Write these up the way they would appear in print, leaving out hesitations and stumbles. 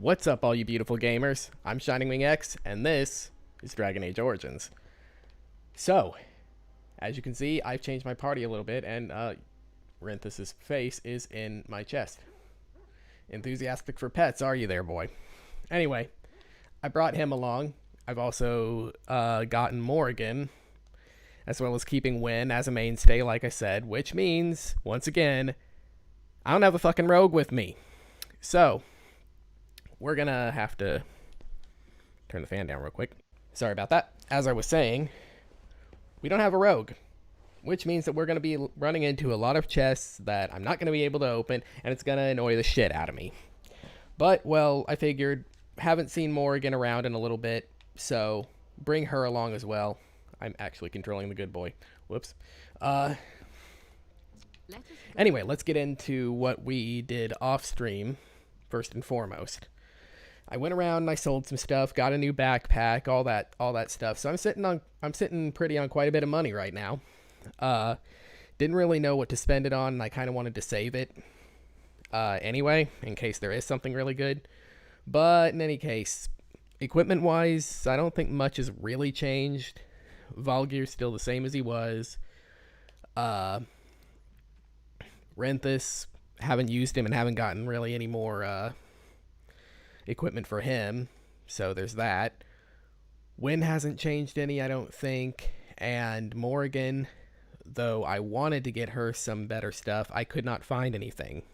What's up, all you beautiful gamers? I'm Shining Wing X, and this is Dragon Age Origins. So, as you can see, I've changed my party a little bit, and Renthus's face is in my chest. Enthusiastic for pets, are you there, boy? Anyway, I brought him along. I've also gotten Morrigan, as well as keeping Wynn as a mainstay, like I said, which means, once again, I don't have a fucking rogue with me. So, we're gonna have to turn the fan down real quick. Sorry about that. As I was saying, we don't have a rogue, which means that we're gonna be running into a lot of chests that I'm not gonna be able to open, and it's gonna annoy the shit out of me. But, well, I figured, haven't seen Morrigan around in a little bit, so bring her along as well. I'm actually controlling the good boy. Whoops. Anyway, let's get into what we did off stream, first and foremost. I went around and I sold some stuff, got a new backpack, all that stuff. So I'm sitting pretty on quite a bit of money right now. Didn't really know what to spend it on, and I kind of wanted to save it anyway, in case there is something really good. But in any case, equipment-wise, I don't think much has really changed. Valgir's still the same as he was. Renthus, haven't used him and haven't gotten really any more equipment for him, so there's that. Wynn hasn't changed any, I don't think, and Morrigan, though I wanted to get her some better stuff, I could not find anything.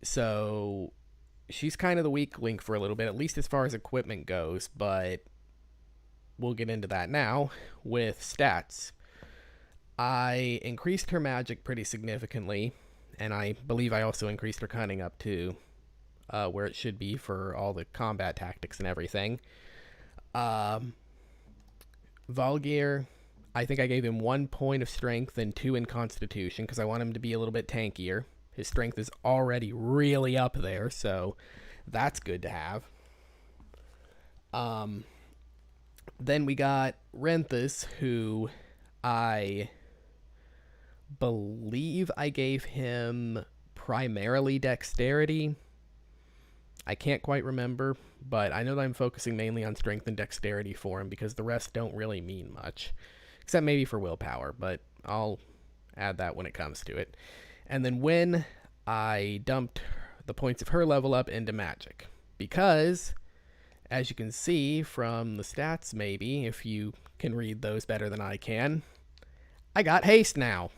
So she's kind of the weak link for a little bit, at least as far as equipment goes, but we'll get into that now with stats. I increased her magic pretty significantly, and I believe I also increased her cunning up to where it should be for all the combat tactics and everything. Valgir, I think I gave him 1 point of strength and 2 in constitution because I want him to be a little bit tankier. His strength is already really up there, so that's good to have. Then we got Renthus, who I believe I gave him primarily dexterity. I can't quite remember, but I know that I'm focusing mainly on strength and dexterity for him because the rest don't really mean much, except maybe for willpower, but I'll add that when it comes to it. And then when I dumped the points of her level up into magic, because as you can see from the stats, maybe, if you can read those better than I can, I got haste now.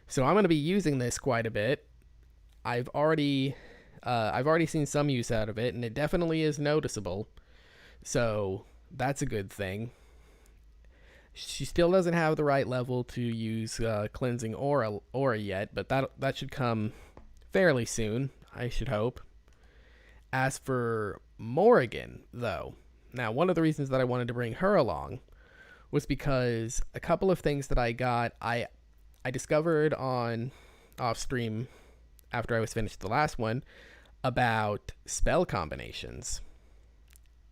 So I'm going to be using this quite a bit. I've already seen some use out of it, and it definitely is noticeable. So that's a good thing. She still doesn't have the right level to use cleansing aura yet, but that should come fairly soon, I should hope. As for Morrigan, though, now one of the reasons that I wanted to bring her along was because a couple of things that I got, I discovered on off stream after I was finished the last one about spell combinations.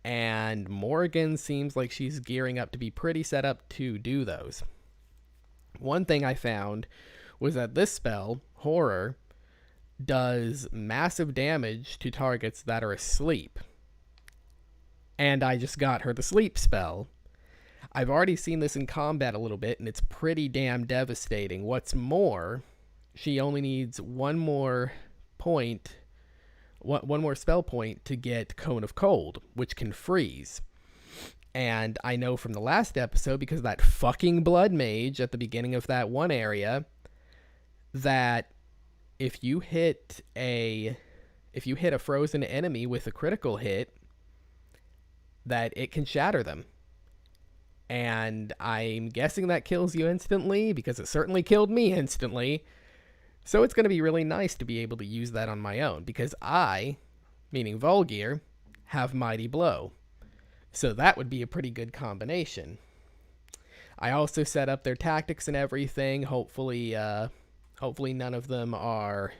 And Morrigan seems like she's gearing up to be pretty set up to do those. One thing I found was that this spell, Horror, does massive damage to targets that are asleep. And I just got her the sleep spell. I've already seen this in combat a little bit, and it's pretty damn devastating. What's more, she only needs one more spell point to get Cone of Cold, which can freeze. And I know from the last episode, because of that fucking blood mage at the beginning of that one area, that if you hit a frozen enemy with a critical hit, that it can shatter them. And I'm guessing that kills you instantly, because it certainly killed me instantly. So it's going to be really nice to be able to use that on my own, because I, meaning Valgir, have Mighty Blow. So that would be a pretty good combination. I also set up their tactics and everything. Hopefully none of them are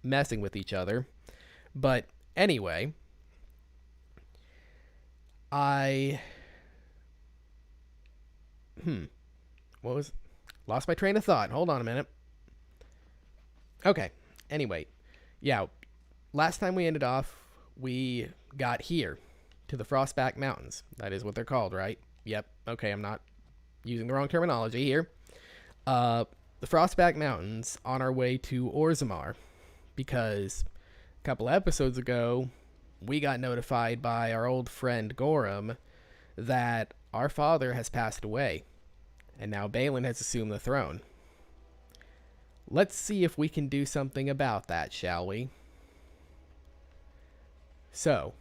messing with each other. But anyway, lost my train of thought. Hold on a minute. Okay. Anyway, yeah. Last time we ended off we got here to the Frostback Mountains. That is what they're called, right? Yep. Okay, I'm not using the wrong terminology here. The Frostback Mountains on our way to Orzammar, because a couple episodes ago we got notified by our old friend Gorham that our father has passed away, and now Balin has assumed the throne. Let's see if we can do something about that, shall we? So,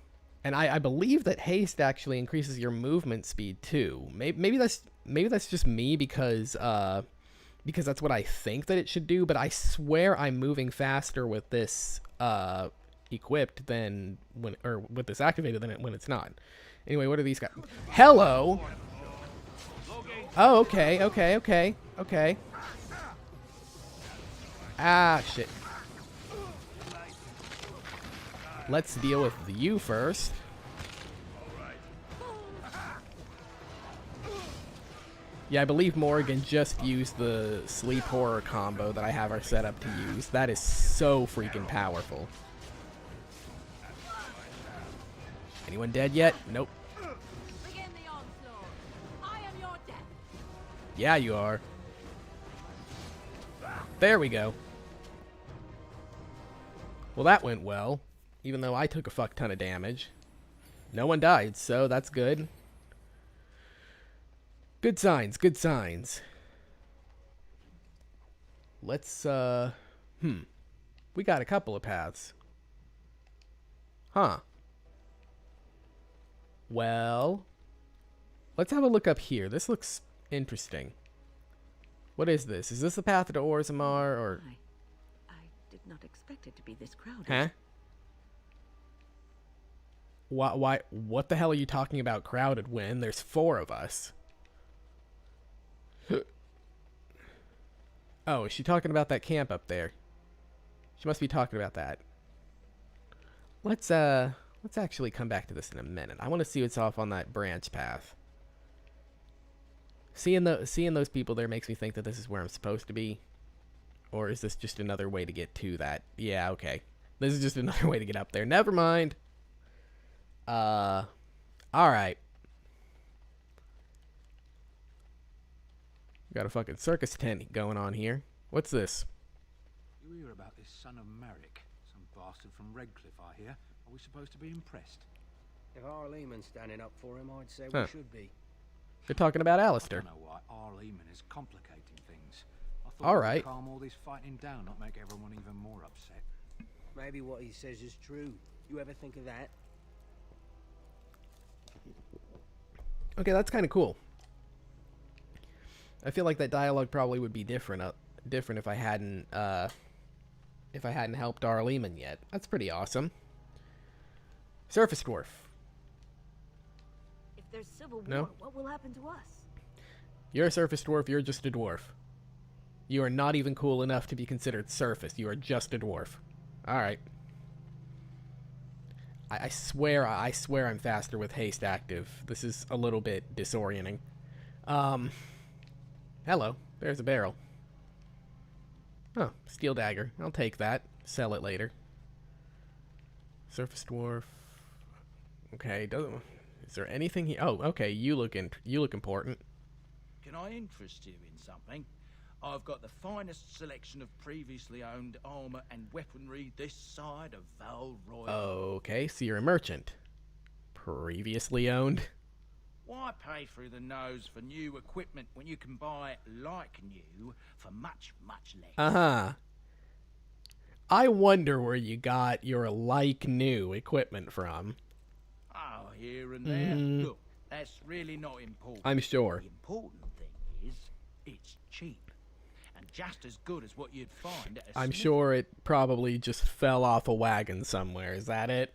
and I believe that haste actually increases your movement speed too. Maybe that's just me because that's what I think that it should do. But I swear I'm moving faster with this equipped than when, or with this activated than when it's not. Anyway, what are these guys? Hello. Oh, okay. Ah, shit. Let's deal with you first. Yeah, I believe Morrigan just used the sleep horror combo that I have her set up to use. That is so freaking powerful. Anyone dead yet? Nope. Begin the onslaught. I am your death. Yeah, you are. There we go. Well, that went well, even though I took a fuck ton of damage. No one died, so that's good. Good signs, good signs. Let's, we got a couple of paths. Huh. Well, let's have a look up here. This looks interesting. What is this? Is this the path to Orzammar, or... I did not expect it to be this crowded. Huh? Why, what the hell are you talking about crowded when there's 4 of us? Oh, is she talking about that camp up there? She must be talking about that. Let's actually come back to this in a minute. I want to see what's off on that branch path. Seeing those people there makes me think that this is where I'm supposed to be. Or is this just another way to get to that? Yeah, okay. This is just another way to get up there. Never mind. Alright. Got a fucking circus tent going on here. What's this? You hear about this son of Merrick? Some bastard from Redcliffe, I hear. Are we supposed to be impressed? If our Lehman's standing up for him, I'd say Huh. we should be. They're talking about I Alistair. don't know why our Lehman is complicating things. I thought All we right. could calm all this fighting down, not make everyone even more upset. Maybe what he says is true. You ever think of that? Okay, that's kind of cool. I feel like that dialogue probably would be different if I hadn't helped our Lehman yet. That's pretty awesome. Surface dwarf. If there's civil war, No. what will happen to us? You're a surface dwarf, you're just a dwarf. You are not even cool enough to be considered surface. You are just a dwarf. Alright. I swear I'm faster with haste active. This is a little bit disorienting. Hello. There's a barrel. Oh, steel dagger. I'll take that. Sell it later. Surface dwarf. Okay, is there anything here? Oh, okay, you look important. Can I interest you in something? I've got the finest selection of previously owned armor and weaponry this side of Val Royal. Okay, so you're a merchant. Previously owned. Why pay through the nose for new equipment when you can buy like new for much, much less? Uh-huh. I wonder where you got your like new equipment from. Oh, here and there. Look, that's really not important. I'm sure. The important thing is, it's cheap. And just as good as what you'd find at a I'm smith. sure it probably just fell off a wagon somewhere. Is that it?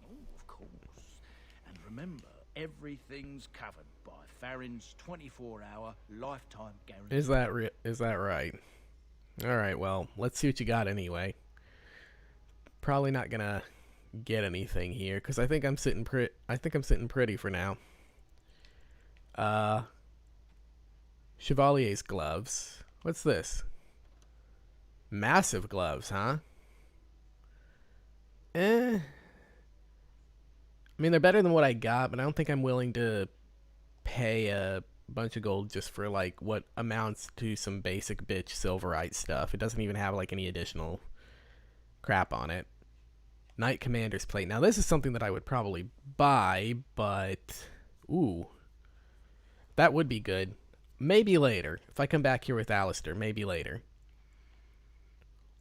Oh, of course. And remember, everything's covered by Farron's 24-hour lifetime guarantee. Is that right? All right, well, let's see what you got anyway. Probably not gonna get anything here because I think I'm sitting pretty for now. Chevalier's gloves. What's this? Massive gloves, huh? I mean, they're better than what I got, but I don't think I'm willing to pay a bunch of gold just for like what amounts to some basic bitch silverite stuff. It doesn't even have like any additional crap on it. Knight Commander's Plate. Now this is something that I would probably buy, but ooh, that would be good. Maybe later. If I come back here with Alistair, maybe later.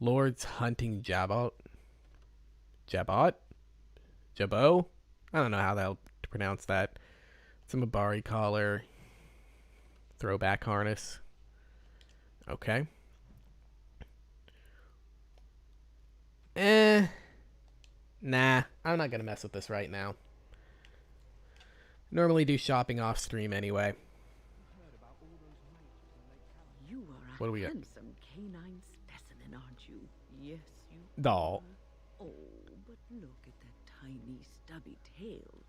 Lord's Hunting Jabot. Jabot? Jabot? I don't know how to pronounce that. It's a Mabari collar. Throwback harness. Okay. Nah, I'm not gonna mess with this right now. Normally do shopping off stream anyway. You are What do we a got? handsome canine specimen, aren't you? Yes, you Doll. are. Oh, but look at that tiny stubby tail.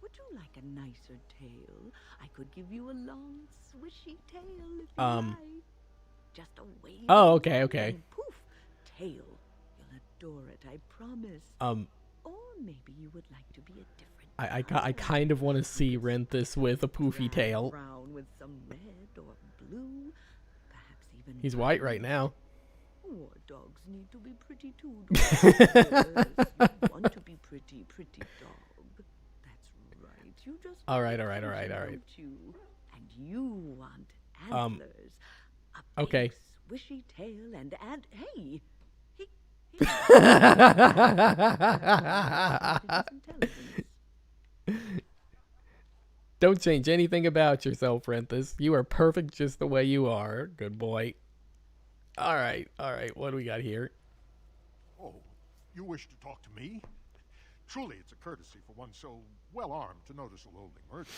Would you like a nicer tail? I could give you a long, swishy tail if you like. Just a wave. Oh, okay, okay. And poof, tail. You'll adore it, I promise. Or maybe you would like to be a different I color. kind of want to see Renthis with a poofy tail. Brown with some red or blue, perhaps even. He's white right now. War dogs need to be pretty too. Yes, you want to be pretty dog. That's right. You just All want right. attention, don't you? And you want antlers. A okay. big swishy tail and hey. Don't change anything about yourself, Renthis. You are perfect just the way you are. Good boy. All right. What do we got here? Oh, you wish to talk to me? Truly, it's a courtesy for one so well-armed to notice a lowly merchant.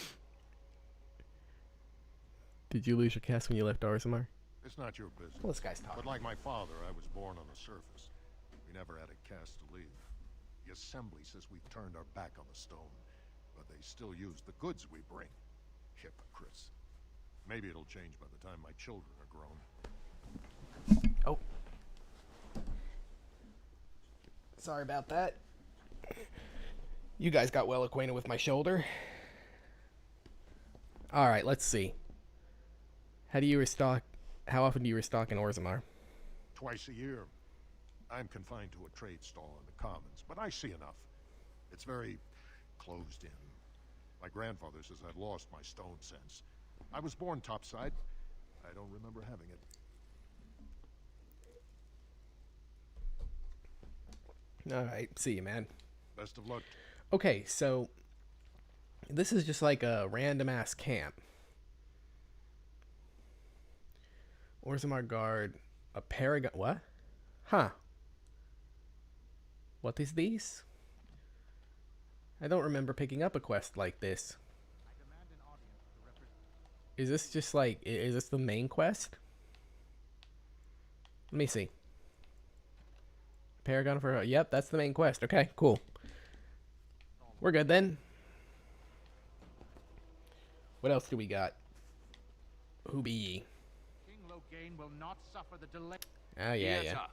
Did you lose your cast when you left Orzammar? It's not your business. Well, this guy's talking. But like my father, I was born on the surface. We never had a caste to leave. The assembly says we've turned our back on the stone, but they still use the goods we bring. Hypocrites. Maybe it'll change by the time my children are grown. Oh. Sorry about that. You guys got well acquainted with my shoulder. Alright, let's see. How often do you restock in Orzammar? Twice a year. I'm confined to a trade stall in the commons, but I see enough. It's very closed in. My grandfather says I've lost my stone sense. I was born topside. I don't remember having it. Alright, see you, man. Best of luck. Okay, so this is just like a random ass camp. Orzammar Guard, a Paragon. What? Huh. What is these? I don't remember picking up a quest like this. Is this just like, is this the main quest? Let me see. Paragon for, yep, that's the main quest. Okay, cool. We're good then. What else do we got? Who be ye? King Loghain will not suffer the delay. Oh, yeah.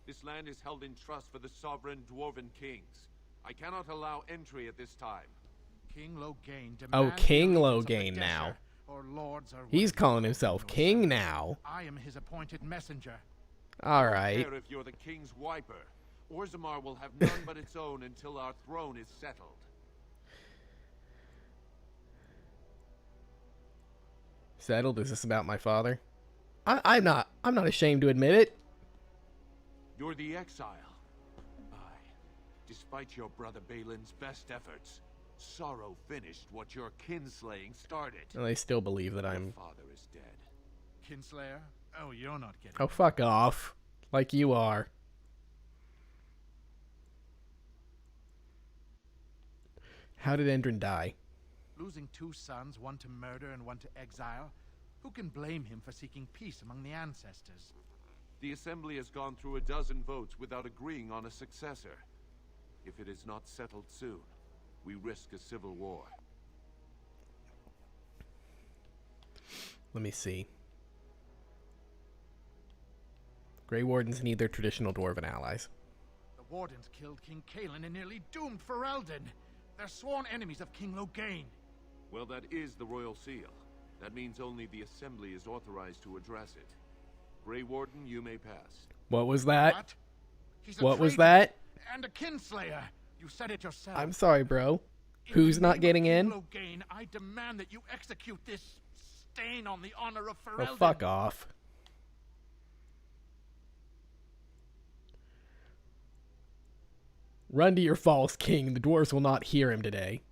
This land is held in trust for the sovereign Dwarven kings. I cannot allow entry at this time. King Loghain demands Oh, King the allegiance of the Loghain now. Desert, or lords are He's willing to calling fight himself your king service. now. I am his appointed messenger. Alright. Care if you're the king's wiper. Orzammar will have none but its own until our throne is settled. Settled? Is this about my father? I'm not ashamed to admit it. You're the exile. Aye. Despite your brother Balin's best efforts, sorrow finished what your kinslaying started. And they still believe that Your I'm... father is dead. Kinslayer? Oh, you're not getting Oh, fuck off. Like you are. How did Endrin die? Losing two sons, one to murder and one to exile? Who can blame him for seeking peace among the ancestors? The Assembly has gone through a dozen votes without agreeing on a successor. If it is not settled soon, we risk a civil war. Let me see. Grey Wardens need their traditional Dwarven allies. The Wardens killed King Kaelin and nearly doomed Ferelden. They're sworn enemies of King Loghain. Well, that is the royal seal. That means only the Assembly is authorized to address it. Grey Warden, you may pass. What was that? What? He's a What was traitor that? And a kinslayer. You said it yourself. I'm sorry, bro. In Who's the not name getting of in? King Loghain, I demand that you execute this stain on the honor of Oh, Ferelden. fuck off. Run to your false king. The dwarves will not hear him today.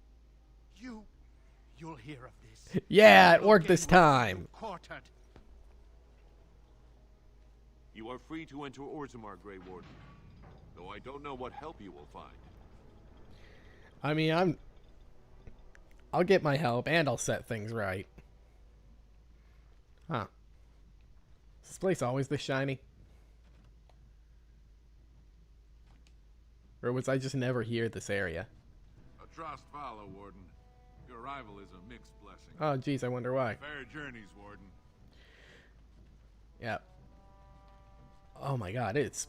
You'll hear of this. Yeah, it worked Loghain this will time. have you quartered. You are free to enter Orzammar, Grey Warden. Though I don't know what help you will find. I mean, I'll get my help and I'll set things right. Huh. Is this place always this shiny? Or was I just never here this area? A trust follow, Warden. Your arrival is a mixed blessing. Oh, geez, I wonder why. Fair journeys, Warden. Yeah. Oh my god, it's...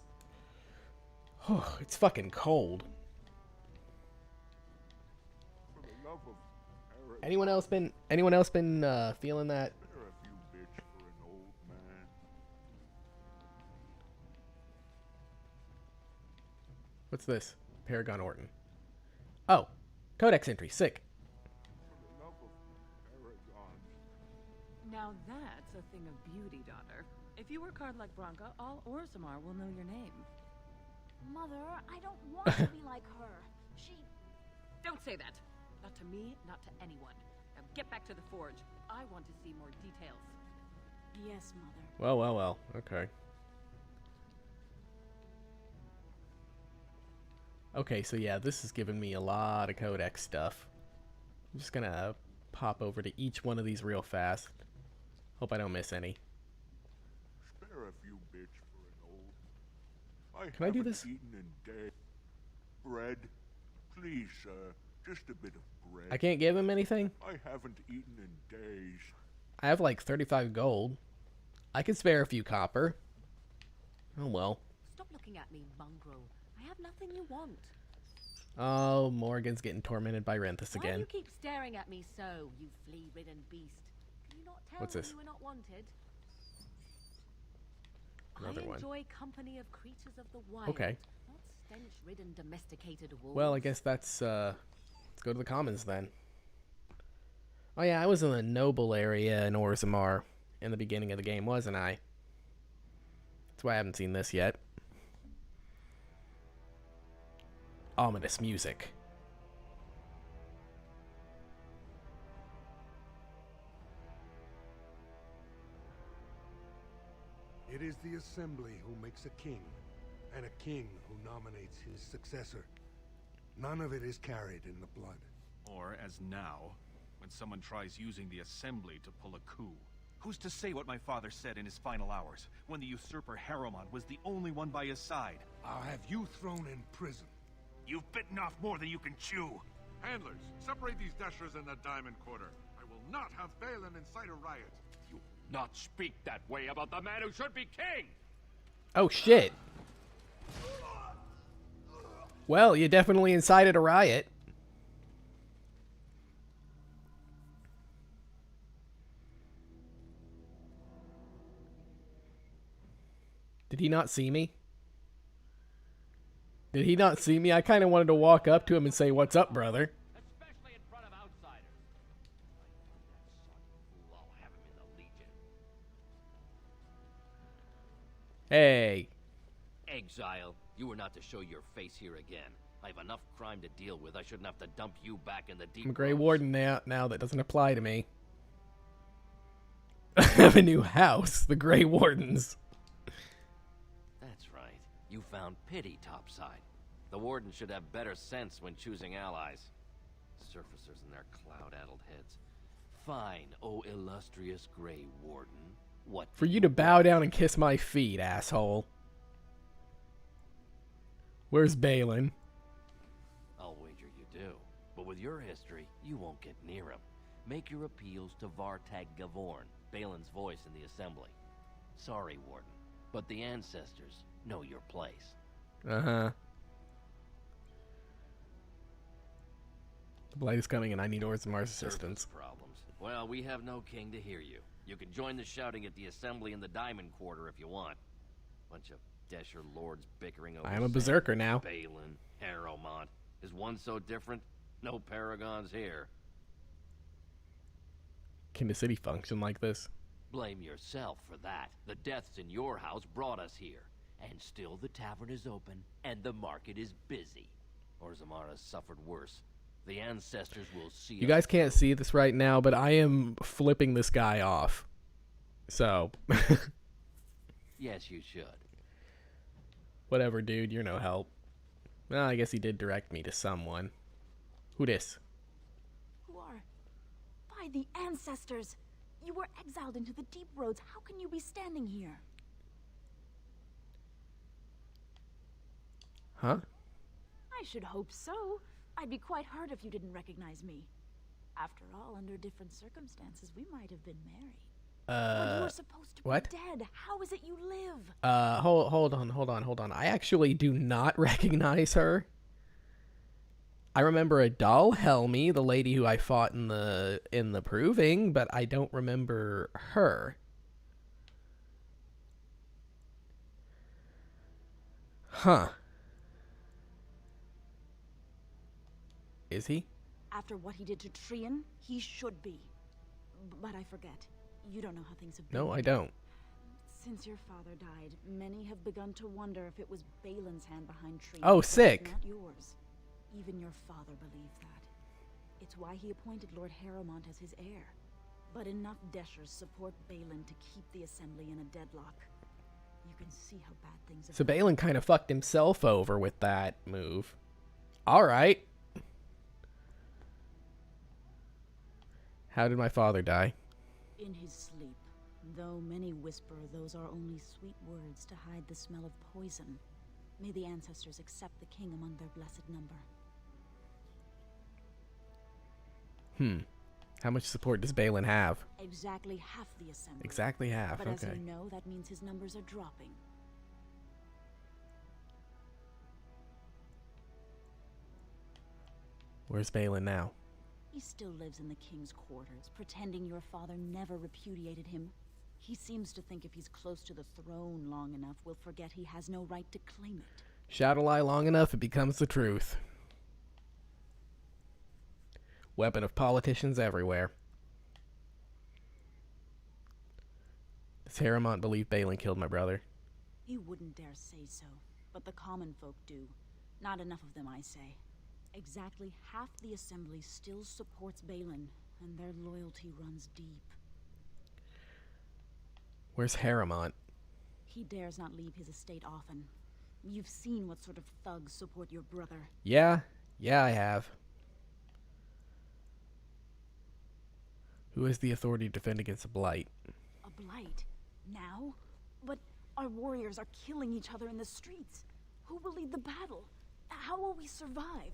Oh, it's fucking cold. For the love of Eric, Anyone else been feeling that? spare a few bits for an old man. What's this? Paragon Orton. Oh, codex entry. Sick. For the love of Aragon. Now that's a thing of beauty, daughter. If you work hard like Branka, all Orzammar will know your name. Mother, I don't want to be like her. She... Don't say that. Not to me, not to anyone. Now get back to the forge. I want to see more details. Yes, Mother. Well, well, well. Okay. Okay, so yeah, this is giving me a lot of codex stuff. I'm just gonna pop over to each one of these real fast. Hope I don't miss any. Spare a few bits for an old. Can I do haven't this? Eaten in days. Bread, please, sir. Just a bit of bread. I can't give him anything? I haven't eaten in days. I have like 35 gold. I could spare a few copper. Oh well. Stop looking at me, mongrel. I have nothing you want. Oh, Morgan's getting tormented by Renthis Why do again. you keep staring at me so, you flea-ridden beast? Can you not tell What's when this? you were not wanted? Another I one. enjoy company of creatures of the wild. Okay. Not stench-ridden domesticated wolves. Well, I guess that's, let's go to the commons then. Oh yeah, I was in the noble area in Orzammar in the beginning of the game, wasn't I? That's why I haven't seen this yet. Ominous music. It is the Assembly who makes a king, and a king who nominates his successor. None of it is carried in the blood. Or, as now, when someone tries using the Assembly to pull a coup. Who's to say what my father said in his final hours, when the usurper Harrowmont was the only one by his side? I'll have you thrown in prison. You've bitten off more than you can chew! Handlers, separate these dashers in the diamond quarter. I will not have Balin incite a riot. You not speak that way about the man who should be king! Oh shit. Well, you definitely incited a riot. Did he not see me? Did he not see me? I kind of wanted to walk up to him and say, "What's up, brother?" Especially in front of outsiders. I'll have him in the Legion. Hey. Exile, you were not to show your face here again. I have enough crime to deal with. I shouldn't have to dump you back in the deep I'm a Grey roads. Warden now. That doesn't apply to me. I have a new house. The Grey Wardens. That's right. You found pity topside. The Warden should have better sense when choosing allies. Surfacers and their cloud-addled heads. Fine, oh illustrious Grey Warden. What For you to bow down and kiss my feet, asshole. Where's Balin? I'll wager you do. But with your history, you won't get near him. Make your appeals to Vartag Gavorn, Balin's voice in the Assembly. Sorry, Warden, but the ancestors know your place. Uh-huh. The Blight is coming and I need Orzammar's Surface assistance. problems. Well, we have no king to hear you. You can join the shouting at the assembly in the Diamond Quarter if you want. Bunch of Desher lords bickering over I am a berserker now. Balin, Harrowmont. Is one so different? No paragons here. Can the city function like this? Blame yourself for that. The deaths in your house brought us here. And still the tavern is open, and the market is busy. Orzammar has suffered worse. The ancestors will see You guys can't see this right now, but I am flipping this guy off. So. Yes, you should. Whatever, dude. You're no help. Well, I guess he did direct me to someone. Who this? Who are? By the ancestors! You were exiled into the deep roads. How can you be standing here? Huh? I should hope so. I'd be quite hurt if you didn't recognize me. After all, under different circumstances, we might have been married. But you were supposed to what? be dead. How is it you live? Hold on. I actually do not recognize her. I remember a doll Helmy, the lady who I fought in the proving, but I don't remember her. Huh. Is he? After what he did to Trian, he should be. But I forget. You don't know how things have been. No, I don't. Since your father died, many have begun to wonder if it was Balin's hand behind Trian. Oh, sick. Not yours. Even your father believed that. It's why he appointed Lord Harrowmont as his heir. But enough Deshers support Balin to keep the assembly in a deadlock. You can see how bad things have So Balin kind of fucked himself over with that move. All right. How did my father die? in his sleep, though many whisper those are only sweet words to hide the smell of poison. May the ancestors accept the king among their blessed number. How much support does Balin have? Exactly half the assembly. Exactly half, but okay. As you know, that means his numbers are dropping. Where's Balin now? He still lives in the king's quarters, pretending your father never repudiated him. He seems to think if he's close to the throne long enough, we'll forget he has no right to claim it. Shout a lie long enough, it becomes the truth. Weapon of politicians everywhere. Does Harrowmont believe Balin killed my brother? He wouldn't dare say so, but the common folk do. Not enough of them, I say. Exactly half the assembly still supports Balin, and their loyalty runs deep. Where's Harrowmont? He dares not leave his estate often. You've seen what sort of thugs support your brother. Yeah, I have. Who has the authority to defend against a blight? A blight? Now? But our warriors are killing each other in the streets. Who will lead the battle? How will we survive?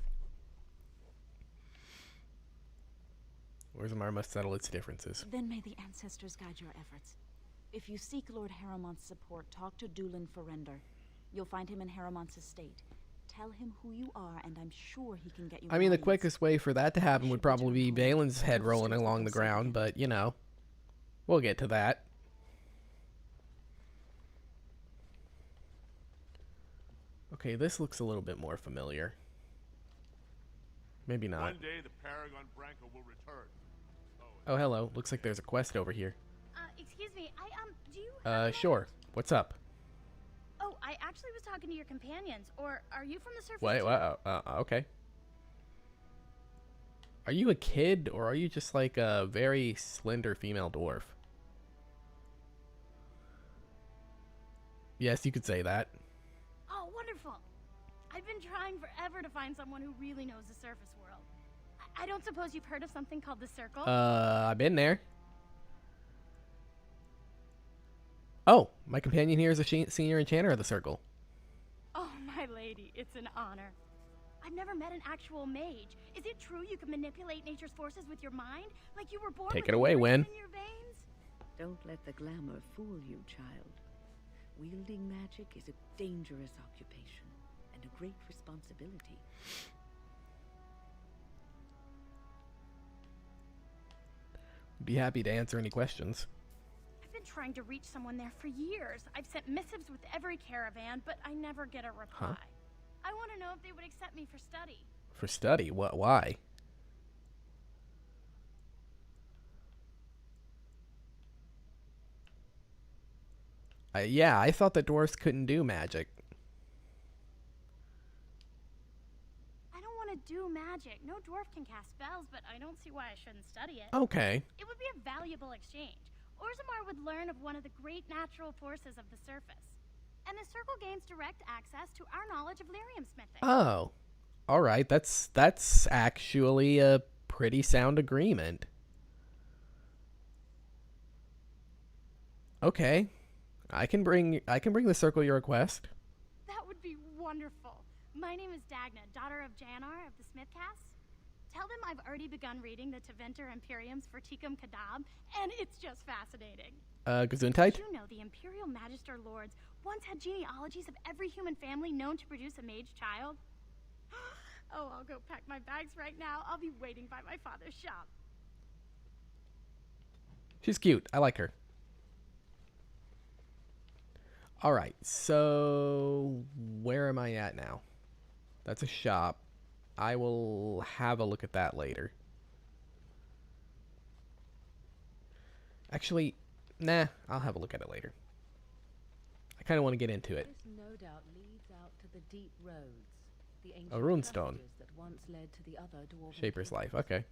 Orzammar must settle its differences. Then may the ancestors guide your efforts. If you seek Lord Harrowmont's support, talk to Dulin Ferender. You'll find him in Harrowmont's estate. Tell him who you are, and I'm sure he can get you. I mean, the quickest way for that to happen would probably be Balin's head rolling along the ground, but, you know, we'll get to that. Okay, this looks a little bit more familiar. Maybe not. One day the Paragon Branco will return. Oh, hello. Looks like there's a quest over here. Excuse me, do you Sure. What's up? Oh, I actually was talking to your companions, or are you from the surface? Wait, okay. Are you a kid, or are you just like a very slender female dwarf? Yes, you could say that. Oh, wonderful. I've been trying forever to find someone who really knows the surface world. I don't suppose you've heard of something called the Circle? I've been there. Oh, my companion here is a senior enchanter of the Circle. Oh, my lady, it's an honor. I've never met an actual mage. Is it true you can manipulate nature's forces with your mind? Like you were born Take with it away, Win. in your veins? Don't let the glamour fool you, child. Wielding magic is a dangerous occupation and a great responsibility. Be happy to answer any questions. I've been trying to reach someone there for years. I've sent missives with every caravan, but I never get a reply. Huh? I want to know if they would accept me for study. For study? What? Why? Yeah, I thought that dwarves couldn't do magic. I don't want to do magic. No dwarf can cast spells, but I don't see why I shouldn't study it. Okay. It would be a valuable exchange. Orzammar would learn of one of the great natural forces of the surface. And the circle gains direct access to our knowledge of lyrium smithing. Oh. Alright, that's actually a pretty sound agreement. Okay. I can bring the circle your request. That would be wonderful. My name is Dagna, daughter of Janar of the Smithcast. Tell them I've already begun reading the Teventer Imperiums for Tikum Kadab, and it's just fascinating. Gesundheit? Did you know the Imperial Magister Lords once had genealogies of every human family known to produce a mage child? Oh, I'll go pack my bags right now. I'll be waiting by my father's shop. She's cute. I like her. Alright, so where am I at now? That's a shop. I will have a look at that later. Actually, nah, I'll have a look at it later. I kind of want to get into it. This no doubt leads out to the deep roads, the ancient A runestone. passages that once led to the other dwarven Shaper's kingdoms. Life, okay.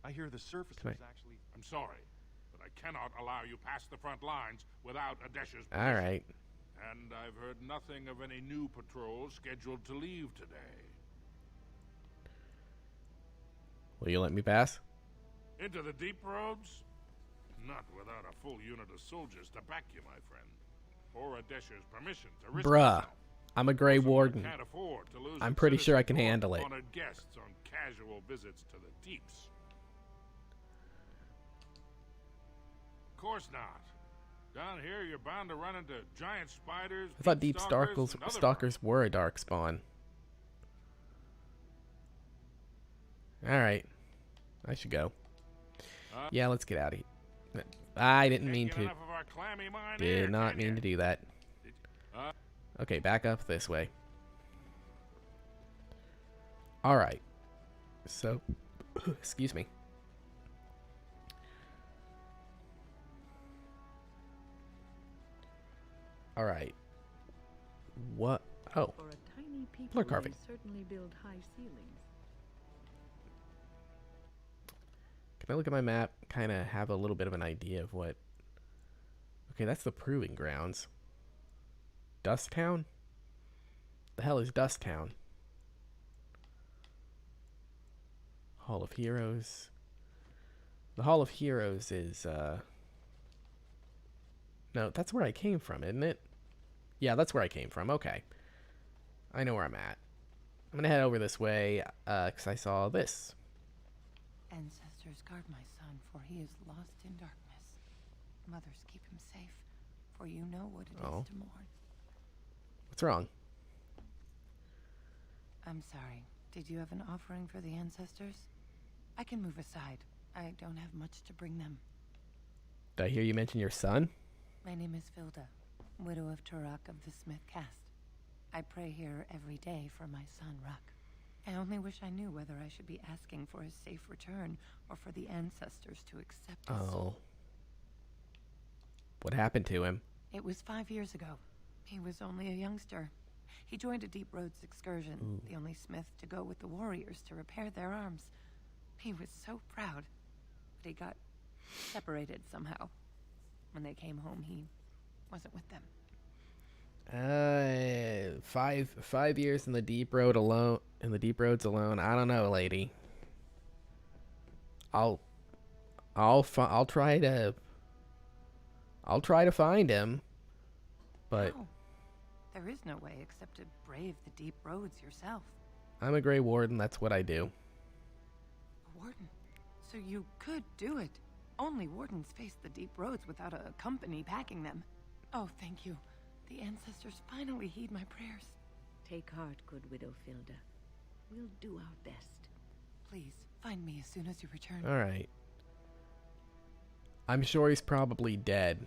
I hear the surface Can I- is actually... I'm sorry, but I cannot allow you past the front lines without Adesha's permission. Alright. And I've heard nothing of any new patrols scheduled to leave today. Will you let me pass? Into the deep roads? Not without a full unit of soldiers to back you, my friend. Or Adesha's permission to risk Bruh. yourself. I'm a Grey Also, I Warden. can't afford to lose I'm its pretty sure I citizens can or handle it. honored guests on casual visits to the deeps. Of course not. Down here, you're bound to run into giant spiders. I thought deep stalkers, and other stalkers were a dark spawn. Alright. I should go. Yeah, let's get out of here. I didn't mean to. Did not mean to do that. Okay, back up this way. Alright. So, excuse me. Alright. What? Oh. For a tiny people, Floor carving. they certainly build high ceilings. Can I look at my map? Kind of have a little bit of an idea of what... Okay, that's the proving grounds. Dust Town? The hell is Dust Town? Hall of Heroes. The Hall of Heroes is, No, that's where I came from, isn't it? Yeah, that's where I came from. Okay. I know where I'm at. I'm gonna head over this way, because I saw this. Ancestors, guard my son, for he is lost in darkness. Mothers, keep him safe, for you know what it is to mourn. What's wrong? I'm sorry. Did you have an offering for the ancestors? I can move aside. I don't have much to bring them. Did I hear you mention your son? My name is Vilda, widow of Turak of the Smith Caste. I pray here every day for my son, Ruck. I only wish I knew whether I should be asking for his safe return or for the ancestors to accept his soul. What happened to him? It was 5 years ago. He was only a youngster. He joined a Deep Roads excursion, the only smith to go with the warriors to repair their arms. He was so proud, but he got separated somehow. When they came home, he wasn't with them. 5 years in the deep road alone. In the deep roads alone. I don't know, lady. I'll try to find him, but No. There is no way except to brave the deep roads yourself. I'm a Grey Warden. That's what I do. A warden? So you could do it. Only wardens face the deep roads without a company packing them. Oh, thank you. The ancestors finally heed my prayers. Take heart, good widow Filda. We'll do our best. Please, Find me as soon as you return. Alright. I'm sure he's probably dead.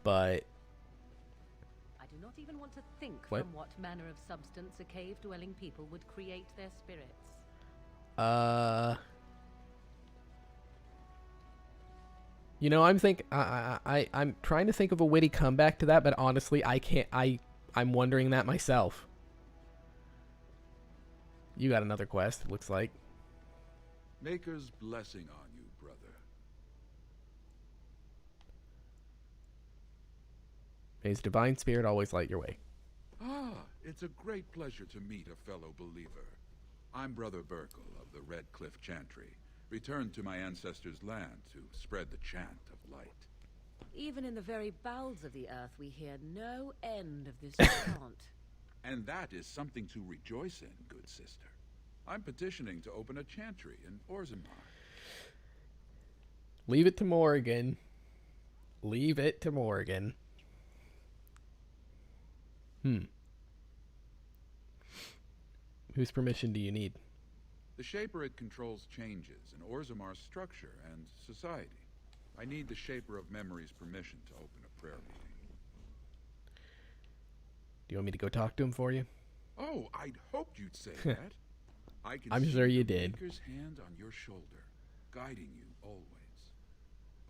But... I do not even want to think What? from what manner of substance a cave-dwelling people would create their spirits. You know, I'm trying to think of a witty comeback to that, but honestly, I can't. I'm wondering that myself. You got another quest, it looks like. Maker's blessing on you, brother. May his divine spirit always light your way. Ah, it's a great pleasure to meet a fellow believer. I'm Brother Burkle of the Red Cliff Chantry, returned to my ancestors' land to spread the chant of light. Even in the very bowels of the earth, we hear no end of this chant. And that is something to rejoice in, good sister. I'm petitioning to open a chantry in Orzammar. Leave it to Morrigan. Leave it to Morrigan. Whose permission do you need? The Shaperate controls changes in Orzammar's structure and society. I need the Shaper of Memory's permission to open a prayer meeting. Do you want me to go talk to him for you? Oh, I'd hoped you'd say that. I can I'm see sure you the did. Maker's hand on your shoulder, guiding you always.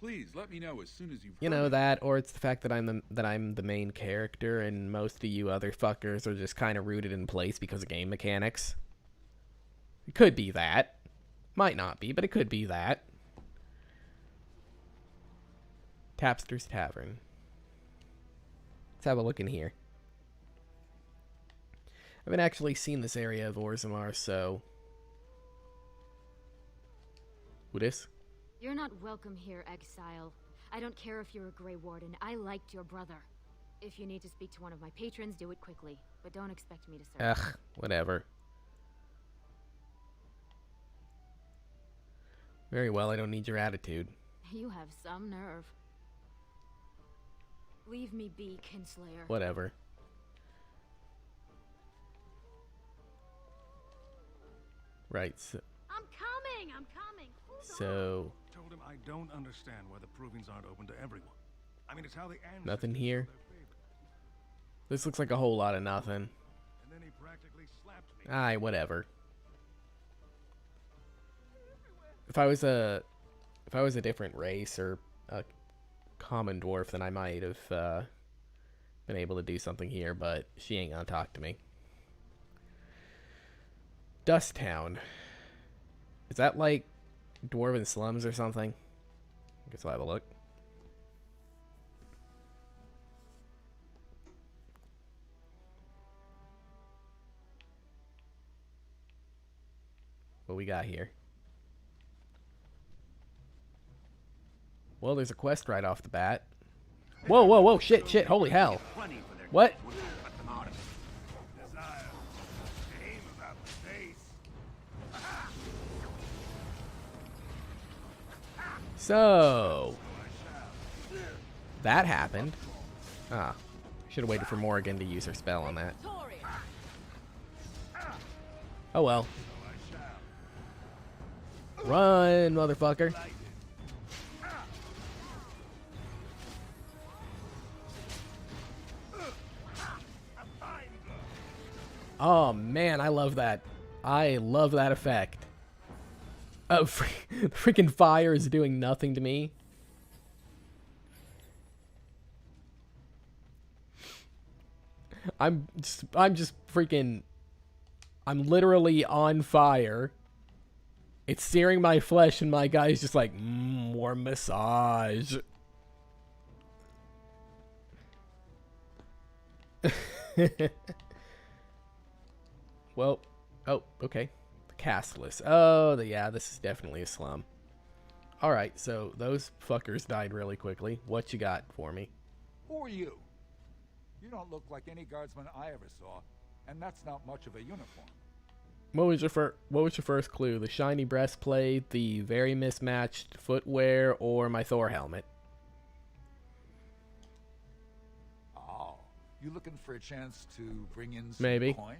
Please let me know as soon as you've You know that, or it's the fact that I'm the main character, and most of you other fuckers are just kind of rooted in place because of game mechanics. It could be that. Might not be, but it could be that. Tapster's Tavern. Let's have a look in here. I haven't actually seen this area of Orzammar, so... Who this? You're not welcome here, exile. I don't care if you're a Grey Warden. I liked your brother. If you need to speak to one of my patrons, do it quickly. But don't expect me to serve. Ugh, whatever. Very well, I don't need your attitude. You have some nerve. Leave me be, Kinslayer. Whatever. Right, so... I'm coming! I'm coming! So... Told him I don't understand why the provings aren't open to everyone. I mean, it's how the ancestors Nothing here? show their favor. This looks like a whole lot of nothing. And then he practically slapped me. Aye, whatever. If I was a different race or a common dwarf, then I might have been able to do something here, but she ain't gonna talk to me. Dust Town. Is that like Dwarven slums or something? I guess I'll have a look. What we got here? Well, there's a quest right off the bat. Whoa, whoa, whoa, shit, shit, holy hell. What? So, that happened. Ah, should have waited for Morrigan to use her spell on that. Oh well. Run, motherfucker. Oh man, I love that. I love that effect. Oh, freaking fire is doing nothing to me. I'm just freaking... I'm literally on fire. It's searing my flesh, and my guy's just like, more massage. Well, oh, okay. The Castless. Oh, yeah, this is definitely a slum. Alright, so those fuckers died really quickly. What you got for me? Who are you? You don't look like any guardsman I ever saw, and that's not much of a uniform. What was your first clue? The shiny breastplate, the very mismatched footwear, or my Thor helmet? Oh, you looking for a chance to bring in some Maybe. coin?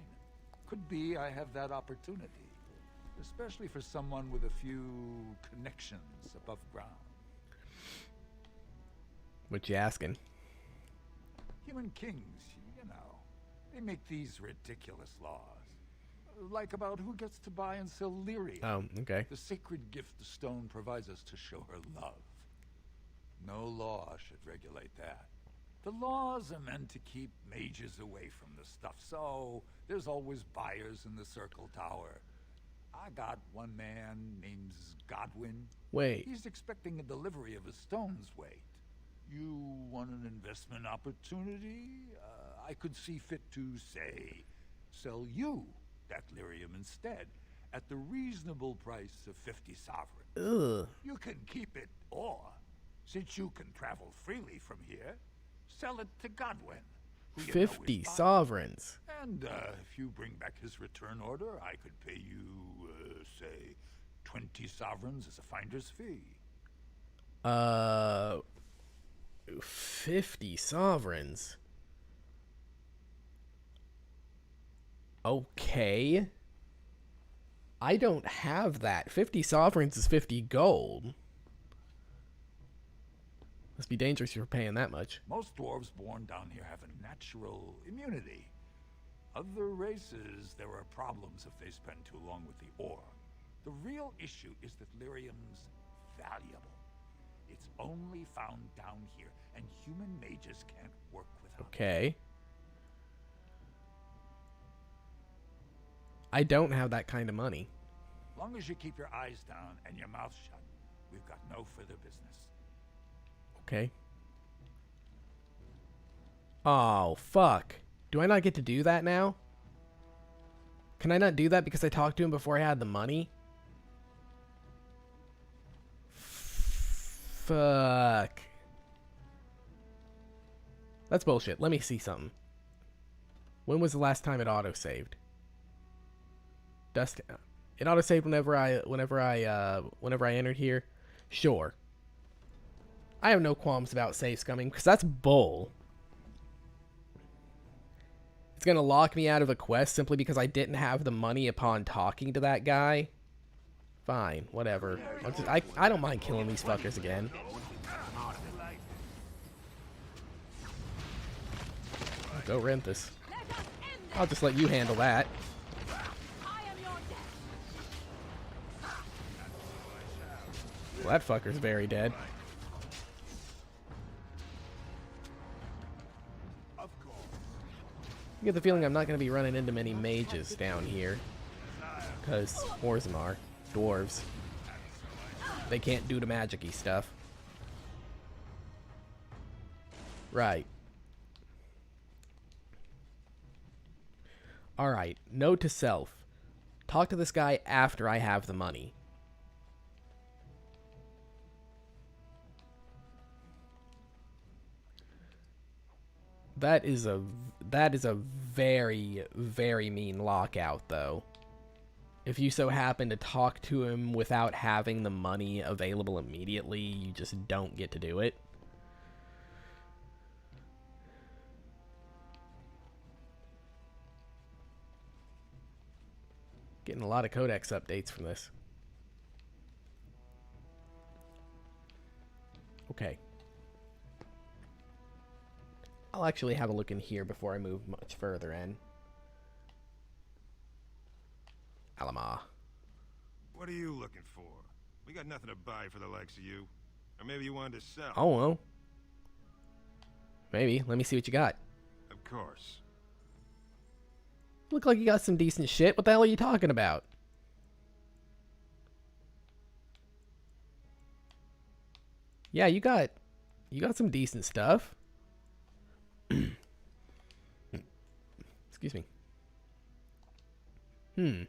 Could be I have that opportunity. especially for someone with a few connections above ground. What you asking? Human kings, you know, they make these ridiculous laws. Like about who gets to buy and sell lyria. Oh, okay. The sacred gift the stone provides us to show her love. No law should regulate that. The laws are meant to keep mages away from the stuff, so there's always buyers in the Circle Tower. I got one man named Godwin. Wait. He's expecting a delivery of a stone's weight. You want an investment opportunity? I could see fit to, say, sell you that lyrium instead, at the reasonable price of 50 sovereigns. Ugh. You can keep it, or, since you can travel freely from here, sell it to Godwin. who you know is 50 fine. sovereigns. And if you bring back his return order, I could pay you, say, 20 sovereigns as a finder's fee. 50 sovereigns. Okay. I don't have that. 50 sovereigns is 50 gold. Must be dangerous if you're paying that much. Most dwarves born down here have a natural immunity. Other races, there are problems if they spend too long with the ore. The real issue is that lyrium's valuable. It's only found down here, and human mages can't work without it. Okay. I don't have that kind of money. As long as you keep your eyes down and your mouth shut, we've got no further business. Okay. Oh, fuck. Do I not get to do that now? Can I not do that because I talked to him before I had the money? Fuck. That's bullshit. Let me see something. When was the last time it auto-saved? Dust. It auto-saved whenever I entered here. Sure. I have no qualms about save scumming because that's bull. It's gonna lock me out of a quest simply because I didn't have the money upon talking to that guy. Fine, whatever. I don't mind killing these fuckers again. Go rent this. I'll just let you handle that. Well, that fucker's very dead. I get the feeling I'm not going to be running into many mages down here. Because Orzammar, dwarves, they can't do the magic-y stuff. Right. Alright, note to self. Talk to this guy after I have the money. That is a very, very mean lockout, though. If you so happen to talk to him without having the money available immediately, you just don't get to do it. Getting a lot of codex updates from this. Okay. I'll actually have a look in here before I move much further in. Alamar. What are you looking for? We got nothing to buy for the likes of you. Or maybe you wanted to sell. Oh, well. Maybe. Let me see what you got. Of course. Look like you got some decent shit. What the hell are you talking about? Yeah, you got some decent stuff. Excuse me. You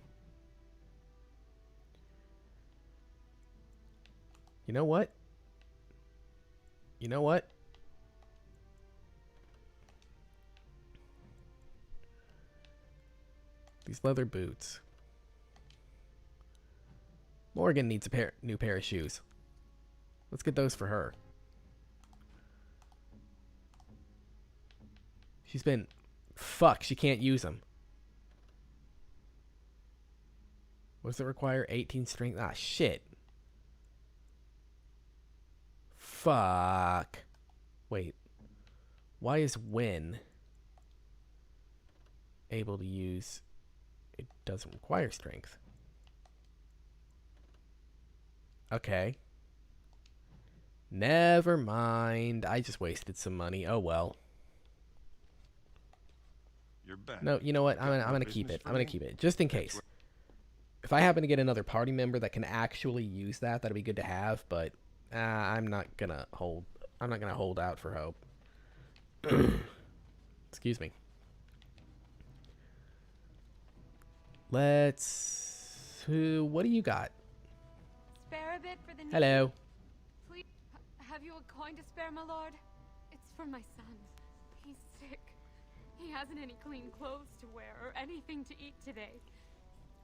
know what? You know what? These leather boots. Morgan needs a new pair of shoes. Let's get those for her. She's been... Fuck, she can't use them. What does it require? 18 strength. Ah, shit. Fuck. Wait. Why is when able to use? It doesn't require strength. Okay. Never mind. I just wasted some money. Oh well. You're back. No, you know what? I'm gonna keep it. I'm gonna keep it just in case. If I happen to get another party member that can actually use that, that'd be good to have. But I'm not gonna hold out for hope. Excuse me. Let's. What do you got? Spare a bit for the Hello. Please, have you a coin to spare, my lord? It's for my son. He's sick. He hasn't any clean clothes to wear or anything to eat today.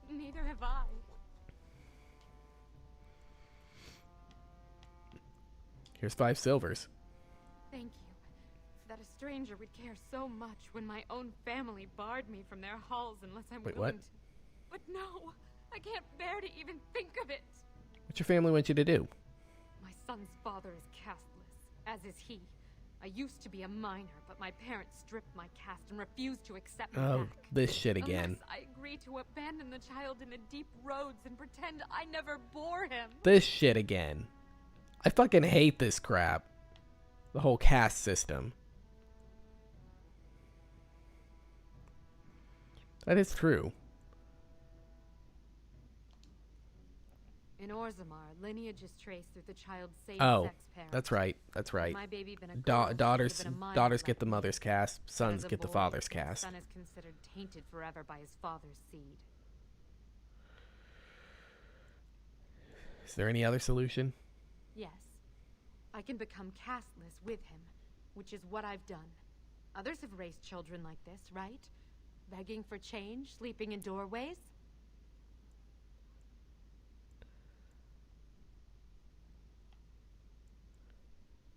Neither have I. Here's 5 silvers. Thank you. That a stranger would care so much when my own family barred me from their halls unless I'm Wait, willing what? to. But no, I can't bear to even think of it. What's your family want you to do? My son's father is casteless, as is he. I used to be a minor, but my parents stripped my caste and refused to accept me back. This shit again. Unless I agree to abandon the child in the deep roads and pretend I never bore him. This shit again. I fucking hate this crap. The whole caste system. That is true. In Orzammar, lineage is traced through the child's same-sex parents. That's right. That's right. My baby been a girl, daughters been a minor daughters like get the me. mother's caste, sons As a get the boy, father's my caste. son is considered tainted forever by his father's seed. Is there any other solution? Yes. I can become casteless with him, which is what I've done. Others have raised children like this, right? Begging for change, sleeping in doorways.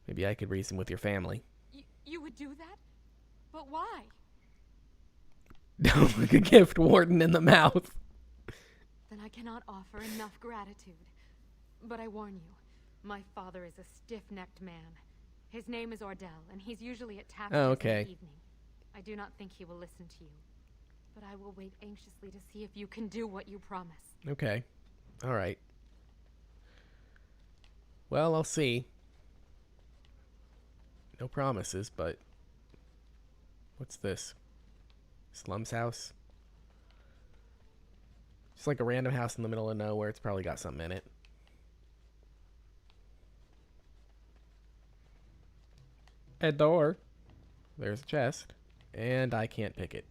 Maybe I could reason with your family. You would do that? But why? Don't look a gift warden in the mouth. Then I cannot offer enough gratitude. But I warn you, my father is a stiff-necked man. His name is Ordell, and he's usually at taverns in okay. the evening. I do not think he will listen to you. But I will wait anxiously to see if you can do what you promise. Okay. All right. Well, I'll see. No promises, but... What's this? Slum's house? Just like a random house in the middle of nowhere. It's probably got something in it. A door. There's a chest. And I can't pick it.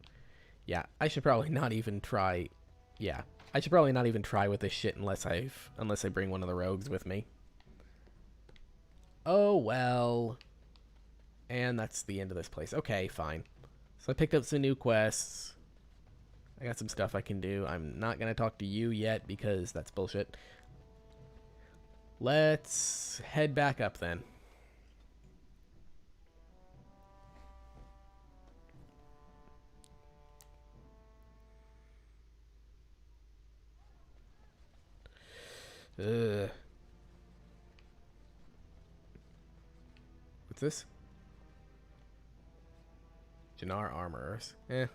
Yeah, I should probably not even try... Yeah, I should probably not even try with this shit unless I bring one of the rogues with me. Oh, well... And that's the end of this place. Okay, fine. So I picked up some new quests. I got some stuff I can do. I'm not going to talk to you yet because that's bullshit. Let's head back up then. What's this? Jannar Armorers.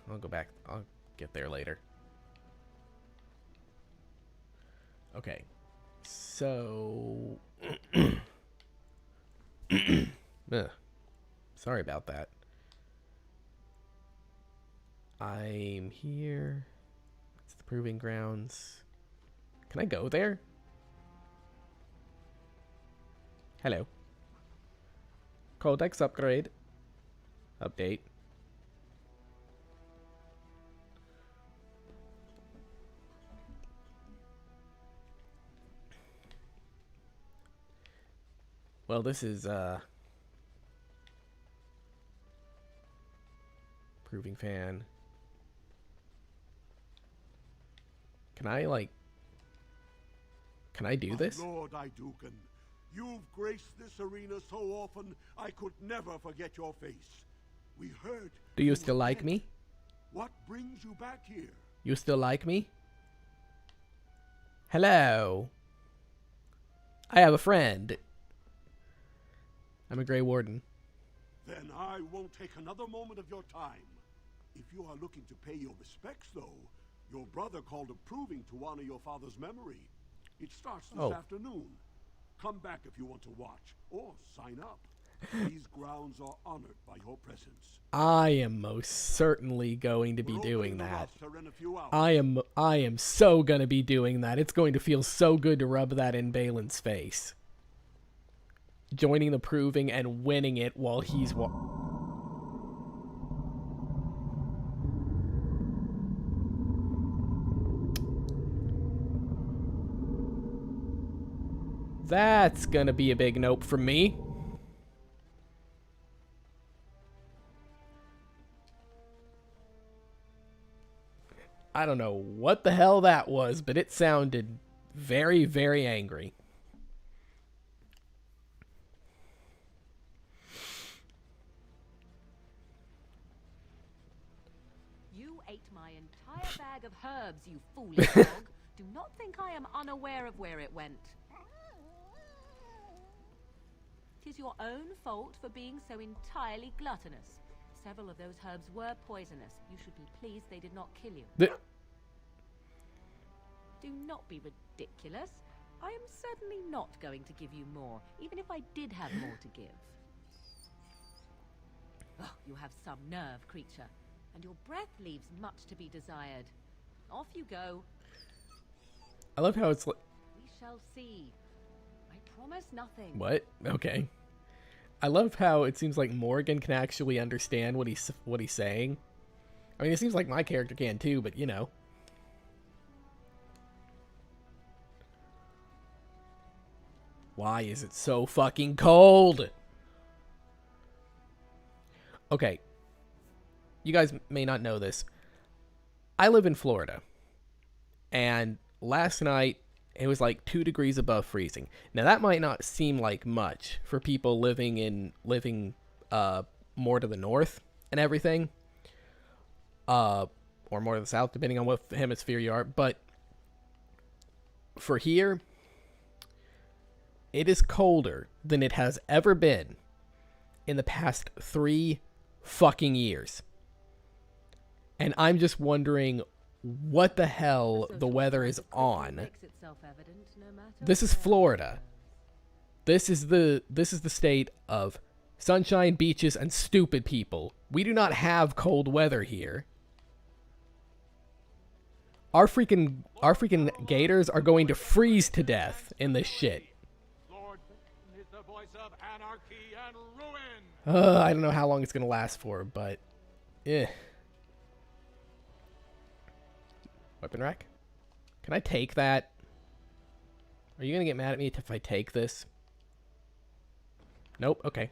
I'll go back. I'll get there later. Okay. So... Sorry about that. I'm here. It's the Proving Grounds. Can I go there? Hello. Codex upgrade. Update. Well, this is, Proving Fan. Can I, like... Can I do this? Lord Iduken, you've graced this arena so often, I could never forget your face. We heard... Do you still like me? What brings you back here? You still like me? Hello. I have a friend. I'm a Grey Warden. Then I won't take another moment of your time. If you are looking to pay your respects, though, your brother called approving to honor your father's memory. It starts this afternoon. Come back if you want to watch, or sign up. These grounds are honored by your presence. I am most certainly going to be doing that. I am so gonna be doing that. It's going to feel so good to rub that in Balin's face. Joining the proving and winning it while he's That's gonna be a big nope from me. I don't know what the hell that was, but it sounded very, very angry. You ate my entire bag of herbs, you foolish dog. Do not think I am unaware of where it went. Tis your own fault for being so entirely gluttonous. Several of those herbs were poisonous. You should be pleased they did not kill you. Do not be ridiculous. I am certainly not going to give you more, even if I did have more to give. Oh, you have some nerve, creature, and your breath leaves much to be desired. Off you go. I love how it's like... We shall see. I promise nothing. What? Okay. I love how it seems like Morgan can actually understand what he's saying. I mean, it seems like my character can too, but you know. Why is it so fucking cold? Okay. You guys may not know this. I live in Florida. And last night, it was like 2 degrees above freezing. Now, that might not seem like much for people living more to the north and everything. Or more to the south, depending on what hemisphere you are. But for here... it is colder than it has ever been in the past 3 fucking years. And I'm just wondering what the hell the weather is on. This is Florida. This is the state of sunshine, beaches, and stupid people. We do not have cold weather here. Our freaking gators are going to freeze to death in this shit. I don't know how long it's going to last for, but... Weapon rack? Can I take that? Are you going to get mad at me if I take this? Nope, okay.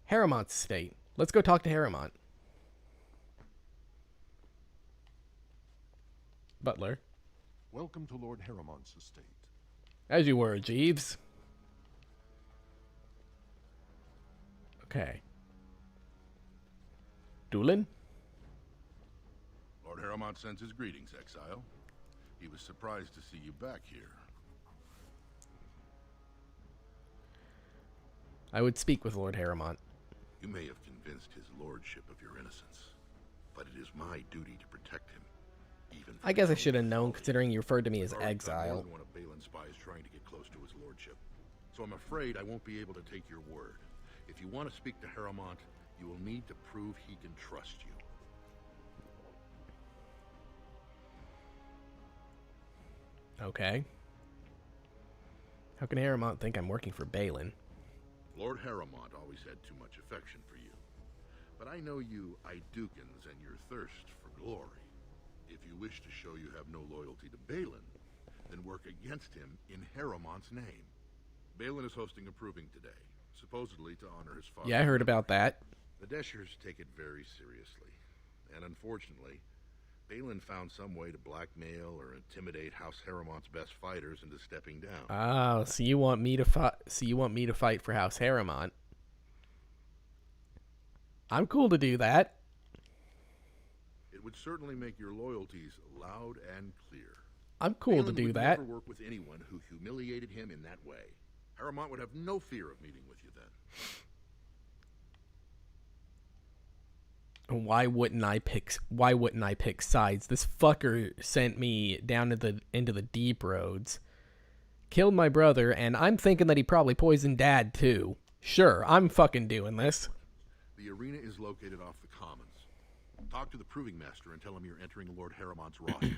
Harriman's estate. Let's go talk to Harrimont. Butler. Welcome to Lord Harriman's estate. As you were, Jeeves. Okay. Doolin? Lord Harrimont sends his greetings, exile. He was surprised to see you back here. I would speak with Lord Harrimont. You may have convinced his lordship of your innocence, but it is my duty to protect him. Even I guess I should have known, considering you referred to me as exile. One of Balin's spies trying to get close to his lordship, so I'm afraid I won't be able to take your word. If you want to speak to Harrimont, you will need to prove he can trust you. Okay. How can Harrimont think I'm working for Balin? Lord Harrimont always had too much affection for you, but I know you Idukins and your thirst for glory. If you wish to show you have no loyalty to Balin, then work against him in Harrimont's name. Balin is hosting a proving today, supposedly to honor his father. Yeah, I heard about that. The Deshers take it very seriously, and unfortunately, Balin found some way to blackmail or intimidate House Harrimont's best fighters into stepping down. Oh, so you want me to fight? So you want me to fight for House Harrimont? I'm cool to do that. It would would certainly make your loyalties loud and clear. I'm cool to Balin do would that. never work with anyone who humiliated him in that way. Harrowmont would have no fear of meeting with you then. Why wouldn't I pick sides? This fucker sent me down into the deep roads, killed my brother, and I'm thinking that he probably poisoned Dad too. Sure, I'm fucking doing this. The arena is located off the Commons. Talk to the Proving Master and tell him you're entering Lord Harrowmont's roster.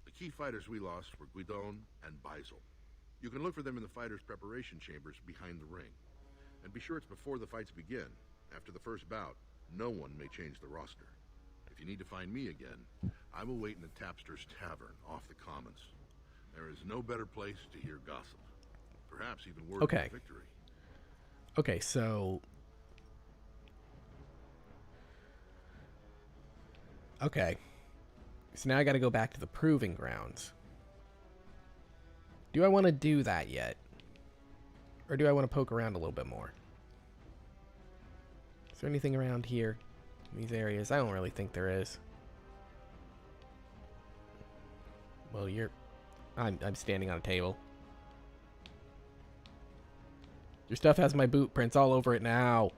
The key fighters we lost were Guidon and Beisel. You can look for them in the fighters' preparation chambers behind the ring. And be sure it's before the fights begin. After the first bout, no one may change the roster. If you need to find me again, I will wait in the Tapster's Tavern off the Commons. There is no better place to hear gossip. Perhaps even word of victory. Okay, so... Okay. So now I gotta go back to the Proving Grounds. Do I want to do that yet? Or do I want to poke around a little bit more? Is there anything around here? In these areas? I don't really think there is. Well, I'm standing on a table. Your stuff has my boot prints all over it now.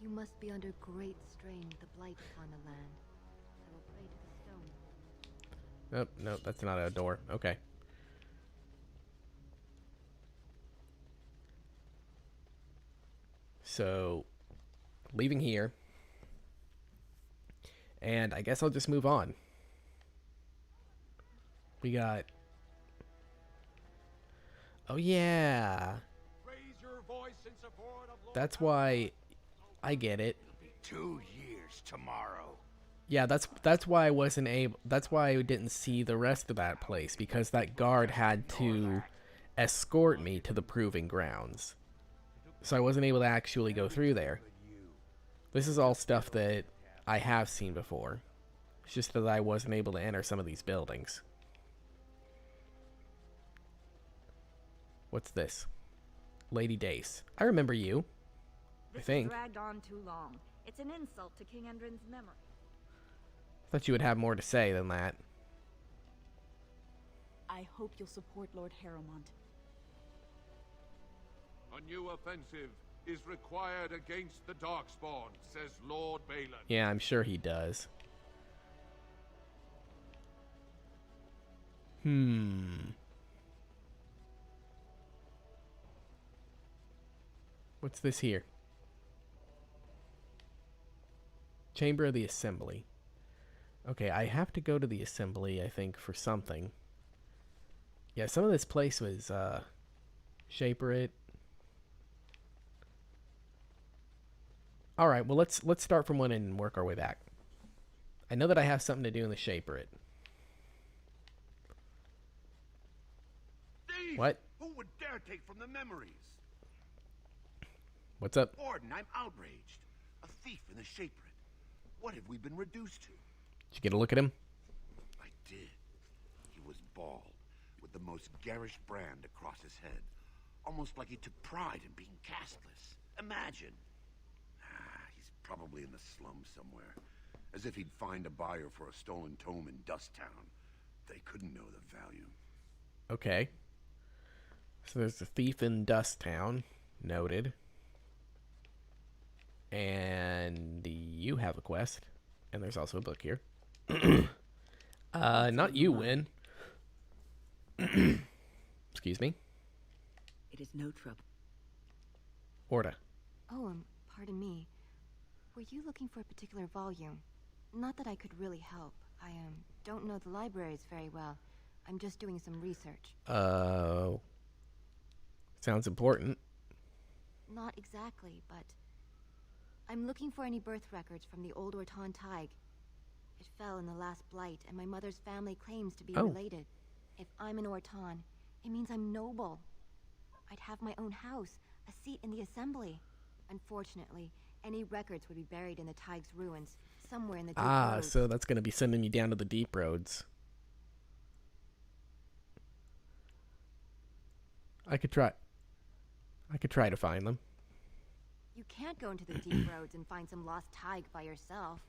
You must be under great strain with the blight upon the land. I will pray to the stone. Nope, nope, that's not a door. Okay. So, leaving here. And I guess I'll just move on. We got... Oh, yeah. That's why... I get it. 2 years tomorrow. Yeah, that's why I wasn't able... That's why I didn't see the rest of that place. Because that guard had to escort me to the Proving Grounds. So I wasn't able to actually go through there. This is all stuff that I have seen before. It's just that I wasn't able to enter some of these buildings. What's this? Lady Dace. I remember you. I think. This dragged on too long. It's an insult to King Endrin's memory. Thought you would have more to say than that. I hope you'll support Lord Harrowmont. A new offensive is required against the Darkspawn, says Lord Balin. Yeah, I'm sure he does. What's this here? Chamber of the Assembly. Okay, I have to go to the Assembly, I think, for something. Yeah, some of this place was, Shaper It. Alright, well, let's start from one end and work our way back. I know that I have something to do in the Shaper It. Thieves! What? Who would dare take from the memories? What's up? Warden, I'm outraged. A thief in the Shaper It. What have we been reduced to? Did you get a look at him? I did. He was bald, with the most garish brand across his head. Almost like he took pride in being castless. Imagine. He's probably in the slums somewhere. As if he'd find a buyer for a stolen tome in Dust Town. They couldn't know the value. Okay. So there's a thief in Dust Town. Noted. And you have a quest. And there's also a book here. Not you, Win. Excuse me. It is no trouble. Orda. Oh, pardon me. Were you looking for a particular volume? Not that I could really help. I don't know the libraries very well. I'm just doing some research. Sounds important. Not exactly, but I'm looking for any birth records from the old Orton Tig. It fell in the last blight, and my mother's family claims to be related. If I'm an Orton, it means I'm noble. I'd have my own house, a seat in the assembly. Unfortunately, any records would be buried in the Tig's ruins, somewhere in the deep roads. So that's going to be sending you down to the deep roads. I could try to find them. You can't go into the deep roads and find some lost Tig by yourself.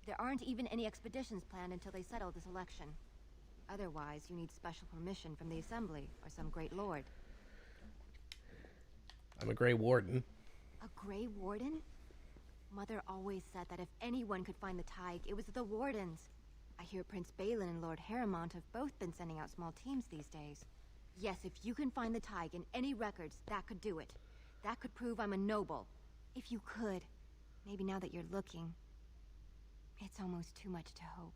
There aren't even any expeditions planned until they settle this election. Otherwise, you need special permission from the Assembly or some great lord. I'm a Grey Warden. A Grey Warden? Mother always said that if anyone could find the Tig, it was the Wardens. I hear Prince Balin and Lord Harrowmont have both been sending out small teams these days. Yes, if you can find the Tig in any records, that could do it. That could prove I'm a noble. If you could. Maybe now that you're looking. It's almost too much to hope.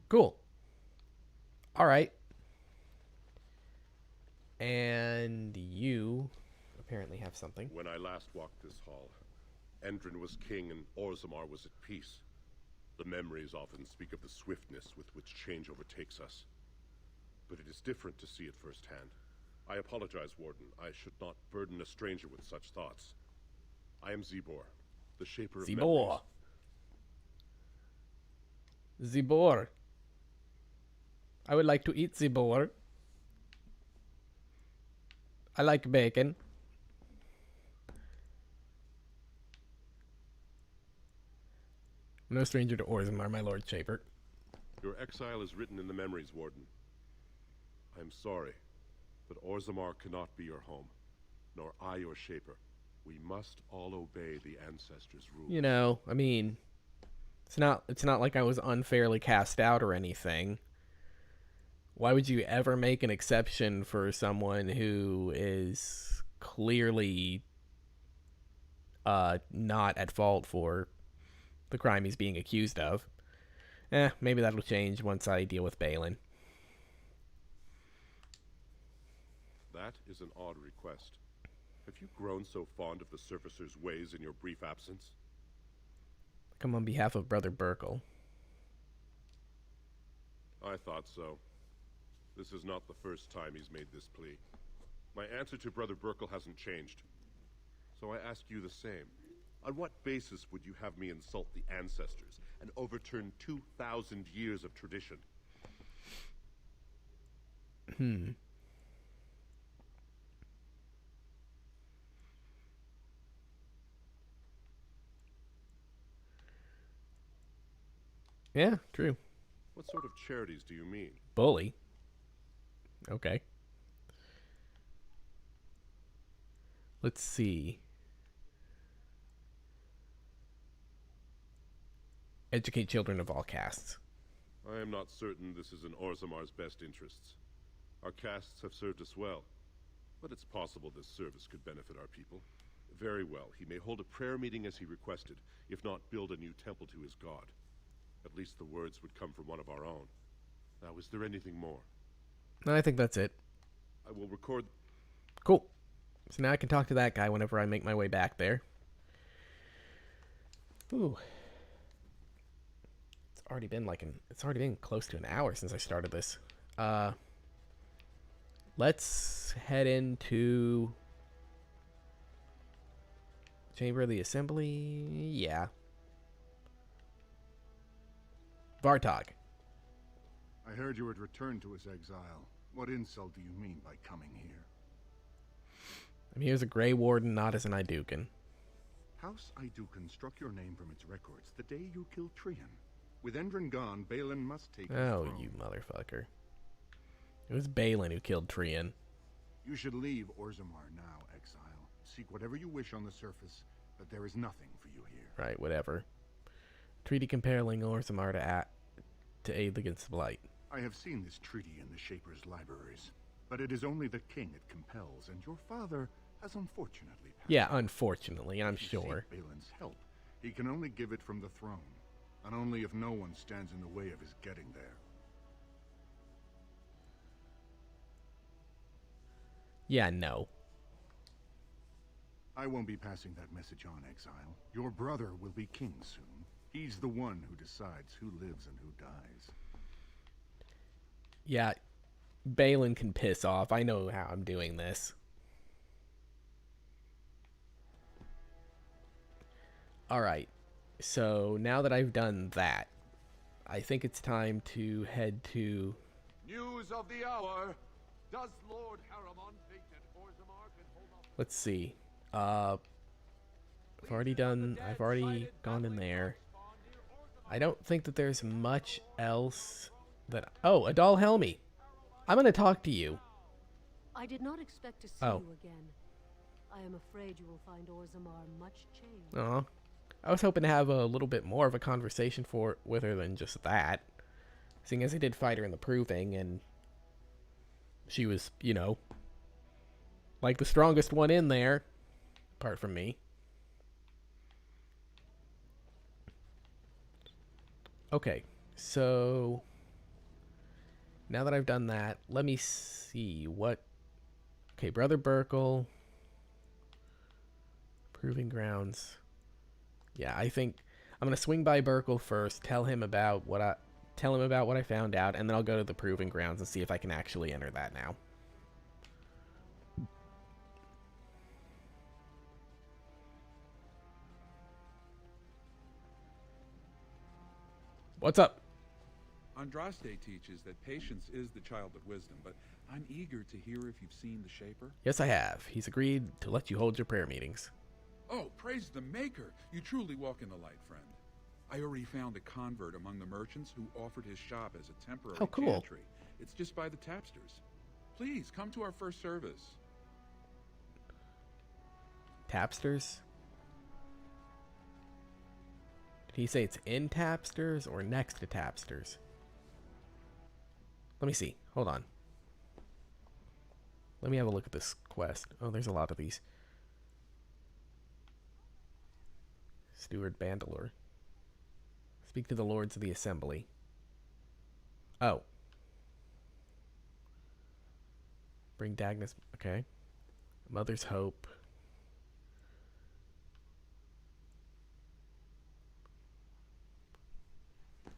Cool. All right. And you apparently have something. When I last walked this hall, Endrin was king and Orzammar was at peace. The memories often speak of the swiftness with which change overtakes us. But it is different to see it firsthand. I apologize, Warden. I should not burden a stranger with such thoughts. I am Zibor, the shaper of memories. Zibor. I would like to eat Zibor. I like bacon. No stranger to Orzammar, my Lord Shaper. Your exile is written in the memories, Warden. I am sorry, but Orzammar cannot be your home, nor I your shaper. We must all obey the ancestors' rules. You know, I mean, it's not like I was unfairly cast out or anything. Why would you ever make an exception for someone who is clearly not at fault for the crime he's being accused of? Maybe that'll change once I deal with Balin. That is an odd request. Have you grown so fond of the Surfacer's ways in your brief absence? Come on behalf of Brother Burkle. I thought so. This is not the first time he's made this plea. My answer to Brother Burkle hasn't changed. So I ask you the same. On what basis would you have me insult the ancestors and overturn 2,000 years of tradition? Yeah, true. What sort of charities do you mean? Bully. Okay. Let's see. Educate children of all castes. I am not certain this is in Orzammar's best interests. Our castes have served us well, but it's possible this service could benefit our people. Very well, he may hold a prayer meeting as he requested, if not build a new temple to his god. At least the words would come from one of our own. Now, is there anything more? No, I think that's it. I will record... Cool. So now I can talk to that guy whenever I make my way back there. Ooh. It's already been close to an hour since I started this. Let's head into Chamber of the Assembly. Yeah. Vartog. I heard you had returned to his exile. What insult do you mean by coming here? I'm here as a Grey Warden, not as an Idukan. House Idukan struck your name from its records the day you killed Trian. With Endrin gone, Balin must take his throne. You motherfucker. It was Balin who killed Trian. You should leave Orzammar now, exile. Seek whatever you wish on the surface, but there is nothing for you here. Right, whatever. Treaty compelling Orzammar to aid against the Blight. I have seen this treaty in the Shaper's libraries, but it is only the king it compels, and your father has unfortunately passed. Yeah, unfortunately, I'm sure. Seek Balin's help. He can only give it from the throne, and only if no one stands in the way of his getting there. Yeah, no. I won't be passing that message on, exile. Your brother will be king soon. He's the one who decides who lives and who dies. Yeah, Balin can piss off. I know how I'm doing this. Alright, so now that I've done that, I think it's time to head to... News of the hour. Does Lord Harrowmont think that Orzammar can hold off? Let's see. I've already gone in there. I don't think that there's much else that... Oh, a doll Helmy. I'm going to talk to you. I did not expect to see you again. I am afraid you will find Orzammar much changed. Aw. I was hoping to have a little bit more of a conversation with her than just that. Seeing as I did fight her in the proving, and she was, you know, like the strongest one in there, apart from me. Okay, so now that I've done that, let me see what... Okay, Brother Burkle. Proving grounds. Yeah, I think I'm gonna swing by Burkle first, tell him about what I found out, and then I'll go to the proving grounds and see if I can actually enter that now. What's up? Andraste teaches that patience is the child of wisdom, but I'm eager to hear if you've seen the Shaper. Yes, I have. He's agreed to let you hold your prayer meetings. Oh, praise the Maker! You truly walk in the light, friend. I already found a convert among the merchants who offered his shop as a temporary chantry. It's just by the tapsters. Please, come to our first service. Tapsters? Did he say it's in Tapsters or next to Tapsters? Let me see. Hold on. Let me have a look at this quest. Oh, there's a lot of these. Steward Bandalore. Speak to the Lords of the Assembly. Oh. Bring Dagnus. Okay. Mother's Hope.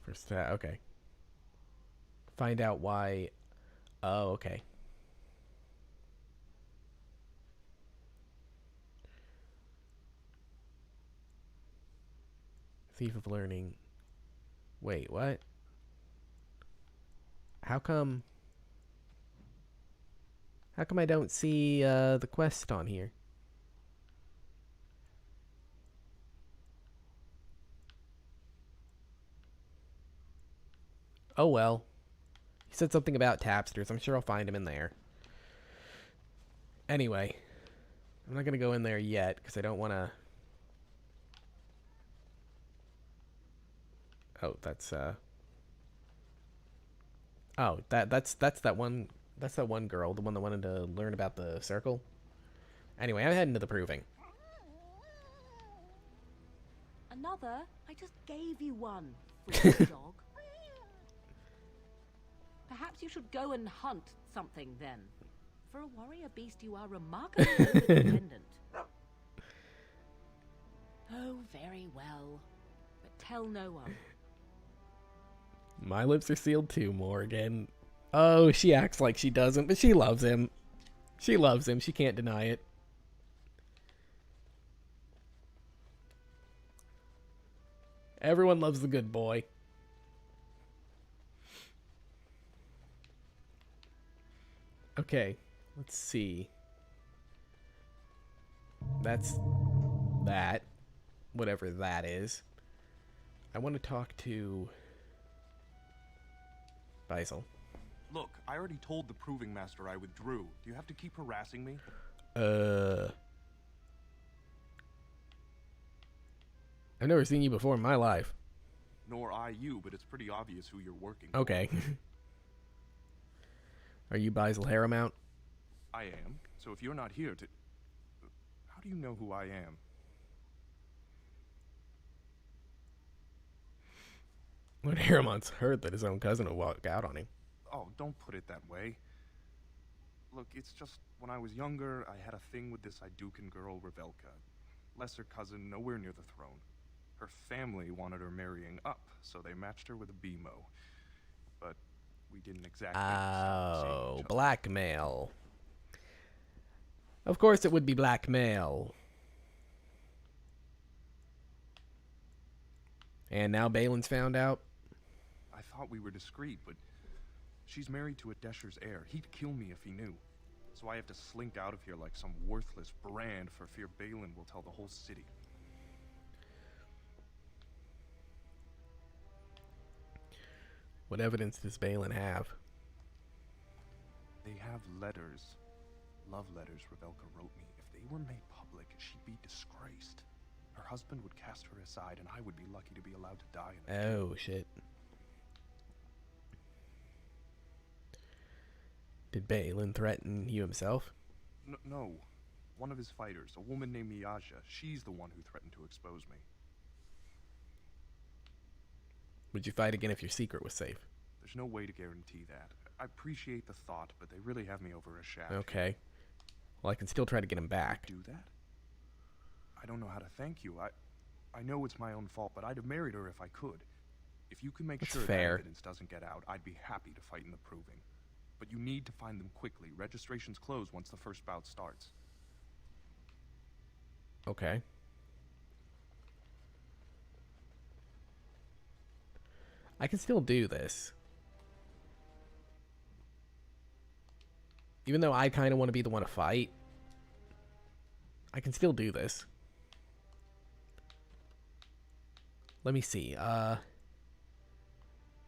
First, okay. Find out why. Oh, okay. Thief of Learning. Wait, what? How come I don't see the quest on here? Oh well. He said something about tapsters. I'm sure I'll find him in there. Anyway, I'm not going to go in there yet because I don't want to... Oh, that's oh, that's that one girl, the one that wanted to learn about the circle. Anyway, I'm heading to the proving. Another? I just gave you one, freaking dog. Perhaps you should go and hunt something then. For a warrior beast, you are remarkably independent. Oh, very well. But tell no one. My lips are sealed too, Morgan. Oh, she acts like she doesn't, but she loves him. She loves him. She can't deny it. Everyone loves the good boy. Okay, let's see. That's that. Whatever that is. I want to talk to Basil. Look, I already told the proving master I withdrew. Do you have to keep harassing me? I've never seen you before in my life. Nor I you, but it's pretty obvious who you're working for. Okay. Are you Basil Harrowmount? I am. So if you're not here to... How do you know who I am? Lord Harrowmount's heard that his own cousin will walk out on him. Oh, don't put it that way. Look, it's just, when I was younger, I had a thing with this Idukan girl, Revelka. Lesser cousin, nowhere near the throne. Her family wanted her marrying up, so they matched her with a BMO. But we didn't exactly... Oh, blackmail. Of course it would be blackmail. And now Balin's found out? I thought we were discreet, but she's married to a Desher's heir. He'd kill me if he knew. So I have to slink out of here like some worthless brand for fear Balin will tell the whole city. What evidence does Balin have? They have letters. Love letters Revelka wrote me. If they were made public, she'd be disgraced. Her husband would cast her aside, and I would be lucky to be allowed to die in a Oh, shit. Did Balin threaten you himself? No. One of his fighters, a woman named Miaja, she's the one who threatened to expose me. Would you fight again if your secret was safe? There's no way to guarantee that. I appreciate the thought, but they really have me over a shaft. Okay. Well, I can still try to get him back. Do that? I don't know how to thank you. I know it's my own fault, but I'd have married her if I could. If you can make sure that evidence doesn't get out, I'd be happy to fight in the proving. But you need to find them quickly. Registrations close once the first bout starts. Okay. I can still do this. Even though I kind of want to be the one to fight, I can still do this. Let me see.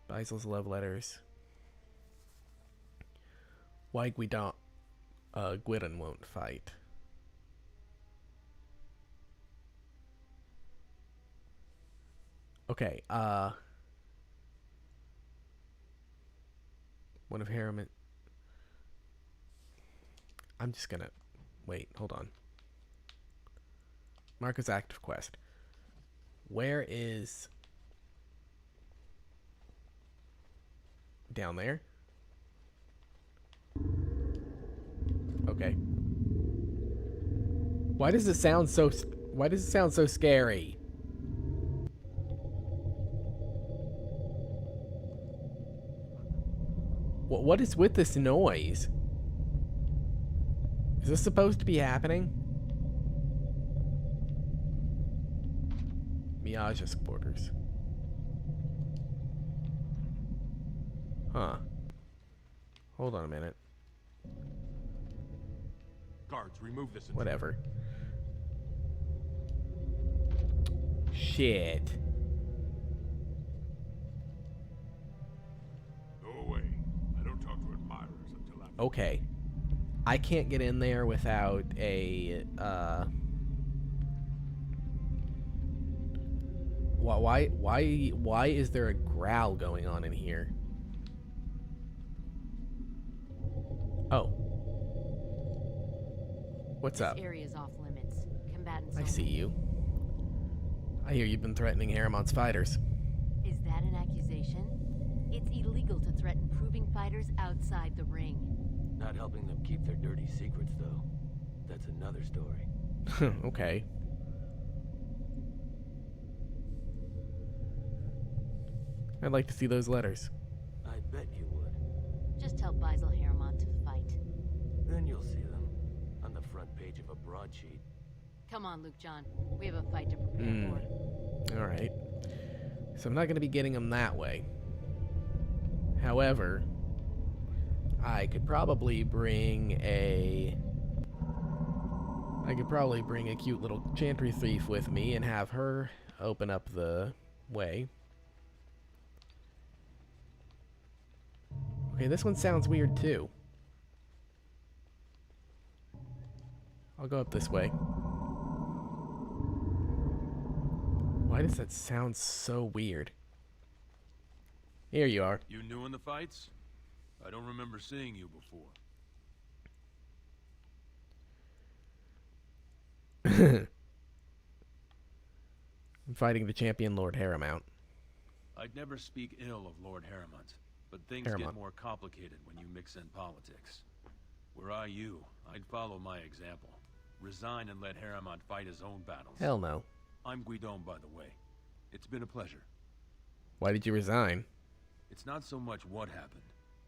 Baisel's love letters. Why Guidon won't fight. Okay, one of Harriman. I'm just gonna wait, hold on. Marcus active quest. Where is down there? Okay. Why does it sound so scary? What is with this noise? Is this supposed to be happening? Miaja's quarters. Huh. Hold on a minute. Guards, remove this. Whatever. Shit. Go away. I don't talk to admirers until after. Okay. I can't get in there without a, why is there a growl going on in here? Oh. What's up? This area's off limits. Combatants. I see you. I hear you've been threatening Harriman's fighters. Is that an accusation? It's illegal to threaten proving fighters outside the ring. Not helping them keep their dirty secrets, though. That's another story. Okay. I'd like to see those letters. I bet you would. Just tell Basil Harriman to fight. Then you'll see them on the front page of a broadsheet. Come on, Luke John. We have a fight to prepare for. Alright. So I'm not going to be getting them that way. However, I could probably bring a cute little chantry thief with me and have her open up the way. Okay, this one sounds weird too. I'll go up this way. Why does that sound so weird? Here you are. You new in the fights? I don't remember seeing you before. I'm fighting the champion Lord Harrimount. I'd never speak ill of Lord Harrimount, but things get more complicated when you mix in politics. Were I you, I'd follow my example. Resign and let Harrimount fight his own battles. Hell no. I'm Guidon, by the way. It's been a pleasure. Why did you resign? It's not so much what happened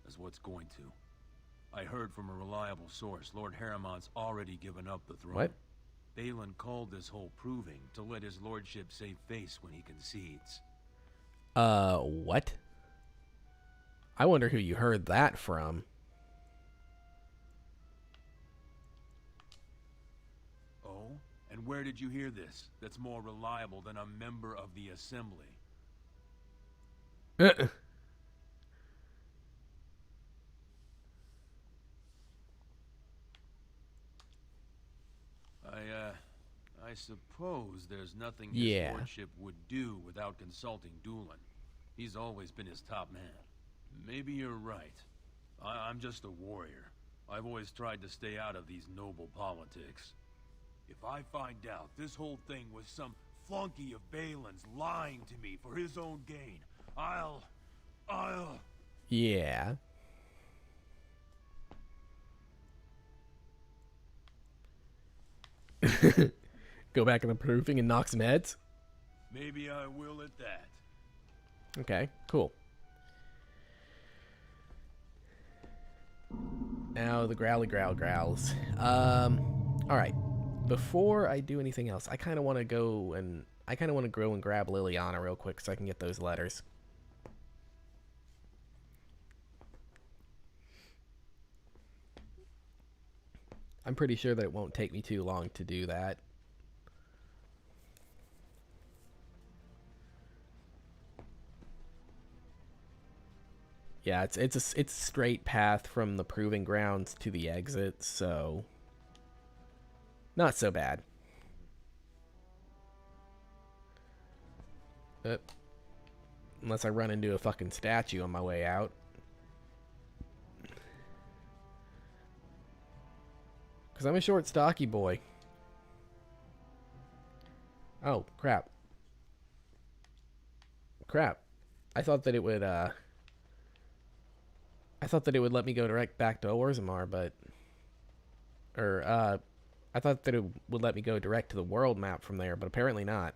as what's going to. I heard from a reliable source Lord Harrimount's already given up the throne. What? Balin called this whole proving to let his lordship save face when he concedes. What? I wonder who you heard that from. Oh? And where did you hear this that's more reliable than a member of the Assembly? I suppose there's nothing Yeah. his lordship would do without consulting Doolin. He's always been his top man. Maybe you're right. I'm just a warrior. I've always tried to stay out of these noble politics. If I find out this whole thing was some flunky of Balin's lying to me for his own gain, I'll... Yeah. Go back in the proving and knock some heads? Maybe I will at that. Okay, cool. Now the growly growl growls. Alright. Before I do anything else, I kinda wanna go and go and grab Liliana real quick so I can get those letters. I'm pretty sure that it won't take me too long to do that. Yeah, it's a straight path from the proving grounds to the exit, so not so bad. Unless I run into a fucking statue on my way out. Because I'm a short, stocky boy. Oh, crap. Crap. I thought that it would, let me go direct back to Orzammar, but... I thought that it would let me go direct to the world map from there, but apparently not.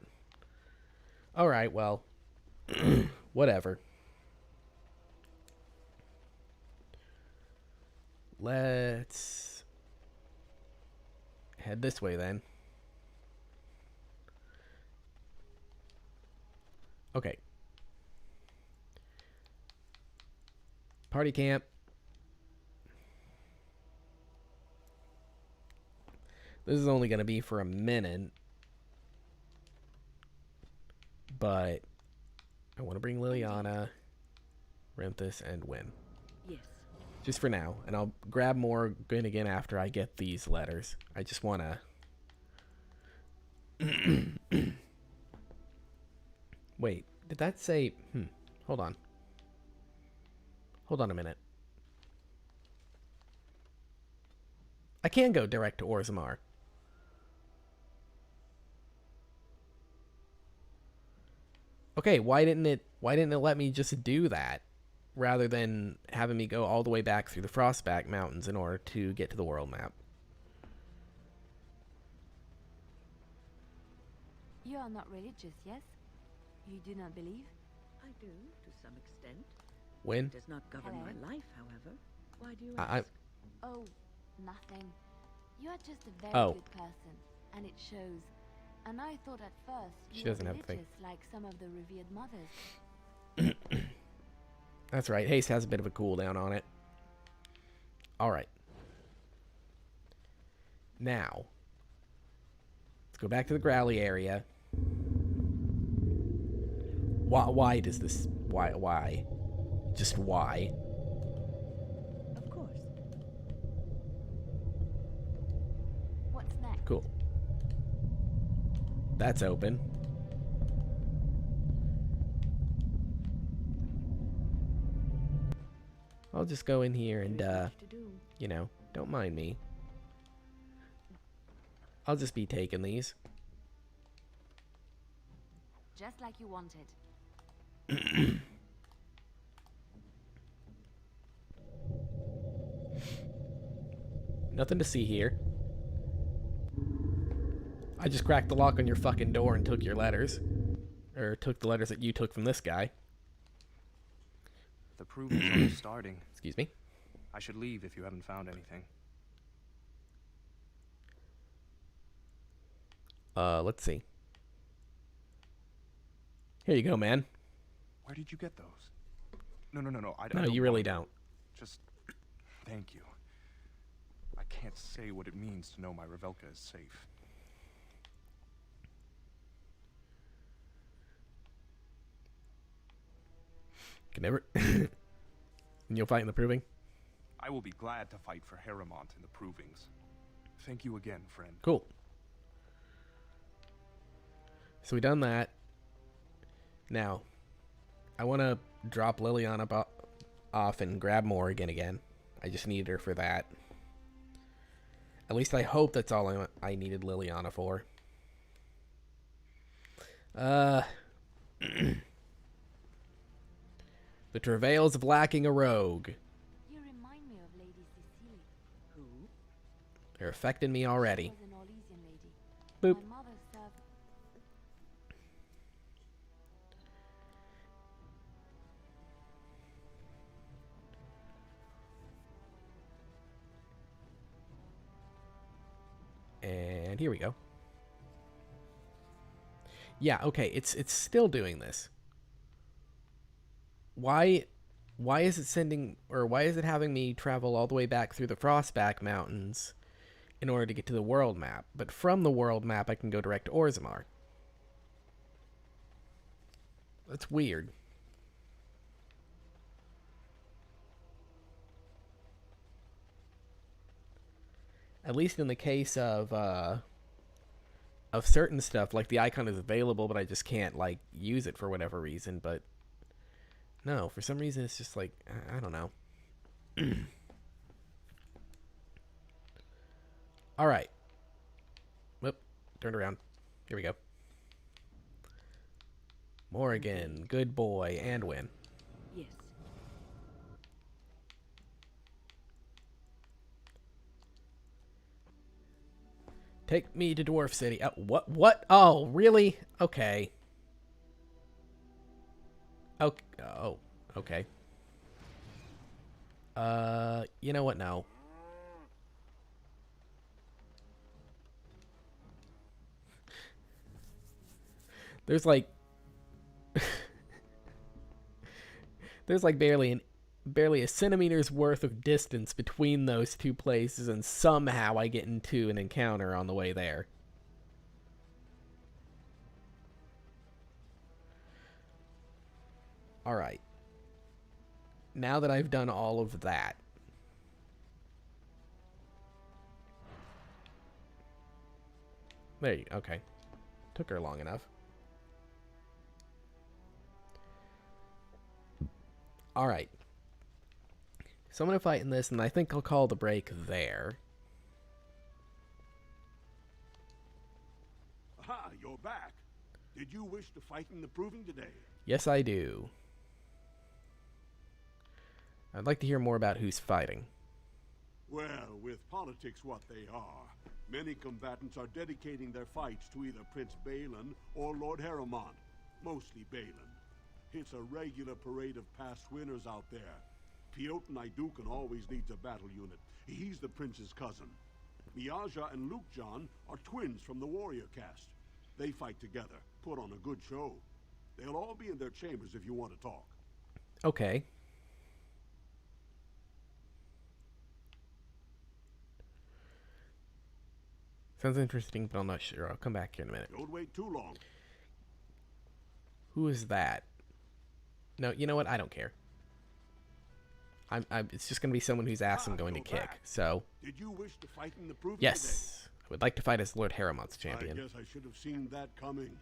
Alright, well... whatever. Let's... head this way then. Okay. Party camp. This is only going to be for a minute. But I want to bring Liliana, Renthis, and Win. Yes. Just for now. And I'll grab more again after I get these letters. I just want to... Wait, did that say... hold on. Hold on a minute. I can go direct to Orzammar. Okay, why didn't it let me just do that rather than having me go all the way back through the Frostback Mountains in order to get to the world map? You are not religious, yes? You do not believe? I do, to some extent. When? It does not govern Hello? my life, however. Why do you ask? Oh, nothing. You are just a very Oh. good person, and it shows. And I thought at first She you were doesn't have a thing. religious like some of the revered mothers. That's right. Haste has a bit of a cooldown on it. Alright. Now, let's go back to the Growly area. Why does this... Why? Just why? Of course. What's next? Cool. That's open. I'll just go in here and, you know, don't mind me. I'll just be taking these. Just like you wanted. Nothing to see here. I just cracked the lock on your fucking door and took your letters. Or took the letters that you took from this guy. The proving's almost starting. Excuse me? I should leave if you haven't found anything. Let's see. Here you go, man. Where did you get those? No. I No, don't you really want them. don't. Just thank you. I can't say what it means to know my Revelka is safe. Can never... And you'll fight in the proving? I will be glad to fight for Harrowmont in the provings. Thank you again, friend. Cool. So we done that. Now, I want to drop Liliana off and grab Morrigan again. I just needed her for that. At least I hope that's all I needed Liliana for. The travails of lacking a rogue. You remind me of Lady Cecilia. Who? They're affecting me already. She was an Orlesian lady. Boop. My mother served. And here we go. Yeah, okay, it's still doing this. Why is it sending, or why is it having me travel all the way back through the Frostback Mountains in order to get to the world map? But from the world map, I can go direct to Orzammar. That's weird. At least in the case of certain stuff, like the icon is available, but I just can't, like, use it for whatever reason. But no, for some reason, it's just like, I don't know. All right. Whoop, turned around. Here we go. Morrigan, good boy, and win. Yes. Take me to Dwarf City. What? Oh, really? Okay. Okay. Oh, okay. You know what? No. There's like barely a centimeter's worth of distance between those two places, and somehow I get into an encounter on the way there. Alright. Now that I've done all of that, there you go. Okay. Took her long enough. Alright. So I'm going to fight in this, and I think I'll call the break there. Aha, you're back. Did you wish to fight in the proving today? Yes, I do. I'd like to hear more about who's fighting. Well, with politics what they are, many combatants are dedicating their fights to either Prince Balin or Lord Heremont, mostly Balin. It's a regular parade of past winners out there. Piotr Naidukan always leads a battle unit. He's the prince's cousin. Miaja and Lukejan are twins from the warrior caste. They fight together, put on a good show. They'll all be in their chambers if you want to talk. Okay. Sounds interesting, but I'm not sure. I'll come back here in a minute. Don't wait too long. Who is that? No, you know what? I don't care. It's just going to be someone whose ass I'm going to kick. So, did you wish to fight in the proving yes, today? I would like to fight as Lord Heremont's champion. I guess I should have seen that coming.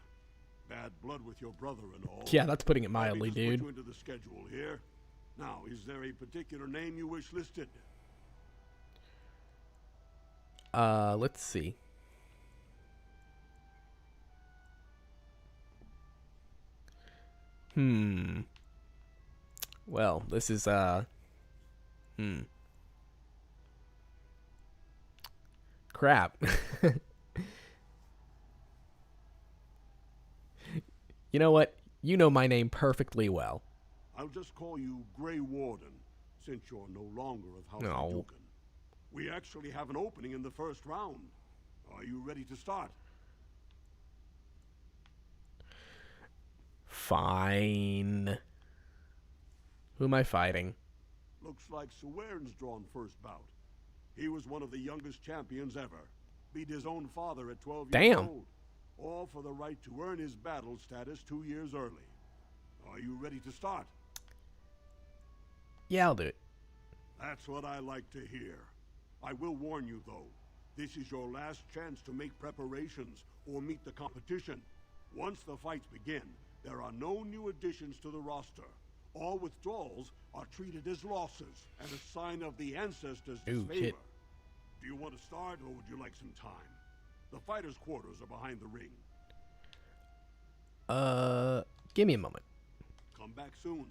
Bad blood with your brother and all. Yeah, that's putting it mildly, dude. Put you into the schedule here. Now, is there a particular name you wish listed? Let's see. Well, this is, crap. You know what? You know my name perfectly well. I'll just call you Grey Warden, since you're no longer of House Dukan. We actually have an opening in the first round. Are you ready to start? Fine. Who am I fighting? Looks like Suwern's drawn first bout. He was one of the youngest champions ever. Beat his own father at 12 years old. All for the right to earn his battle status 2 years early. Are you ready to start? Yeah, I'll do it. That's what I like to hear. I will warn you, though. This is your last chance to make preparations or meet the competition. Once the fights begin, there are no new additions to the roster. All withdrawals are treated as losses and a sign of the ancestors' disfavor. Shit. Do you want to start, or would you like some time? The fighters' quarters are behind the ring. Give me a moment. Come back soon.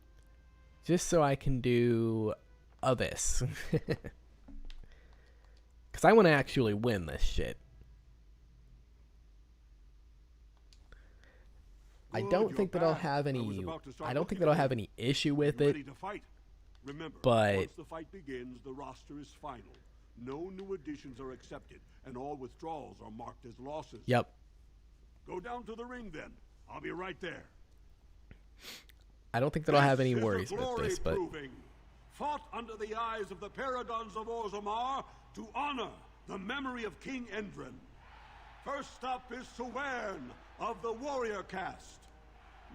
Just so I can do this. Because I want to actually win this shit. I don't think that I'll have any. I don't think that I'll have any issue with it. Remember, but once the fight begins, the roster is final. No new additions are accepted, and all withdrawals are marked as losses. Yep. Go down to the ring, then. I'll be right there. I don't think that I'll have any worries with this, but fought under the eyes of the paragons of Orzammar to honor the memory of King Endrin. First up is Sewern of the warrior caste.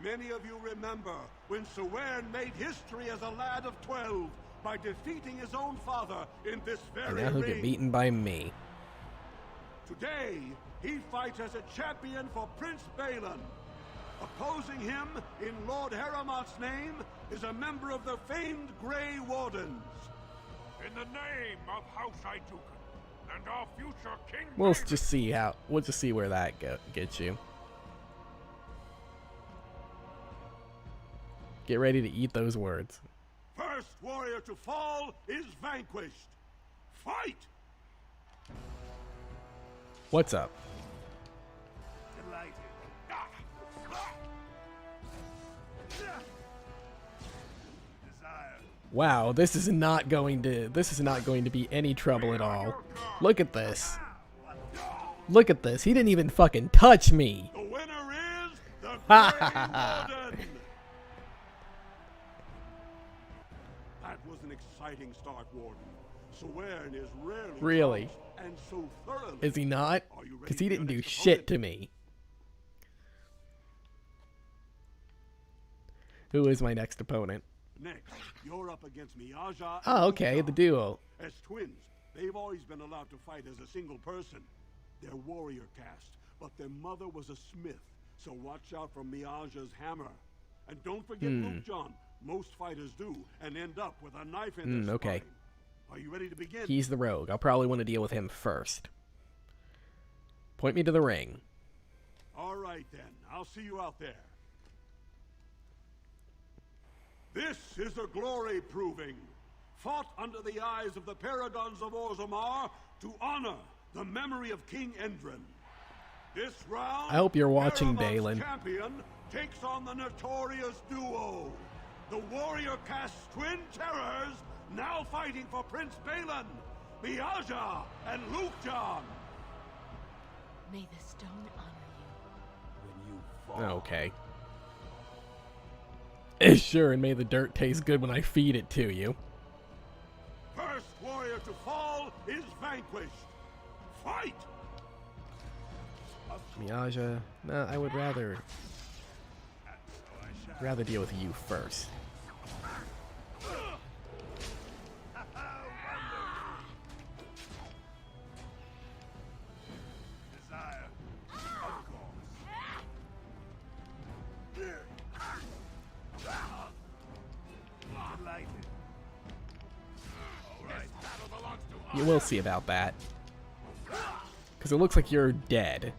Many of you remember when Sewern made history as a lad of 12 by defeating his own father in this very and now he'll ring. get beaten by me. Today, he fights as a champion for Prince Balin. Opposing him, in Lord Harrowmont's name, is a member of the famed Grey Wardens. In the name of House Iduken and our future King We'll just see where that gets you. Get ready to eat those words. First warrior to fall is vanquished. Fight! What's up? Delighted. Wow, this is not going to be any trouble at all. Look at this. Look at this. He didn't even fucking touch me. The winner is the Grey Warden. That was an exciting start, Warden. Sewern is really tough and so thoroughly. Is he not? Because he didn't do shit to me. Who is my next opponent? Next, you're up against Miaja. Oh, okay, the duo. As twins, they've always been allowed to fight as a single person. They're warrior caste, but their mother was a smith, so watch out for Miaja's hammer. And don't forget Luke John. Most fighters do, and end up with a knife in their okay. spine. Are you ready to begin? He's the rogue. I'll probably want to deal with him first. Point me to the ring. All right, then. I'll see you out there. This is a glory proving, fought under the eyes of the paragons of Orzammar to honor the memory of King Endrin. This round, I hope you're watching, Harrowmont's Balin. champion takes on the notorious duo, the warrior caste twin terrors, now fighting for Prince Balin, Miaja and Luke John. May the stone honor you. When you fall. Okay. Sure, and may the dirt taste good when I feed it to you. First warrior to fall is vanquished. Fight! Miaja, no, I would rather deal with you first. You will see about that. Because it looks like you're dead.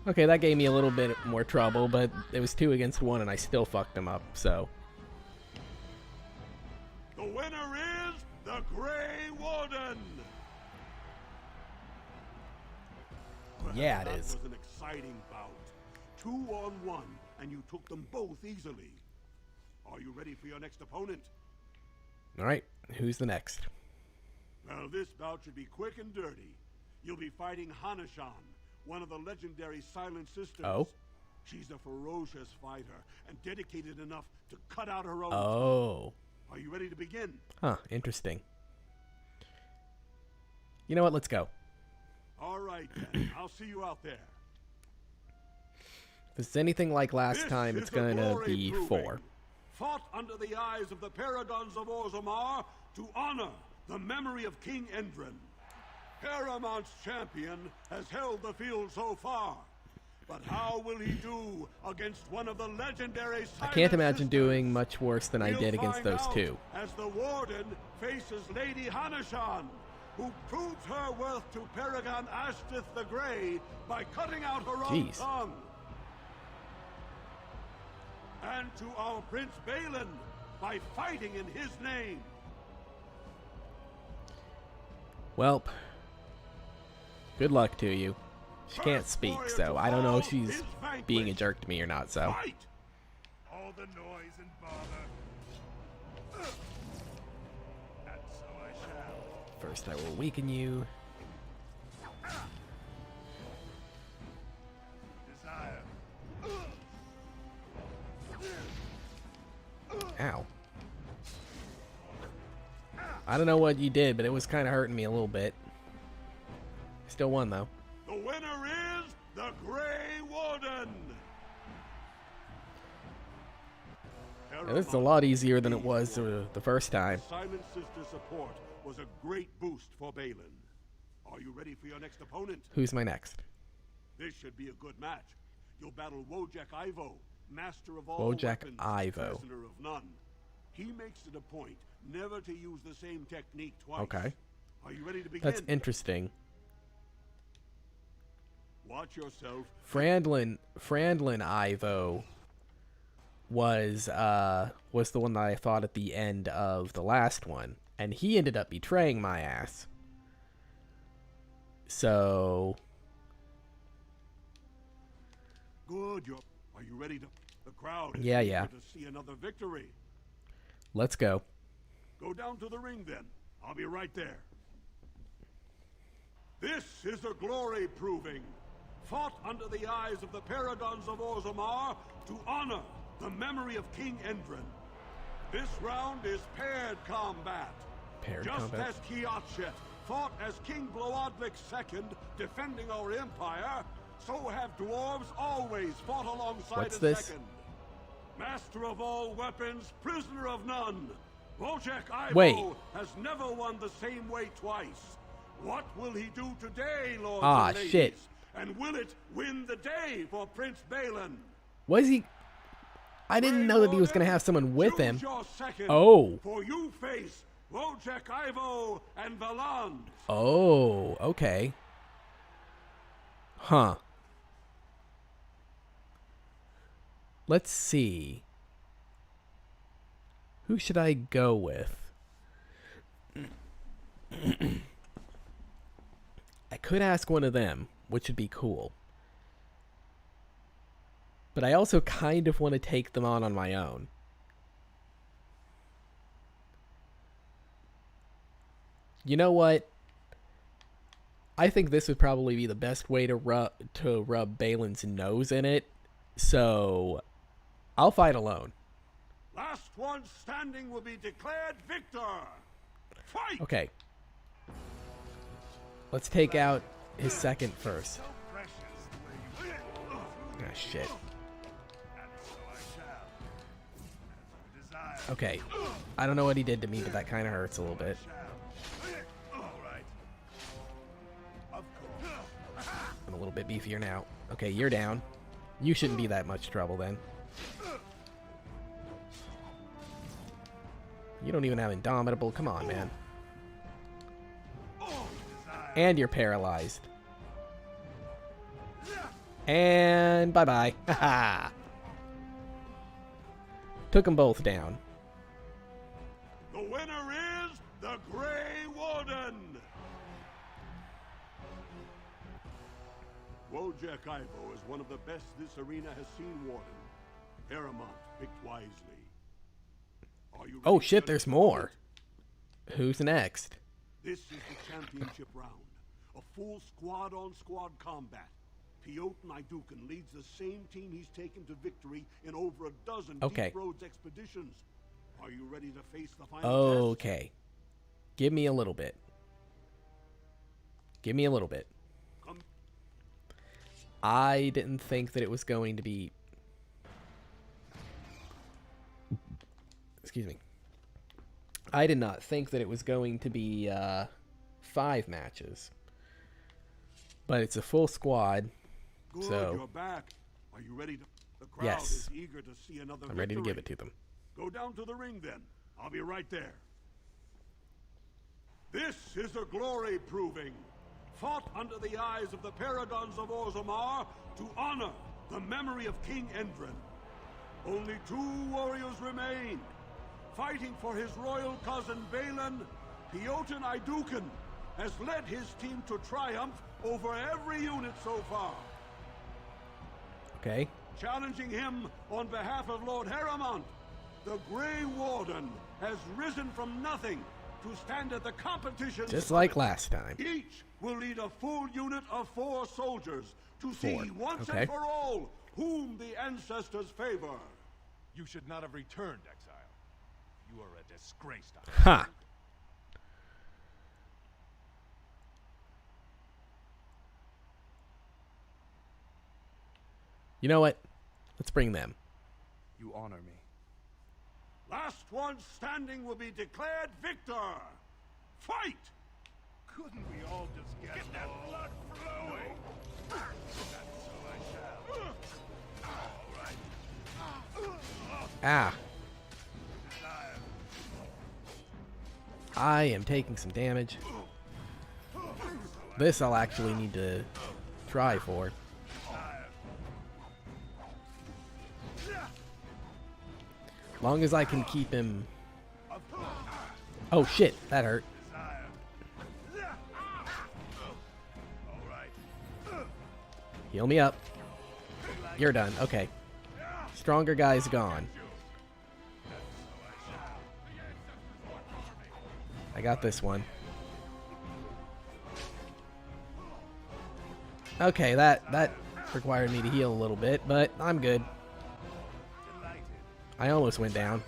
Okay, that gave me a little bit more trouble, but it was 2 against 1 and I still fucked him up, so. The winner is the Grey Warden! Yeah, it that is. That was an exciting bout. 2-on-1, and you took them both easily. Are you ready for your next opponent? Alright, who's the next? Well, this bout should be quick and dirty. You'll be fighting Hanashan, one of the legendary Silent Sisters. Oh? She's a ferocious fighter and dedicated enough to cut out her own. Oh. Are you ready to begin? Huh, interesting. You know what, let's go. All right, then. I'll see you out there. If it's anything like last time, it's gonna be 4. Fought under the eyes of the paragons of Orzammar to honor the memory of King Endrin. Haramont's champion has held the field so far. But how will he do against one of the legendary I can't imagine doing much worse than I did against those two. As the Warden faces Lady Hanashan, who proves her worth to Paragon Ashtith the Grey by cutting out her own tongue. And to our Prince Balin by fighting in his name. Well, good luck to you. She can't speak, so I don't know if she's being a jerk to me or not, so. All the noise and bother. And so I shall. First I will weaken you. Desire. Ow. I don't know what you did, but it was kind of hurting me a little bit. Still won, though. The winner is the Grey Warden. Now, this is a lot easier than it was the first time. Silent Sister support was a great boost for Balin. Are you ready for your next opponent? Who's my next? This should be a good match. You'll battle Wojak Ivo, master of all Wojak weapons, Ivo. prisoner of none. He makes it a point never to use the same technique twice. Okay. Are you ready to begin? That's interesting. Watch yourself. Frandlin Ivo was the one that I fought at the end of the last one, and he ended up betraying my ass. So Good. Are you ready to? The crowd is Yeah. eager to see another victory. Let's go. Go down to the ring then. I'll be right there. This is a glory proving, fought under the eyes of the Paragons of Orzammar to honor the memory of King Endrin. This round is paired combat. Paired Just combat. as Kiatshet fought as King Bloodlik II, defending our empire, so have dwarves always fought alongside What's a this? second. Master of all weapons, prisoner of none. Wojak Ivo Wait. has never won the same way twice. What will he do today, lords Ah, and ladies? shit. And will it win the day for Prince Balin? Was he? I didn't know that he was going to have someone with him. Choose your second, Oh. For you face Wojak Ivo and Valand. Oh, okay. Huh. Let's see. Who should I go with? I could ask one of them, which would be cool. But I also kind of want to take them on my own. You know what? I think this would probably be the best way to rub Balin's nose in it. So, I'll fight alone. Last one standing will be declared victor. Fight! Okay. Let's take out his second first. Ah, shit. Okay. I don't know what he did to me, but that kind of hurts a little bit. I'm a little bit beefier now. Okay, you're down. You shouldn't be that much trouble then. You don't even have Indomitable. Come on, man. And you're paralyzed. And bye-bye. Haha. Took them both down. The winner is the Grey Warden. Wojak Ivo is one of the best this arena has seen, Warden. Paramount picked wisely. Are you Oh ready shit, for there's the more. Who's next? This is the championship round. A full squad-on-squad combat. Piotr Idukan leads the same team he's taken to victory in over a dozen Okay. Deep Roads expeditions. Are you ready to face the final test? Okay. Give me a little bit. Give me a little bit. I didn't think that it was going to be... Excuse me. I did not think that it was going to be 5 matches. But it's a full squad. Good, So you're back. Are you ready to... The crowd yes. is eager to see another I'm ready to victory. give it to them. Go down to the ring then. I'll be right there. This is a glory proving, fought under the eyes of the Paragons of Orzammar to honor the memory of King Endrin. Only 2 warriors remain. Fighting for his royal cousin Balin, Piotr Iduken has led his team to triumph over every unit so far. Okay. Challenging him on behalf of Lord Heremont, the Grey Warden has risen from nothing to stand at the competition. Just like last time. Each will lead a full unit of 4 soldiers to see once Okay. and for all whom the ancestors favor. You should not have returned, Exile. You are a disgrace to Ha! You know what? Let's bring them. You honor me. Last one standing will be declared victor. Fight! Couldn't we all just get that blood flowing? That's so I shall. All right. Ah. I am taking some damage. This I'll actually need to try for. Long as I can keep him... Oh shit, that hurt. Heal me up. You're done, okay. Stronger guy's gone. I got this one. Okay, that required me to heal a little bit, but I'm good. I almost went down.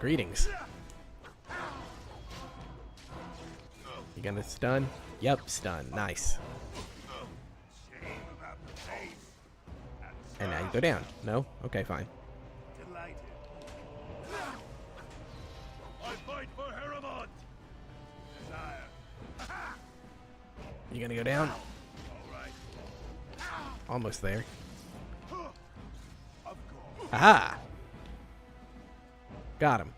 Greetings. You gonna stun? Yep, stun. Nice. And now you go down. No? Okay, fine. I fight for Heremont. You gonna go down? Almost there. Aha! Got him.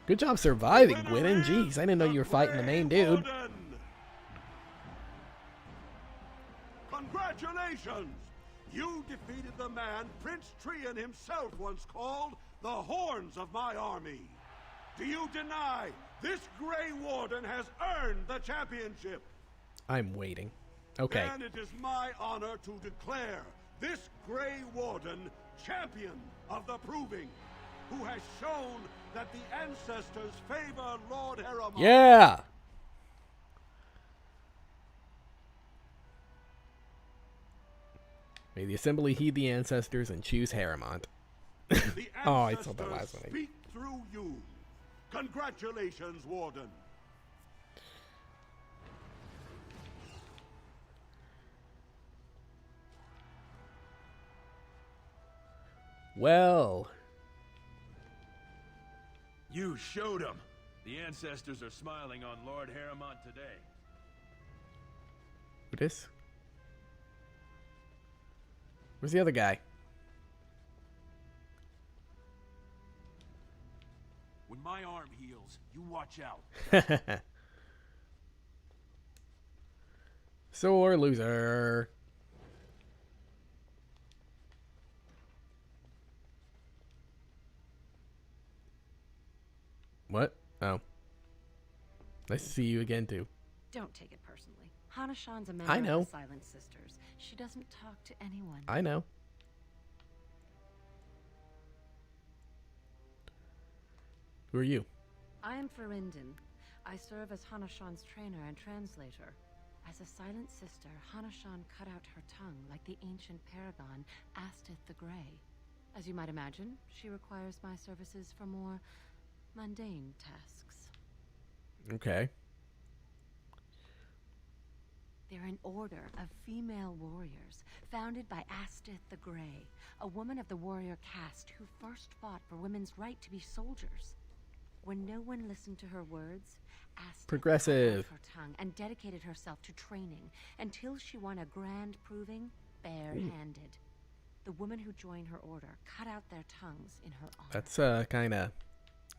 Good job surviving, Gwynn. Jeez, I didn't know you were fighting the main dude. Congratulations! You defeated the man Prince Trian himself once called the Horns of my army. Do you deny this Grey Warden has earned the championship? I'm waiting. Okay. And it is my honor to declare this Grey Warden champion of the Proving, who has shown that the ancestors favor Lord Heremont. Yeah! May the assembly heed the ancestors and choose Heremont. Oh, I saw that last one. Speak through you. Congratulations, Warden. Well. You showed them. The ancestors are smiling on Lord Heremont today. Who this? Where's the other guy? When my arm heals, you watch out. Sore loser. What? Oh. Nice to see you again, too. Don't take it personally. Hana-shan's a member I know. of the Silent Sisters. She doesn't talk to anyone. I know. Who are you? I am Ferindin. I serve as Hana-shan's trainer and translator. As a Silent Sister, Hana-shan cut out her tongue like the ancient paragon Astith the Grey. As you might imagine, she requires my services for more mundane tasks. Okay. They're an order of female warriors, founded by Astith the Grey, a woman of the warrior caste who first fought for women's right to be soldiers. When no one listened to her words, Astith Progressive. cut off her tongue and dedicated herself to training until she won a grand proving barehanded. The women who joined her order cut out their tongues in her honor. That's kind of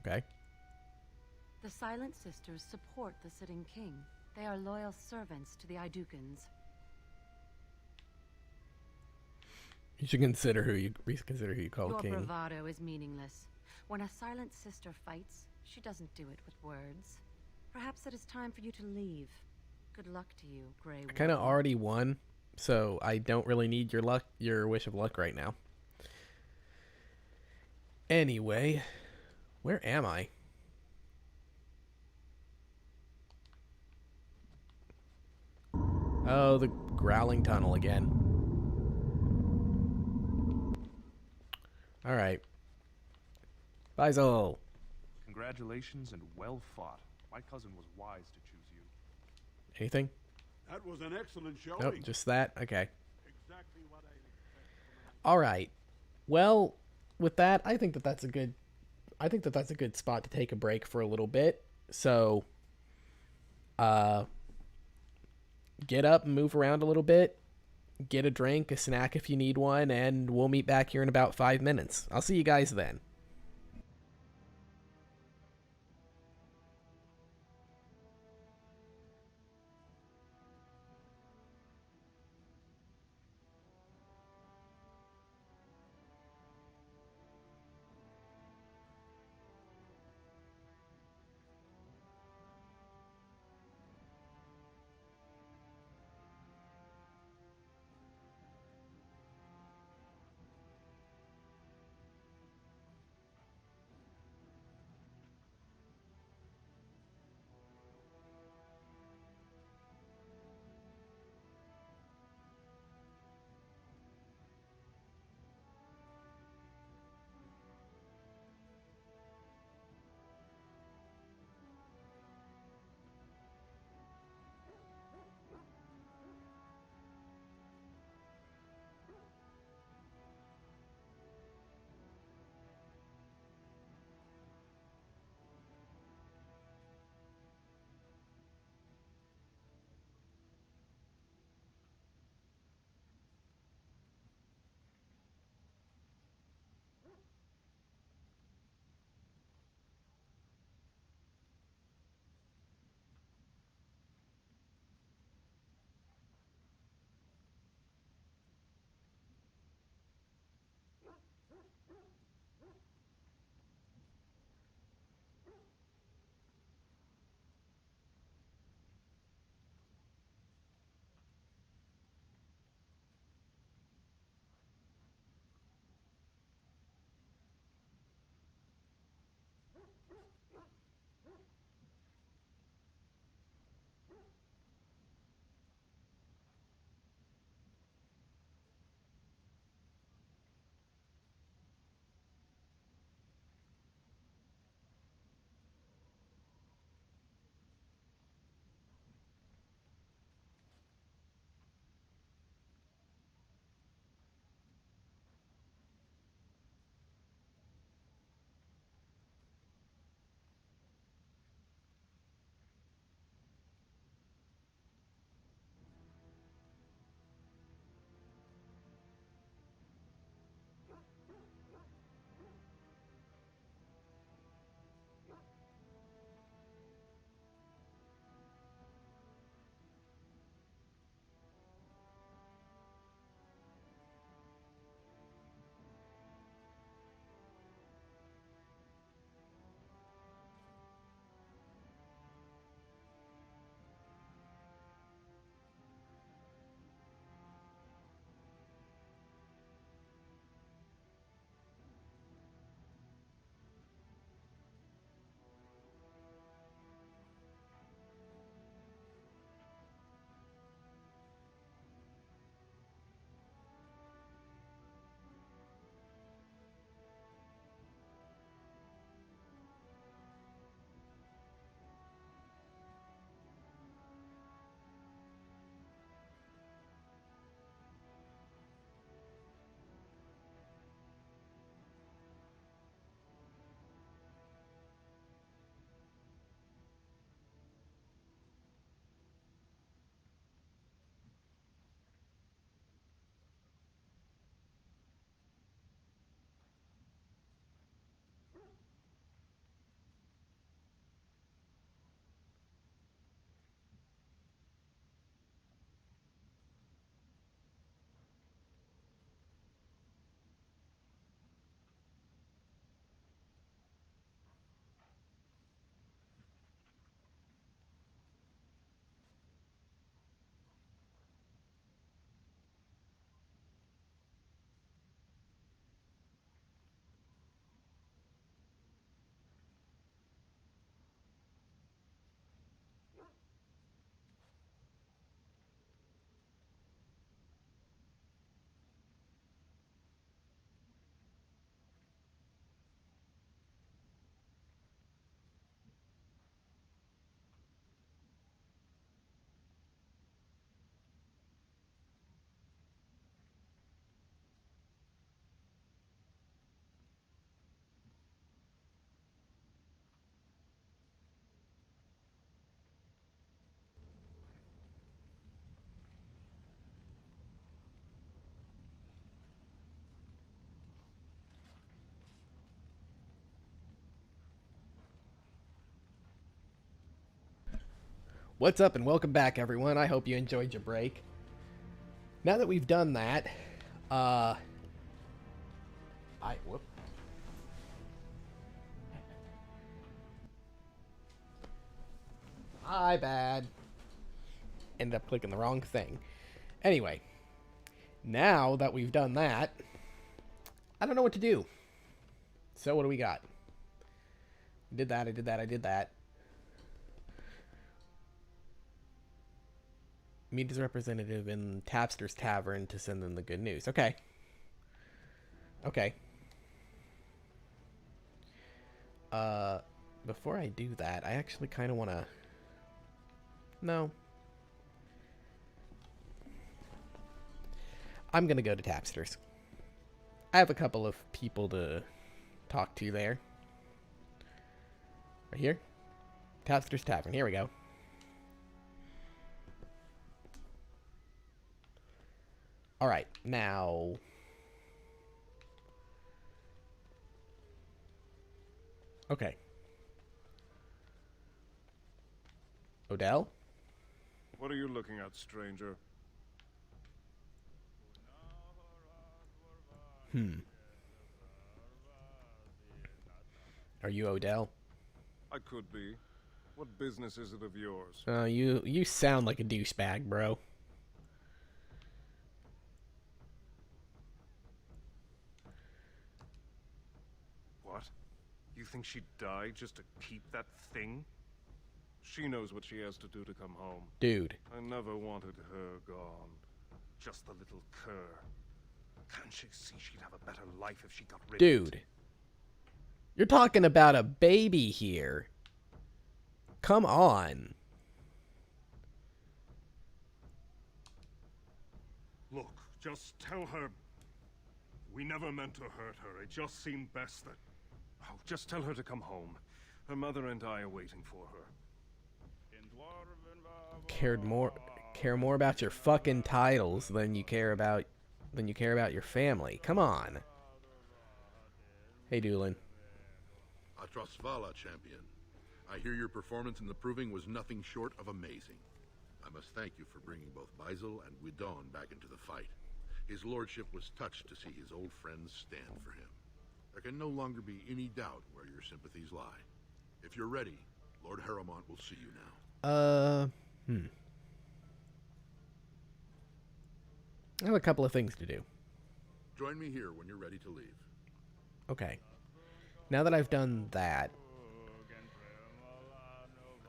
okay. The Silent Sisters support the sitting king. They are loyal servants to the Idukans. You should reconsider who you call Your king. Your bravado is meaningless. When a Silent Sister fights, she doesn't do it with words. Perhaps it is time for you to leave. Good luck to you, Grey Warden. I kind of already won, so I don't really need your wish of luck right now. Anyway, where am I? Oh, the growling tunnel again. All right. Faisal. Congratulations and well fought. My cousin was wise to choose you. Anything? That was an excellent showing. Nope, just that. Okay. Exactly what I expected. All right. Well, with that, I think that's a good spot to take a break for a little bit. So, get up and move around a little bit. Get a drink, a snack if you need one, and we'll meet back here in about 5 minutes. I'll see you guys then. What's up and welcome back, everyone. I hope you enjoyed your break. Now that we've done that, whoop. My bad. Ended up clicking the wrong thing. Anyway, now that we've done that, I don't know what to do. So what do we got? I did that. Meet his representative in Tapster's Tavern to send them the good news. Okay. Before I do that, I actually kind of want to... No. I'm going to go to Tapster's. I have a couple of people to talk to there. Right here. Tapster's Tavern. Here we go. Alright, now... Okay. Odell? What are you looking at, stranger? Are you Odell? I could be. What business is it of yours? You sound like a douchebag, bro. What? You think she'd die just to keep that thing? She knows what she has to do to come home. Dude. I never wanted her gone. Just the little cur. Can't she see she'd have a better life if she got rid of it? Dude. You're talking about a baby here. Come on. Look, just tell her we never meant to hurt her. It just seemed best that... Oh, just tell her to come home. Her mother and I are waiting for her. Care more about your fucking titles than you care about your family. Come on. Hey, Doolin. Atrasvala, champion. I hear your performance in the proving was nothing short of amazing. I must thank you for bringing both Baisel and Guidon back into the fight. His lordship was touched to see his old friends stand for him. There can no longer be any doubt where your sympathies lie. If you're ready, Lord Harrowmont will see you now. I have a couple of things to do. Join me here when you're ready to leave. Okay. Now that I've done that,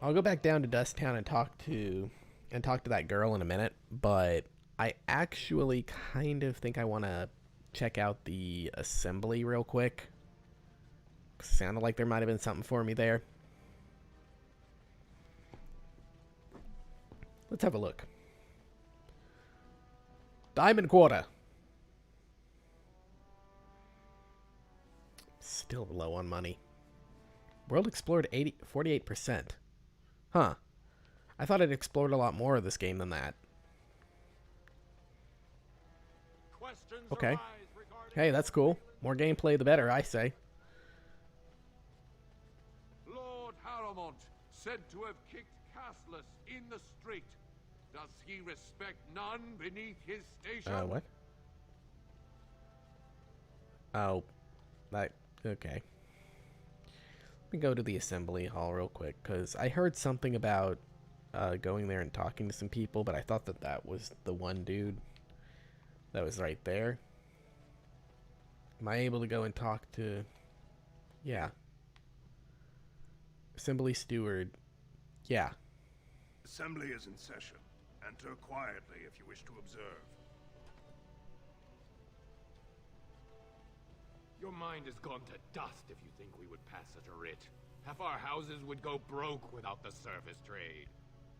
I'll go back down to Dust Town and talk to that girl in a minute, but I actually kind of think I want to check out the assembly real quick. Sounded like there might have been something for me there. Let's have a look. Diamond Quarter. Still low on money. World explored 48%. Huh. I thought I'd explored a lot more of this game than that. Okay. Hey, that's cool. More gameplay the better, I say. Lord Harrowmont, said to have kicked Castless in the street. Does he respect none beneath his station? What? Oh. Okay. Let me go to the assembly hall real quick, because I heard something about going there and talking to some people, but I thought that was the one dude that was right there. Am I able to go and talk to... Yeah. Assembly steward. Yeah. Assembly is in session. Enter quietly if you wish to observe. Your mind has gone to dust if you think we would pass such a writ. Half our houses would go broke without the service trade.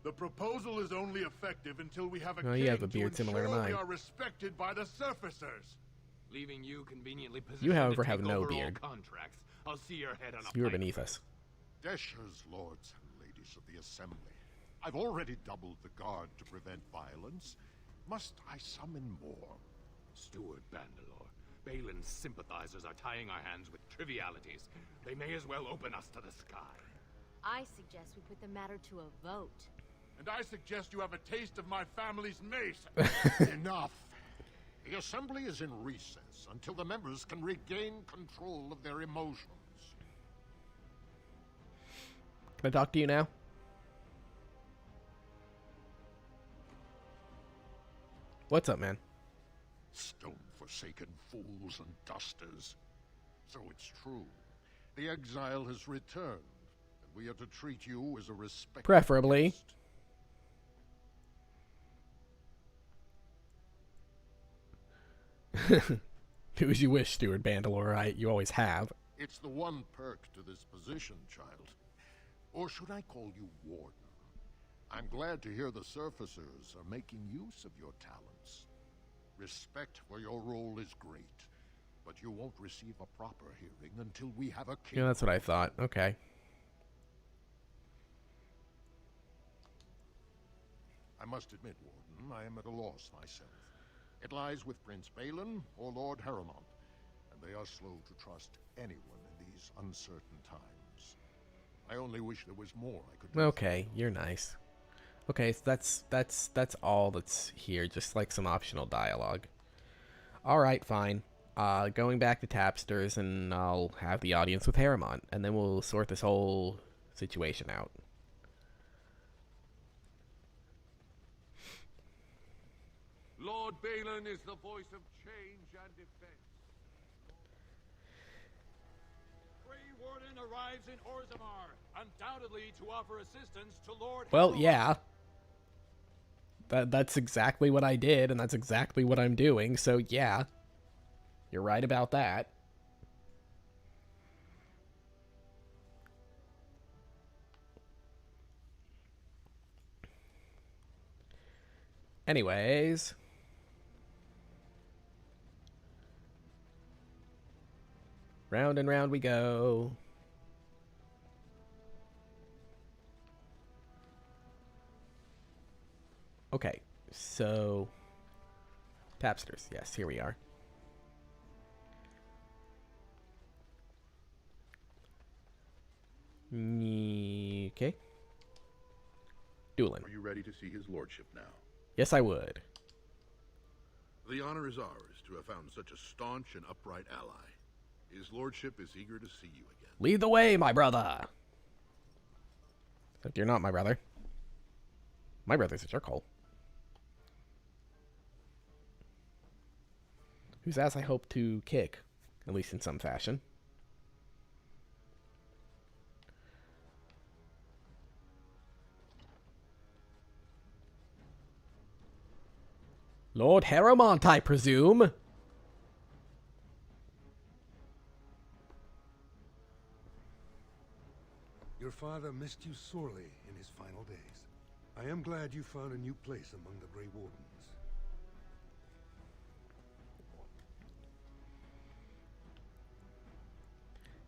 The proposal is only effective until we have a king you have a beard similar to mine. We are respected by the surfacers. Leaving you conveniently positioned You, however, to have take no over beard. all contracts. I'll see your head on a You are pike. beneath us. Deshers, lords and ladies of the Assembly. I've already doubled the guard to prevent violence. Must I summon more? Steward Bandalore, Balin's sympathizers are tying our hands with trivialities. They may as well open us to the sky. I suggest we put the matter to a vote. and I suggest you have a taste of my family's mace. Enough. The assembly is in recess until the members can regain control of their emotions. Can I talk to you now? What's up, man? Stone-forsaken fools and dusters. So it's true. The exile has returned, and we are to treat you as a respected Preferably. guest. Do as you wish, Steward Bandalore. You always have. It's the one perk to this position, child. Or should I call you Warden? I'm glad to hear the surfacers are making use of your talents. Respect for your role is great, but you won't receive a proper hearing until we have a king. Yeah, that's what I thought. Okay. I must admit, Warden, I am at a loss myself. It lies with Prince Balin or Lord Harrowmont, and they are slow to trust anyone in these uncertain times. I only wish there was more I could do. Okay, you're nice. Okay, so that's all that's here, just like some optional dialogue. Alright, fine. Going back to Tapsters, and I'll have the audience with Harrowmont, and then we'll sort this whole situation out. Lord Balin is the voice of change and defense. Grey Warden arrives in Orzammar, undoubtedly to offer assistance to Lord Well, Harrowmont. yeah. That's exactly what I did, and that's exactly what I'm doing, so yeah. You're right about that. Anyways. Round and round we go. Okay, so Tapsters, yes, here we are. Okay. Dueling. Are you ready to see his lordship now? Yes, I would. The honor is ours to have found such a staunch and upright ally. His lordship is eager to see you again. Lead the way, my brother! Except you're not my brother. My brother's a jerkhole. Whose ass I hope to kick, at least in some fashion. Lord Harrowmont, I presume? Your father missed you sorely in his final days. I am glad you found a new place among the Grey Wardens.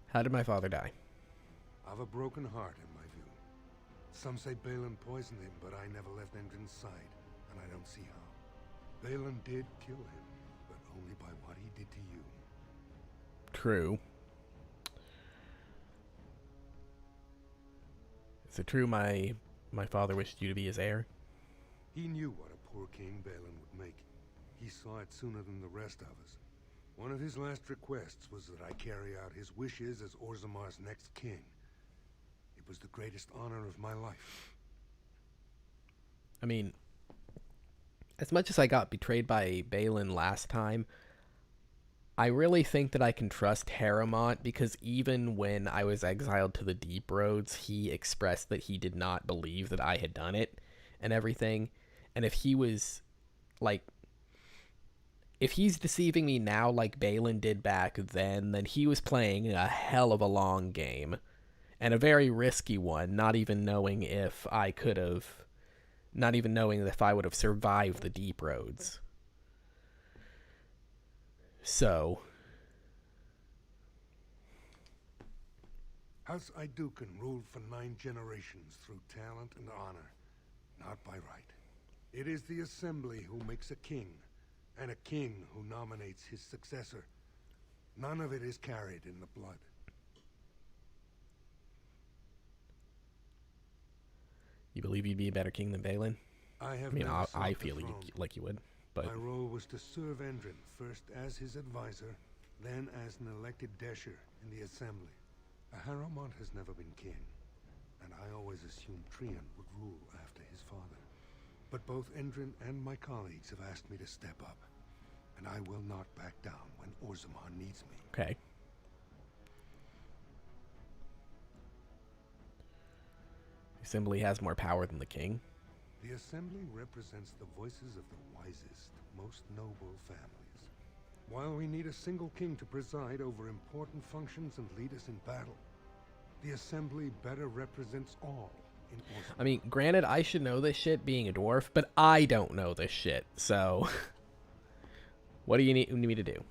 How did my father die? I've a broken heart, in my view. Some say Balin poisoned him, but I never left Endrin's side, and I don't see how. Balin did kill him, but only by what he did to you. True. Is it true my father wished you to be his heir? He knew what a poor king Balin would make. He saw it sooner than the rest of us. One of his last requests was that I carry out his wishes as Orzammar's next king. It was the greatest honor of my life. I mean, as much as I got betrayed by Balin last time, I really think that I can trust Harrowmont, because even when I was exiled to the Deep Roads, he expressed that he did not believe that I had done it and everything. And if he was, like, if he's deceiving me now like Balin did back then he was playing a hell of a long game. And a very risky one, not even knowing if I could have, not even knowing if I would have survived the Deep Roads. So, House Iduken ruled for 9 generations through talent and honor, not by right. It is the assembly who makes a king, and a king who nominates his successor. None of it is carried in the blood. You believe you'd be a better king than Balin? I feel like you would, but my role was to serve Endrin, first as his advisor, then as an elected Desher in the Assembly. Harrowmont has never been king, and I always assumed Trian would rule after his father. But both Endrin and my colleagues have asked me to step up, and I will not back down when Orzammar needs me. Okay. The Assembly has more power than the king. The Assembly represents the voices of the wisest, most noble families. While we need a single king to preside over important functions and lead us in battle, the Assembly better represents all in Orzammar. I mean, granted, I should know this shit being a dwarf, but I don't know this shit, so... What do you need me to do?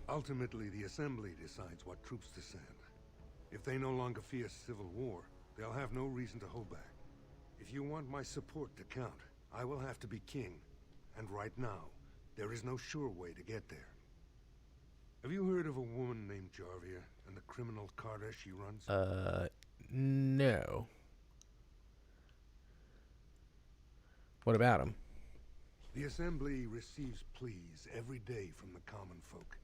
Ultimately, the Assembly decides what troops to send. If they no longer fear civil war, they'll have no reason to hold back. If you want my support to count, I will have to be king. And right now, there is no sure way to get there. Have you heard of a woman named Jarvia and the criminal carter she runs? No. What about him? The Assembly receives pleas every day from the common folk,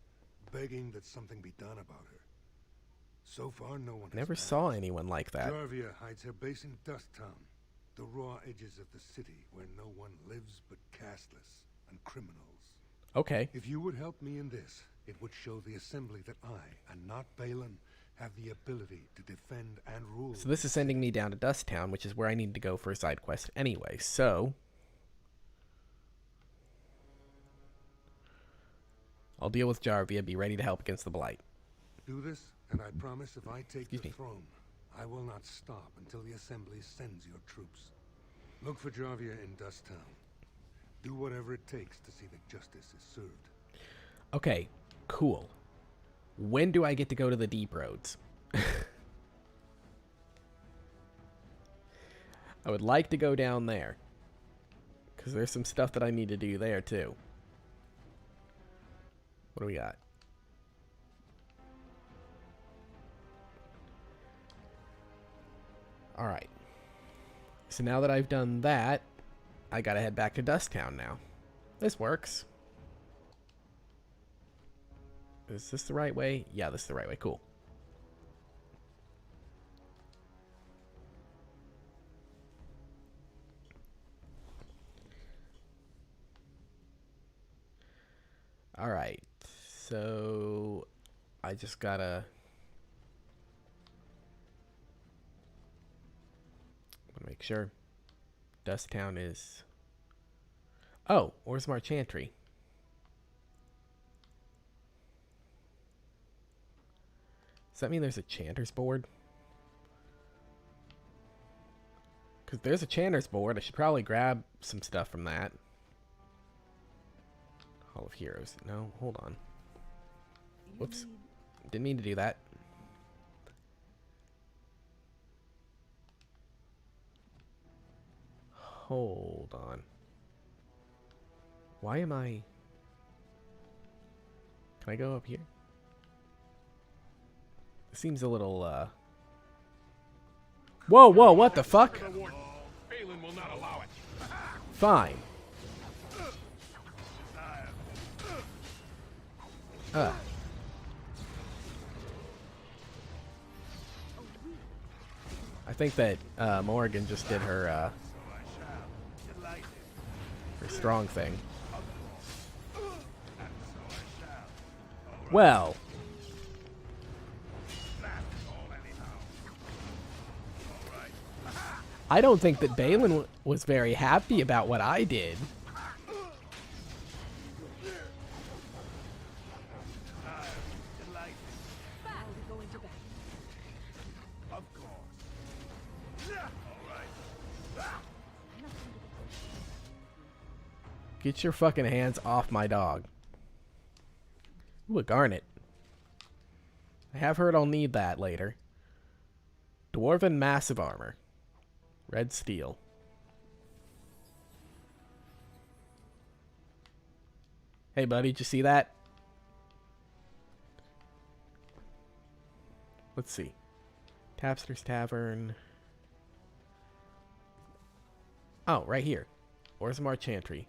begging that something be done about her. So far, no one Never saw anyone like that. Jarvia hides her base in Dust Town, the raw edges of the city where no one lives but castless and criminals. Okay. If you would help me in this, it would show the Assembly that I, and not Balin, have the ability to defend and rule. So this is sending me down to Dust Town, which is where I need to go for a side quest anyway, so... I'll deal with Jarvia, be ready to help against the Blight. Do this, and I promise if I take the throne, I will not stop until the Assembly sends your troops. Look for Jarvia in Dust Town. Do whatever it takes to see that justice is served. Okay, cool. When do I get to go to the Deep Roads? I would like to go down there, because there's some stuff that I need to do there too. What do we got? Alright. So now that I've done that, I gotta head back to Dust Town now. This works. Is this the right way? Yeah, this is the right way. Cool. Alright. So... I just gotta... make sure. Dust Town is... Oh! Orzammar Chantry. Does that mean there's a Chanter's board? Because there's a Chanter's board. I should probably grab some stuff from that. Hall of Heroes. No, hold on. Whoops. Didn't mean to do that. Hold on. Why am I... Can I go up here? It seems a little, Whoa, whoa, what the fuck? Balin will not allow it. Fine. I think that Morrigan just did her strong thing. Well, I don't think that Balin was very happy about what I did. Get your fucking hands off my dog. Ooh, a garnet. I have heard I'll need that later. Dwarven massive armor. Red steel. Hey buddy, did you see that? Let's see. Tapster's Tavern. Oh, right here. Orzammar Chantry.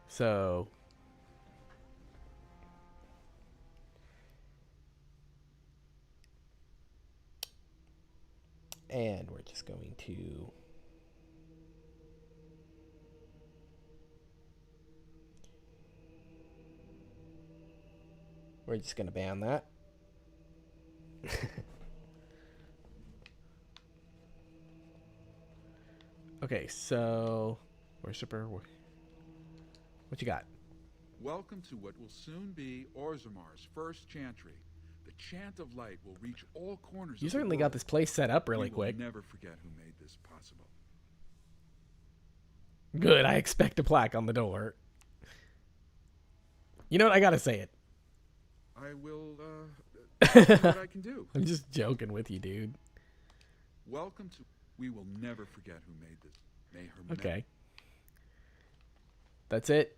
So... And we're just going to... We're just going to ban that. Okay, so... Worshipper... What you got? Welcome to what will soon be Orzammar's first chantry. The chant of light will reach all corners. You certainly got this place set up really quick. We will never forget who made this possible. Good, I expect a plaque on the door. You know what? I gotta say it. I will, see what I can do. I'm just joking with you, dude. Welcome to... We will never forget who made this. May her okay. That's it.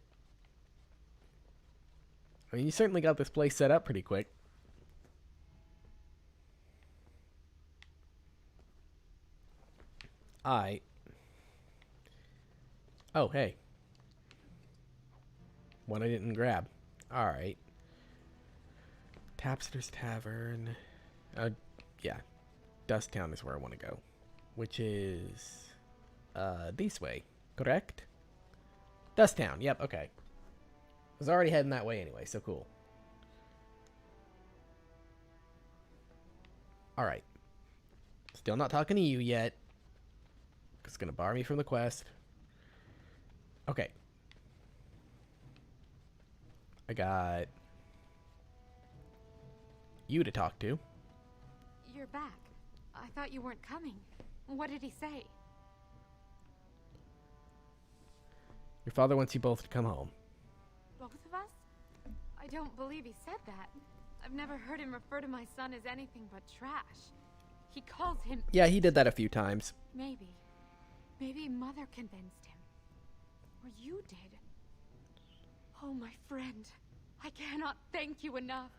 I mean, you certainly got this place set up pretty quick. Oh, hey. One I didn't grab. Alright. Tapster's Tavern. Yeah. Dusttown is where I want to go. Which is... this way. Correct? Dusttown. Yep, okay. I was already heading that way anyway, so cool. Alright. Still not talking to you yet. It's gonna bar me from the quest. Okay. I got you to talk to. You're back. I thought you weren't coming. What did he say? Your father wants you both to come home. Both of us? I don't believe he said that. I've never heard him refer to my son as anything but trash. He calls him... Yeah, he did that a few times. Maybe Mother convinced him. Or you did. Oh, my friend. I cannot thank you enough.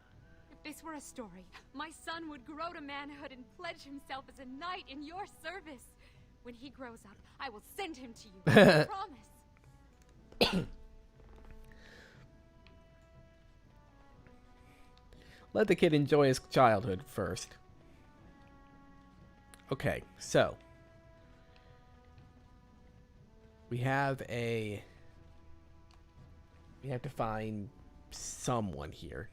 If this were a story, my son would grow to manhood and pledge himself as a knight in your service. When he grows up, I will send him to you. I promise. Let the kid enjoy his childhood first. Okay, so we have to find someone here.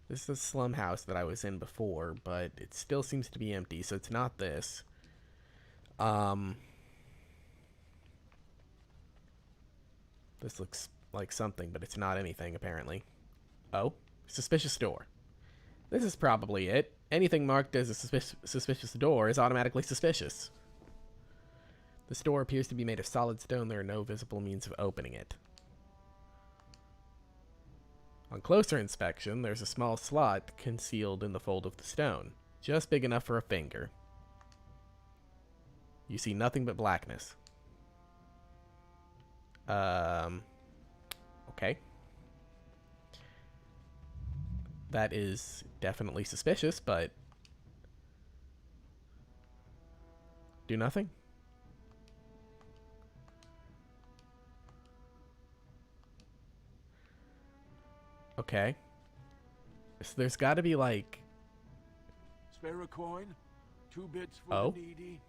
This is the slum house that I was in before, but it still seems to be empty, so it's not this. This looks like something, but it's not anything, apparently. Oh, suspicious door. This is probably it. Anything marked as a suspicious door is automatically suspicious. This door appears to be made of solid stone. There are no visible means of opening it. On closer inspection, there's a small slot concealed in the fold of the stone, just big enough for a finger. You see nothing but blackness. Okay. That is definitely suspicious, but do nothing. Okay. So there's got to be like... Spare a coin? 2 bits for the needy?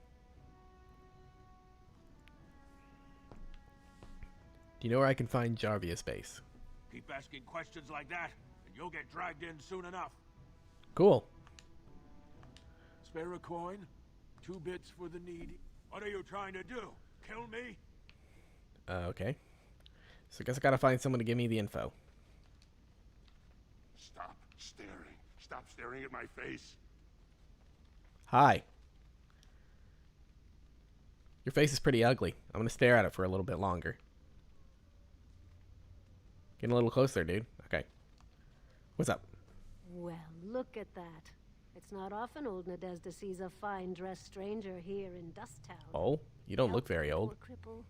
Do you know where I can find Jarvia's base? Keep asking questions like that, and you'll get dragged in soon enough. Cool. Spare a coin? 2 bits for the needy? What are you trying to do? Kill me? Okay. So I guess I gotta find someone to give me the info. Stop staring. Stop staring at my face. Hi. Your face is pretty ugly. I'm gonna stare at it for a little bit longer. Getting a little closer, dude. Okay. What's up? Well, look at that. It's not often old Nadezhda sees a fine-dressed stranger here in Dusttown. Oh, you don't look very old. Cripple.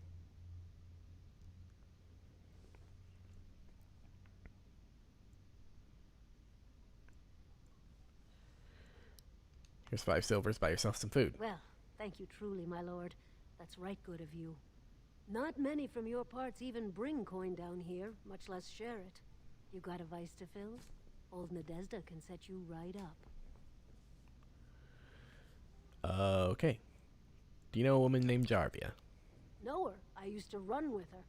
Here's 5 silvers. Buy yourself some food. Well, thank you truly, my lord. That's right good of you. Not many from your parts even bring coin down here, much less share it. You got a vice to fill? Old Nadezda can set you right up. Okay. Do you know a woman named Jarvia? Know her. I used to run with her.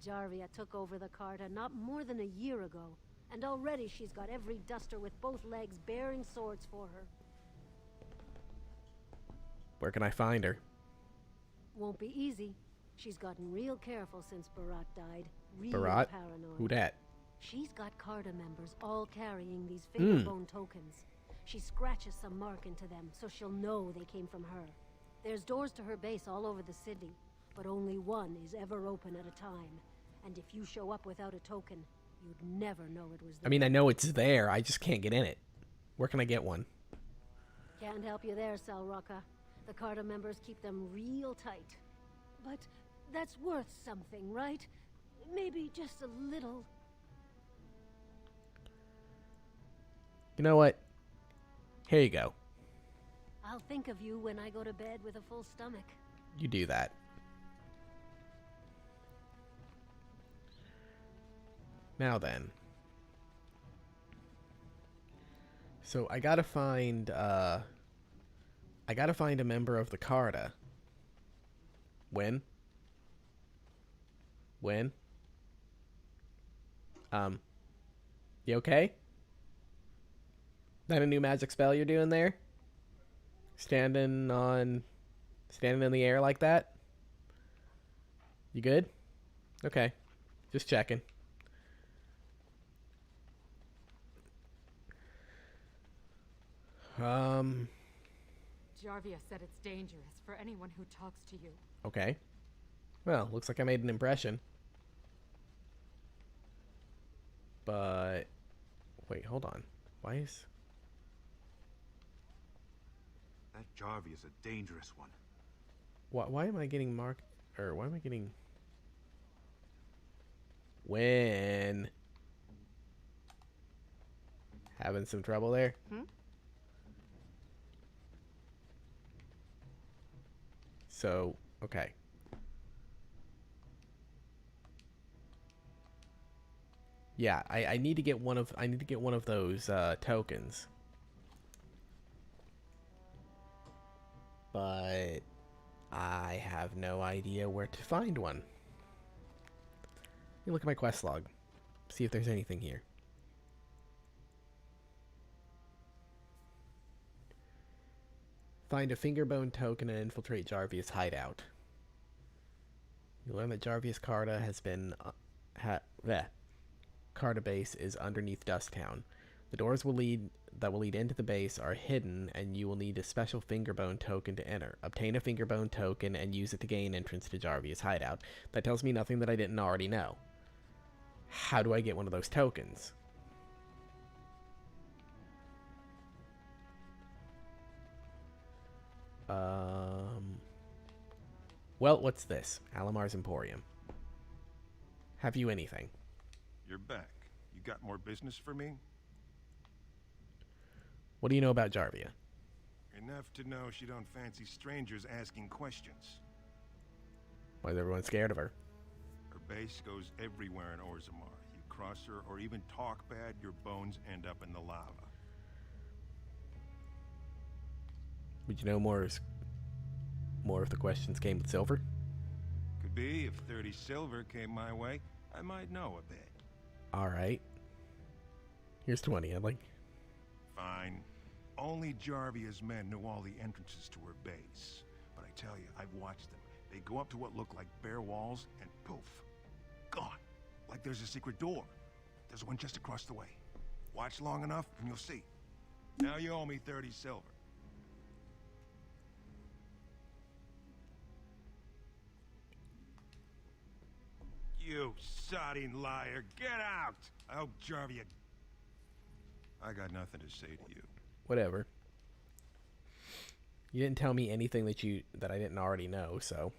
Jarvia took over the Carta not more than a year ago, and already she's got every duster with both legs bearing swords for her. Where can I find her? Won't be easy. She's gotten real careful since Barat died. Real Barat? paranoid. Who dat? She's got Carta members all carrying these fingerbone tokens. She scratches some mark into them so she'll know they came from her. There's doors to her base all over the city, but only one is ever open at a time. And if you show up without a token, you'd never know it was there. I mean, I know it's there. I just can't get in it. Where can I get one? Can't help you there, Salrocka. The Carta members keep them real tight. But that's worth something, right? Maybe just a little. You know what? Here you go. I'll think of you when I go to bed with a full stomach. You do that. Now then. So I gotta find a member of the Carta. When? You okay? That a new magic spell you're doing there? Standing in the air like that? You good? Okay. Just checking. Jarvia said it's dangerous for anyone who talks to you. Okay. Well, looks like I made an impression. But wait, hold on. Why is that Jarvia's a dangerous one? Why am I getting marked, or why am I getting when having some trouble there? So, okay. Yeah, I need to get one of those tokens. But I have no idea where to find one. Let me look at my quest log. See if there's anything here. Find a fingerbone token and infiltrate Jarvia's hideout. You learn that Jarvia's Carta has been Carta base is underneath Dusttown. The doors that will lead into the base are hidden, and you will need a special fingerbone token to enter. Obtain a fingerbone token and use it to gain entrance to Jarvia's hideout. That tells me nothing that I didn't already know. How do I get one of those tokens? Well, what's this? Alamar's Emporium. Have you anything? You're back. You got more business for me? What do you know about Jarvia? Enough to know she don't fancy strangers asking questions. Why is everyone scared of her? Her base goes everywhere in Orzammar. You cross her or even talk bad, your bones end up in the lava. Would you know more if the questions came with silver? Could be. If 30 silver came my way, I might know a bit. Alright. Here's 20. I'd like... Fine. Only Jarvia's men know all the entrances to her base. But I tell you, I've watched them. They go up to what look like bare walls, and poof. Gone. Like there's a secret door. There's one just across the way. Watch long enough, and you'll see. Now you owe me 30 silver. You sodding liar, get out! I hope Jarvia... I got nothing to say to you. Whatever. You didn't tell me anything that I didn't already know, so...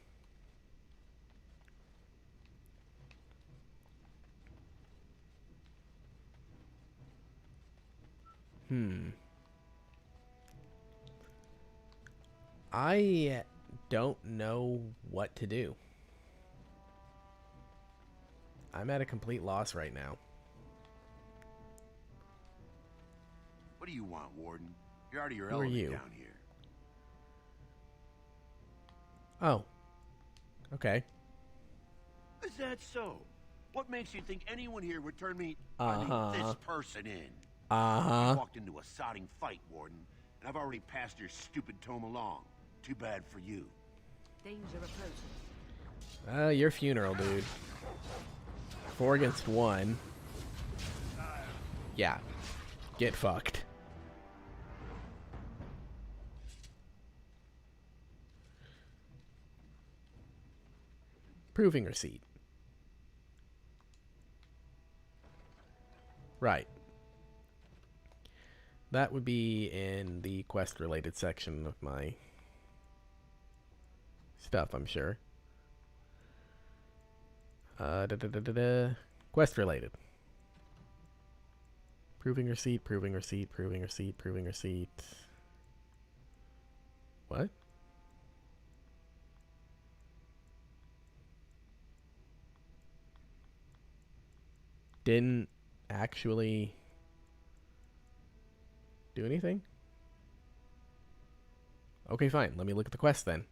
I don't know what to do. I'm at a complete loss right now. What do you want, Warden? You're out of your Who are element you? down here. Oh. Okay. Is that so? What makes you think anyone here would turn me, this person in? You walked into a sodding fight, Warden, and I've already passed your stupid tome along. Too bad for you. Danger approaching. Your funeral, dude. 4 against 1. Yeah. Get fucked. Proving receipt. Right. That would be in the quest-related section of my stuff, I'm sure. Quest-related. Proving receipt, proving receipt, proving receipt, proving receipt. What? Didn't actually do anything? Okay, fine. Let me look at the quest then.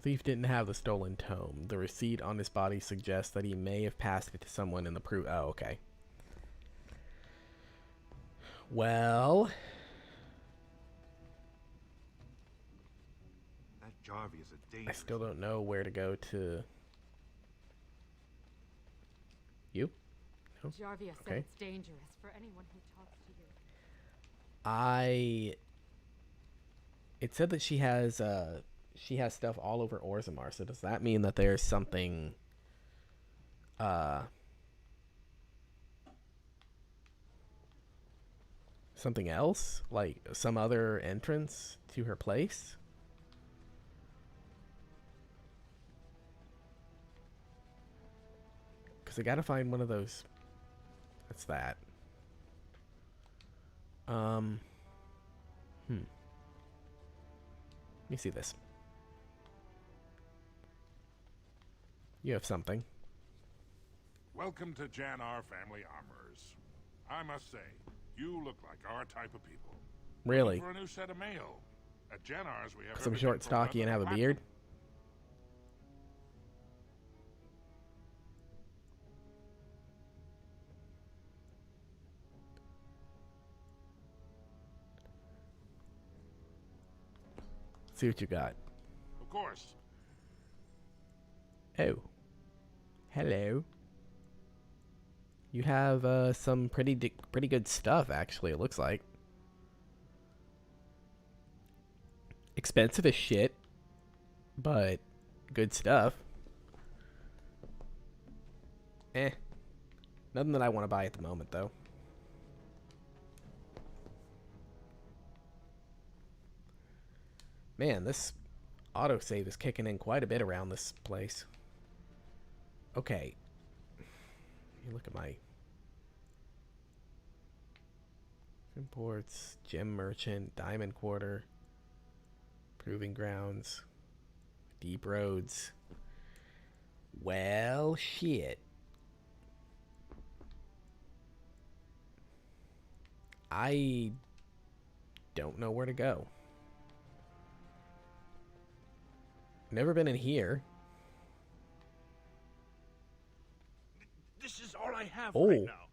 Thief didn't have the stolen tome. The receipt on his body suggests that he may have passed it to someone in the Oh, okay. Well, That Jarvie is a I dangerous. still don't know where to go to. You? No? Jarvia said Okay. it's dangerous for anyone who talks to you. It said that she has stuff all over Orzammar. So does that mean that there's something something else, like some other entrance to her place? Because I gotta find one of those. That's that. Let me see this. You have something. Welcome to Jannar Family Armorers. I must say, you look like our type of people. Really? For a new set of mail. At Jannar's we have Because I'm everything short, from stocky, and leather have a to beard? See what you got. Of course. Oh. Hello. You have some pretty good stuff, actually, it looks like. Expensive as shit, but good stuff. Nothing that I want to buy at the moment, though. Man, this autosave is kicking in quite a bit around this place. Okay. You look at my imports, gem merchant, diamond quarter, proving grounds, deep roads. Well, shit. I don't know where to go. Never been in here. This is all I have Oh. right now.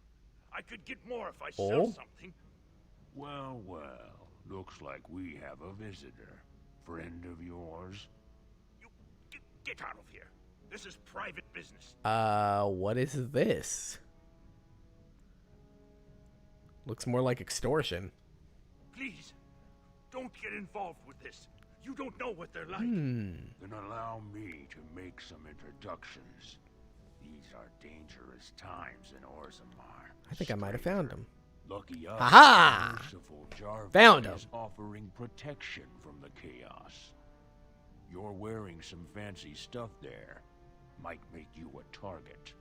I could get more if I sell something. Well, well. Looks like we have a visitor. Friend of yours? Get out of here. This is private business. What is this? Looks more like extortion. Please, don't get involved with this. You don't know what they're like. Then allow me to make some introductions. These are dangerous times in Orzammar. I think I might have found him. Lucky us, Aha! merciful Jarvie Found him. is offering protection from the chaos. You're wearing some fancy stuff there. Might make you a target.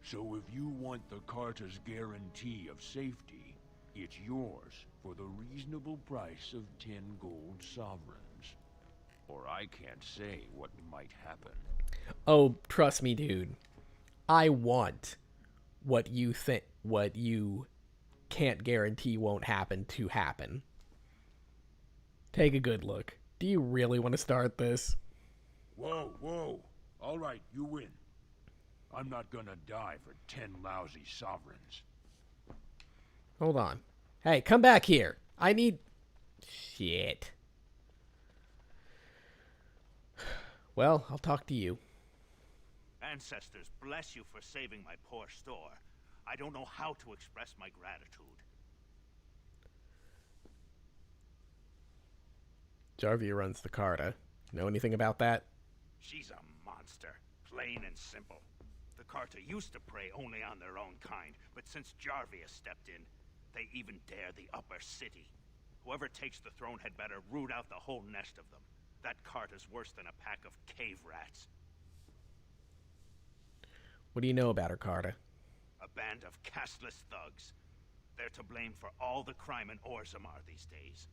So if you want the Carter's guarantee of safety, it's yours for the reasonable price of 10 gold sovereigns. Or I can't say what might happen. Oh, trust me, dude. I want what you can't guarantee won't happen to happen. Take a good look. Do you really want to start this? Whoa. All right, you win. I'm not gonna die for 10 lousy sovereigns. Hold on. Hey, come back here. I need... Shit. Well, I'll talk to you. Ancestors, bless you for saving my poor store. I don't know how to express my gratitude. Jarvia runs the Carta. Know anything about that? She's a monster, plain and simple. The Carta used to prey only on their own kind, but since Jarvia stepped in, they even dare the upper city. Whoever takes the throne had better root out the whole nest of them. That Carta's worse than a pack of cave rats. What do you know about her, Carta? A band of castless thugs. They're to blame for all the crime in Orzammar these days.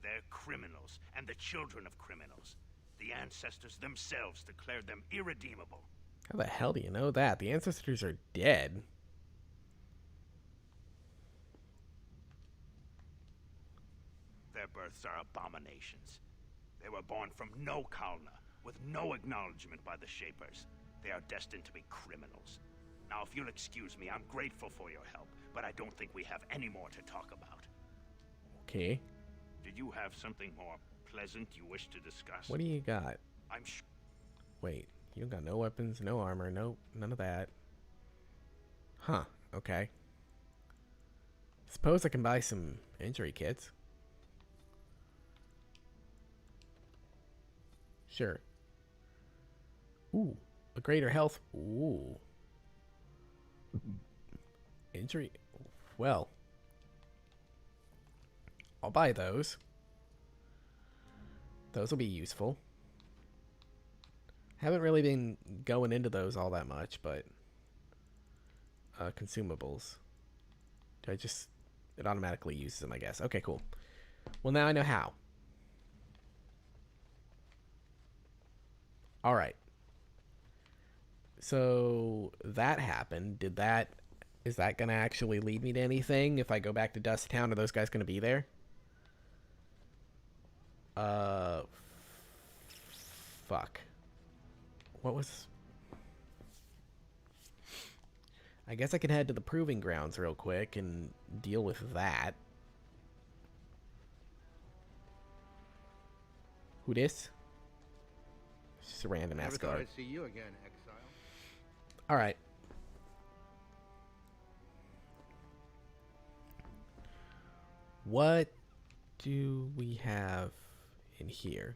They're criminals, and the children of criminals. The ancestors themselves declared them irredeemable. How the hell do you know that? The ancestors are dead. Their births are abominations. They were born from no Kalna, with no acknowledgement by the Shapers. They are destined to be criminals. Now, if you'll excuse me, I'm grateful for your help, but I don't think we have any more to talk about. Okay. Did you have something more pleasant you wish to discuss? What do you got? I'm Wait, you got no weapons, no armor, nope, none of that. Huh, okay. Suppose I can buy some injury kits. Sure. Ooh, a greater health. Ooh. Injury. Well, I'll buy those. Those will be useful. Haven't really been going into those all that much, but consumables. Do I just... It automatically uses them, I guess. Okay, cool. Well, now I know how. Alright. So, that happened. Is that going to actually lead me to anything? If I go back to Dust Town, are those guys going to be there? Fuck. What was... I guess I can head to the Proving Grounds real quick and deal with that. Who this? It's just a random ass guard. Never thought I'd see you again, exile. Alright. What do we have in here?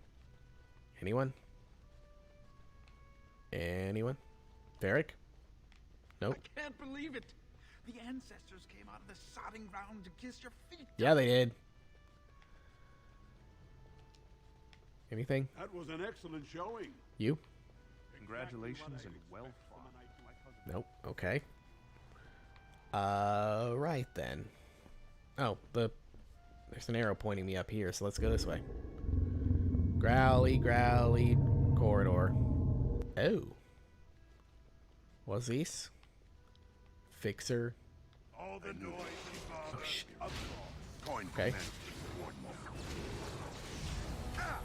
Anyone? Anyone? Varric? Nope. I can't believe it. The ancestors came out of the sodding ground to kiss your feet. Yeah, they did. Anything? That was an excellent showing. You? Congratulations and well fought. Nope. Okay. Right then. Oh, there's an arrow pointing me up here, so let's go this way. Growly corridor. Oh. What's this? Fixer. All the noise Oh, shit. Coin Okay.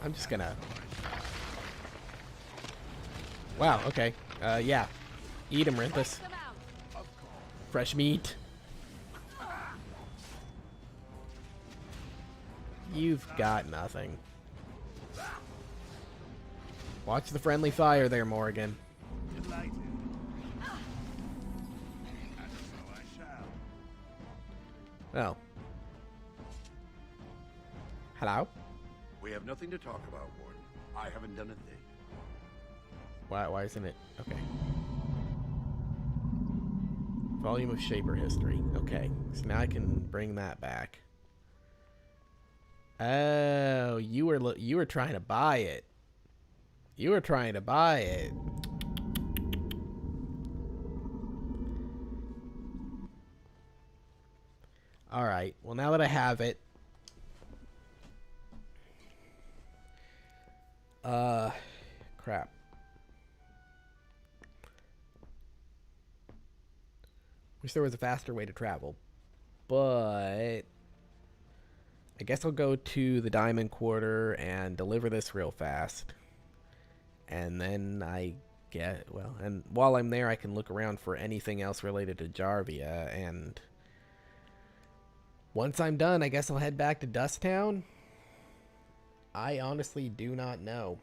I'm just gonna... Wow, okay. Yeah. Eat him, Rimpus. Fresh meat. You've got nothing. Watch the friendly fire there, Morgan. Oh. Hello? We have nothing to talk about, Warden. I haven't done a thing. Why isn't it? Okay. Volume of Shaper history. Okay. So now I can bring that back. Oh, you were trying to buy it. You were trying to buy it. Alright, well now that I have it... crap. Wish there was a faster way to travel. But... I guess I'll go to the Diamond Quarter and deliver this real fast. And then I get... well, and while I'm there I can look around for anything else related to Jarvia, and... once I'm done, I guess I'll head back to Dust Town? I honestly do not know.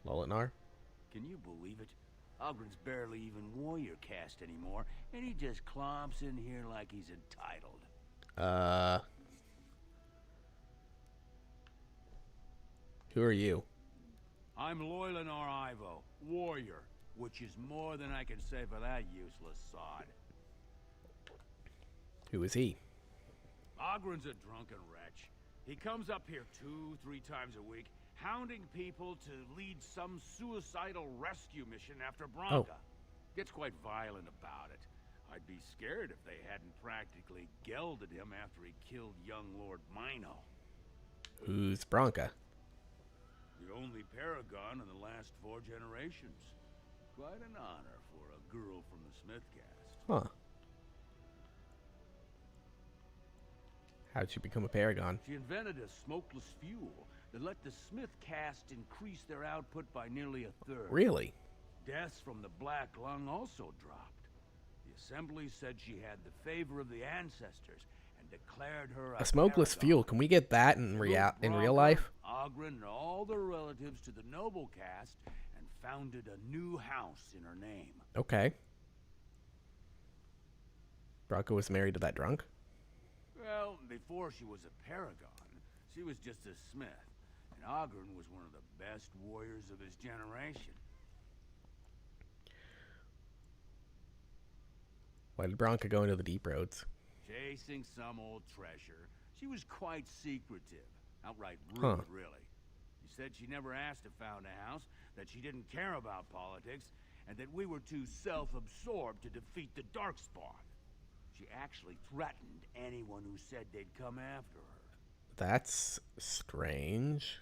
Lolinar? Can you believe it? Ogren's barely even warrior caste anymore, and he just clomps in here like he's entitled. Who are you? I'm Lolinar Ivo, warrior, which is more than I can say for that useless sod. Who is he? Ogren's a drunken wretch. He comes up here 2-3 times a week, hounding people to lead some suicidal rescue mission after Branka. Gets quite violent about it. I'd be scared if they hadn't practically gelded him after he killed young Lord Mino. Who's Branka? The only paragon in the last 4 generations. Quite an honor for a girl from the Smith caste. Huh. How'd she become a paragon? She invented a smokeless fuel that let the Smith caste increase their output by nearly 1/3. Really? Deaths from the Black Lung also dropped. The Assembly said she had the favor of the ancestors and declared her a smokeless fuel. Can we get that in real life? Ogren and all their relatives to the noble caste and founded a new house in her name. Okay. Branka was married to that drunk? Well, before she was a paragon, she was just a smith. And Ogren was one of the best warriors of his generation. Why did Branka go into the deep roads? Chasing some old treasure. She was quite secretive. Outright rude, really. She said she never asked to found a house, that she didn't care about politics, and that we were too self-absorbed to defeat the Darkspawn. She actually threatened anyone who said they'd come after her. That's strange.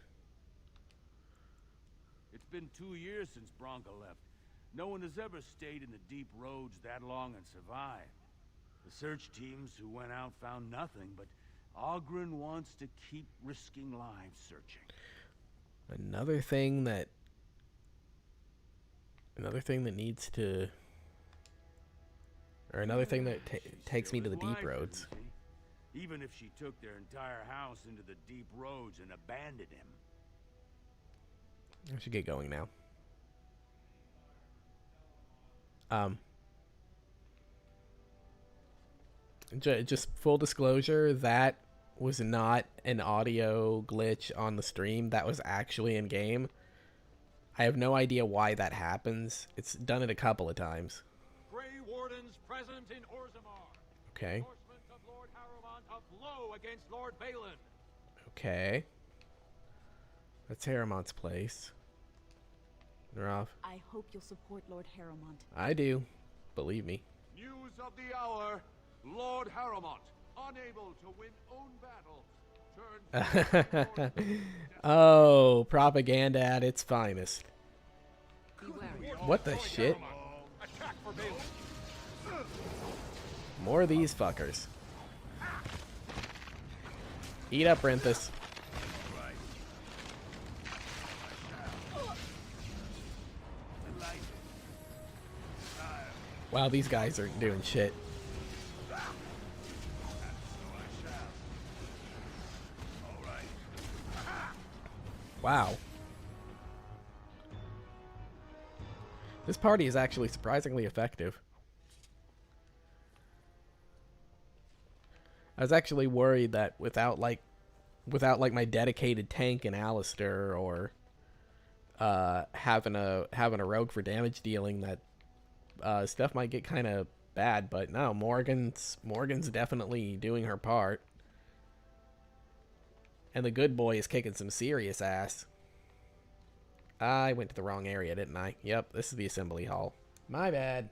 It's been 2 years since Branka left. No one has ever stayed in the deep roads that long and survived. The search teams who went out found nothing, but Ogren wants to keep risking lives searching. Another thing that needs to... or another thing that takes me to the deep roads. Even if she took their entire house into the deep roads and abandoned him. I should get going now. Just full disclosure, that was not an audio glitch on the stream. That was actually in game. I have no idea why that happens. It's done it a couple of times. Grey Wardens present in Orzammar. Okay. Enforcement of Lord Harrowmont of Low against Lord Balin. Okay. That's Harrowmont's place. They're off. I hope you'll support Lord Harrowmont. I do. Believe me. News of the hour. Lord Harrowmont, unable to win own battles, turned... Oh, propaganda at its finest. What the shit? More of these fuckers. Eat up, Renthus. Wow, these guys are doing shit. Wow. This party is actually surprisingly effective. I was actually worried that without my dedicated tank and Alistair, or having a rogue for damage dealing, that stuff might get kind of bad, but no, Morgan's definitely doing her part. And the good boy is kicking some serious ass. I went to the wrong area, didn't I? Yep, this is the assembly hall. My bad.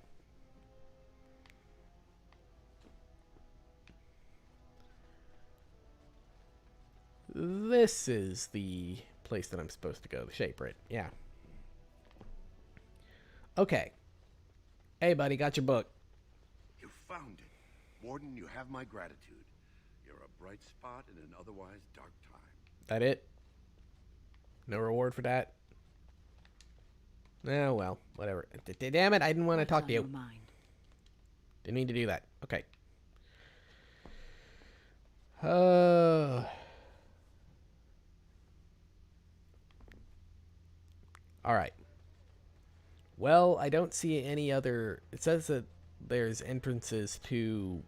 This is the place that I'm supposed to go, the Shape Writ. Yeah. Okay. Hey, buddy, got your book. You found it. Warden, you have my gratitude. You're a bright spot in an otherwise dark time. That it? No reward for that? Oh, well, whatever. Damn it, I didn't want to talk to you. Didn't mean to do that. Okay. Alright. Well, I don't see any other... It says that there's entrances to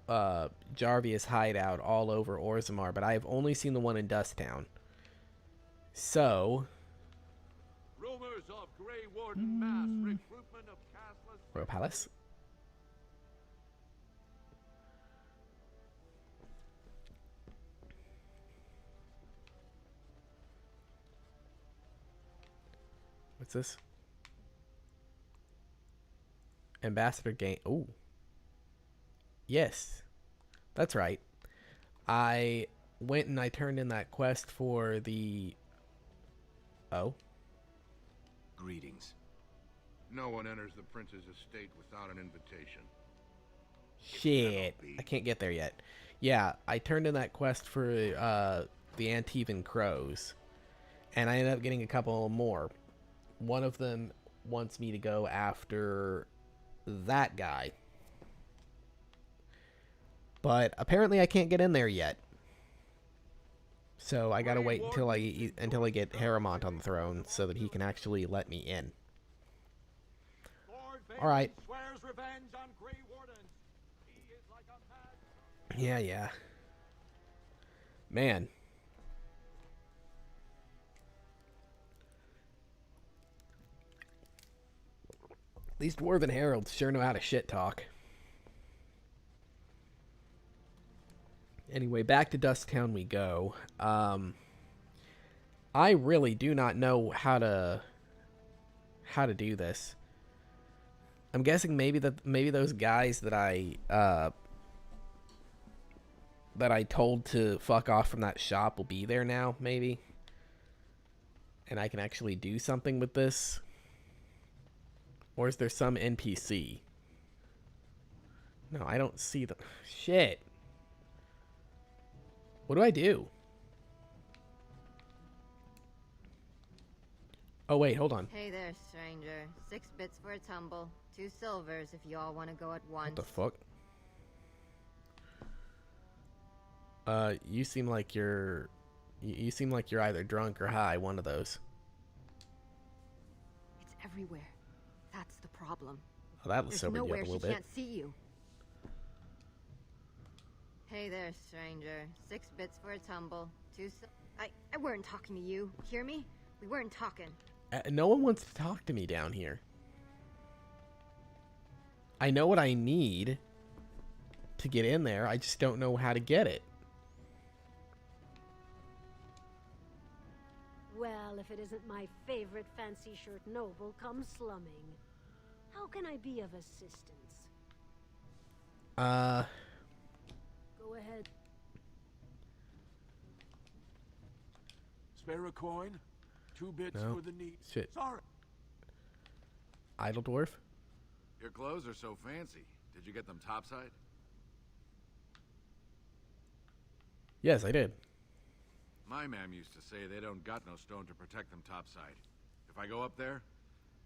Jarvia's hideout all over Orzammar, but I have only seen the one in Dusttown. So... Rumors of Grey Warden mass recruitment of castless... Royal Palace? What's this? Ambassador gain. Ooh. Yes. That's right. I went and I turned in that quest for the... Oh. Greetings. No one enters the prince's estate without an invitation. Shit. I can't get there yet. Yeah, I turned in that quest for the Antivan Crows. And I ended up getting a couple more. One of them wants me to go after that guy. But apparently I can't get in there yet. So I gotta wait until I get Harrowmont on the throne so that he can actually let me in. Alright. Yeah. Man. These Dwarven Heralds sure know how to shit talk. Anyway, back to Dusttown we go. I really do not know how to do this. I'm guessing maybe those guys that I told to fuck off from that shop will be there now, maybe. And I can actually do something with this. Or is there some NPC? No, I don't see the... Shit. What do I do? Oh, wait, hold on. Hey there, stranger. 6 bits for a tumble. 2 silvers if you all want to go at once. What the fuck? You seem like you're... You seem like you're either drunk or high, one of those. It's everywhere. That's the problem. Oh, that was sobered you up a little bit. Can't see you. Hey there, stranger. 6 bits for a tumble. 2 I weren't talking to you. Hear me? We weren't talking. No one wants to talk to me down here. I know what I need to get in there. I just don't know how to get it. Well, if it isn't my favorite fancy shirt noble come slumming. How can I be of assistance? Go ahead. Spare a coin? 2 bits No. for the need. Shit. Sorry. Idle dwarf? Your clothes are so fancy. Did you get them topside? Yes, I did. My mam used to say they don't got no stone to protect them topside. If I go up there,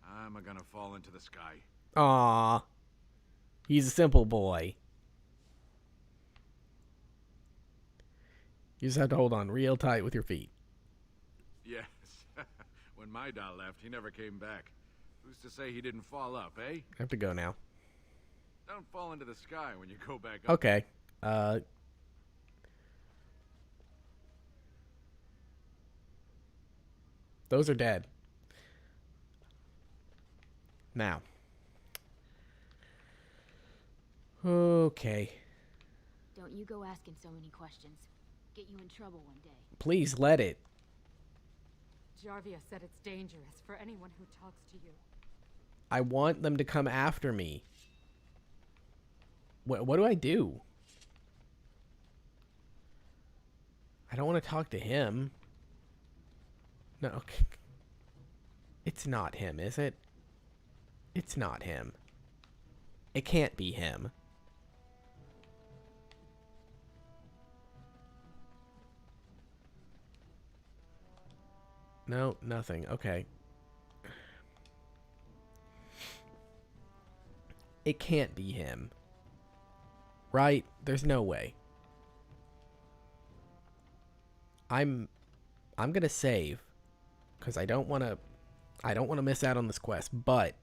I'm gonna fall into the sky. Aww. He's a simple boy. You just have to hold on real tight with your feet. Yes. When my dad left, he never came back. Who's to say he didn't fall up, eh? I have to go now. Don't fall into the sky when you go back up. Okay. Those are dead. Now. Okay. Don't you go asking so many questions. Get you in trouble one day. Please let it. Jarvia said it's dangerous for anyone who talks to you. I want them to come after me. What do I do? I don't want to talk to him. No, okay. It's not him, is it? It's not him. It can't be him. No, nothing. Okay. It can't be him. Right? There's no way. I'm gonna save, because I don't want to miss out on this quest, but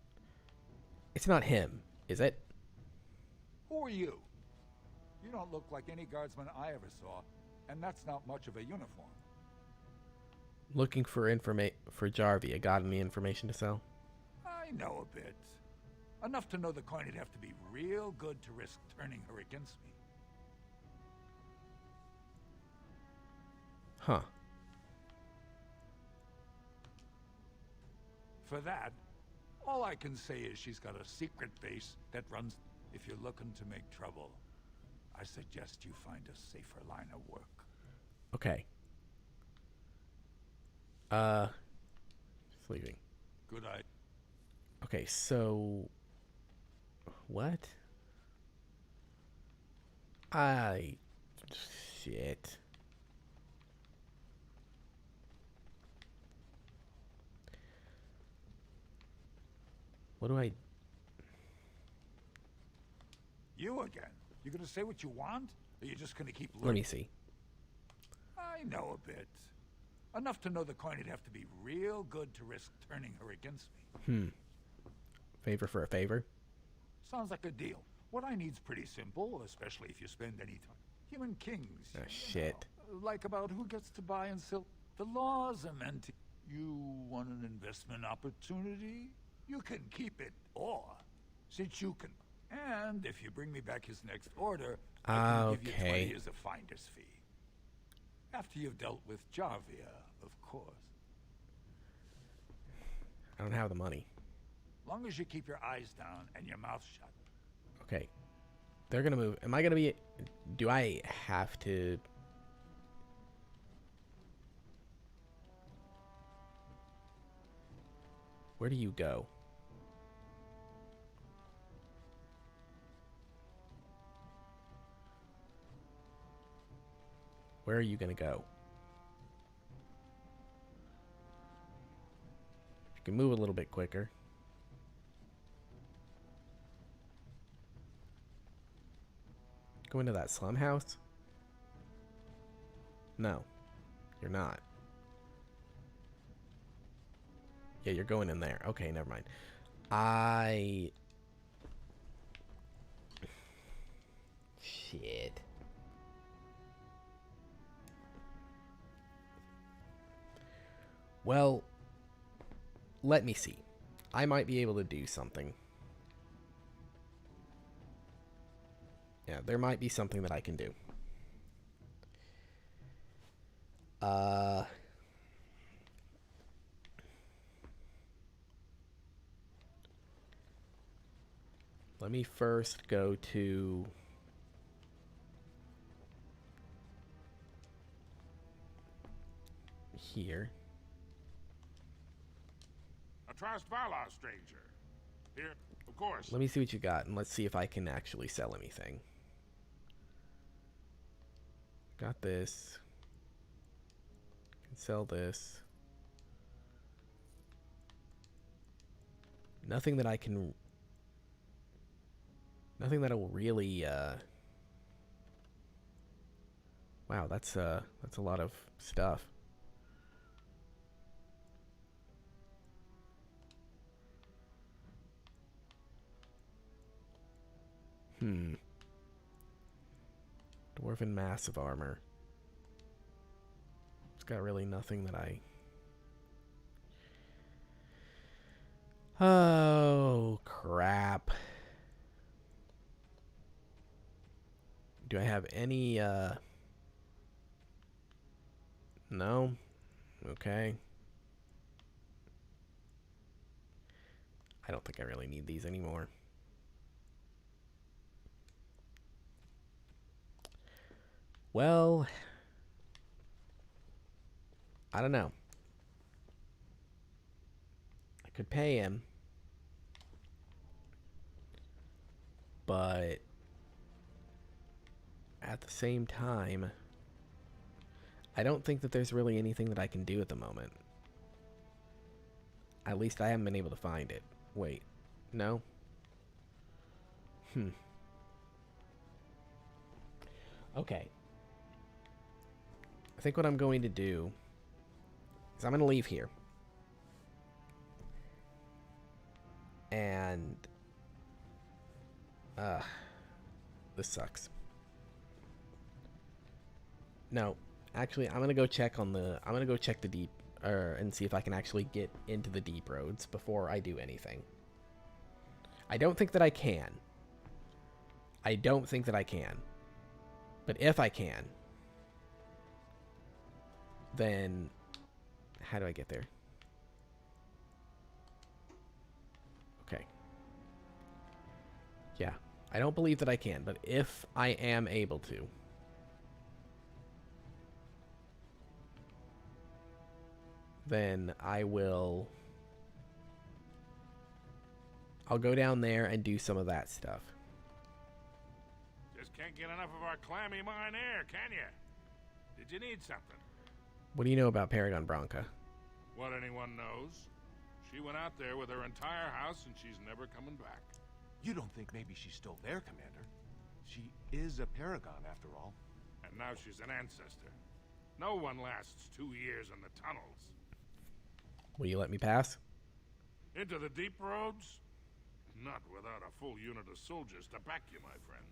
it's not him, is it? Who are you? You don't look like any guardsman I ever saw, and that's not much of a uniform. Looking for Jarvia. Got any information to sell? I know a bit. Enough to know the coin would have to be real good to risk turning her against me. Huh. For that, all I can say is she's got a secret base that runs. If you're looking to make trouble, I suggest you find a safer line of work. Okay. Sleeping. Good eye. Okay, so what? Shit. What do I... You again? You gonna say what you want, or you just gonna keep looking? Let me see. I know a bit. Enough to know the coin would have to be real good to risk turning her against me. Favor for a favor? Sounds like a deal. What I need's pretty simple, especially if you spend any time. Human kings. Oh, shit. Like about who gets to buy and sell. The laws are meant to... You want an investment opportunity? You can keep it, or since you can... And if you bring me back his next order, I can give you 20 as a finder's fee. After you've dealt with Jarvia, of course. I don't have the money. Long as you keep your eyes down and your mouth shut. Okay. They're gonna move. Am I gonna be... Do I have to... Where do you go? Where are you gonna go? You can move a little bit quicker. Go into that slum house? No, you're not. Yeah, you're going in there. Okay, never mind. Shit. Well, let me see. I might be able to do something. Yeah, there might be something that I can do. Let me first go to... here. A trust Valar, stranger. Here, of course. Let me see what you got, and let's see if I can actually sell anything. Got this. Can sell this. Nothing that I can... Nothing that'll really, Wow, that's a lot of stuff. Dwarven massive armor. It's got really nothing that I... Oh, crap. Do I have any, No? Okay. I don't think I really need these anymore. Well, I don't know. I could pay him, but at the same time, I don't think that there's really anything that I can do at the moment. At least I haven't been able to find it. Wait, no? Okay. I think what I'm going to do is I'm going to leave here. And this sucks. No, actually, I'm gonna go check the deep, and see if I can actually get into the deep roads before I do anything. I don't think that I can. But if I can, then how do I get there? Okay. Yeah, I don't believe that I can, but if I am able to, then I'll go down there and do some of that stuff. Just can't get enough of our clammy mine air, can you? Did you need something? What do you know about Paragon Branca? What anyone knows. She went out there with her entire house and she's never coming back. You don't think maybe she's still there, Commander? She is a paragon, after all. And now she's an ancestor. No one lasts 2 years in the tunnels. Will you let me pass? Into the deep roads? Not without a full unit of soldiers to back you, my friend.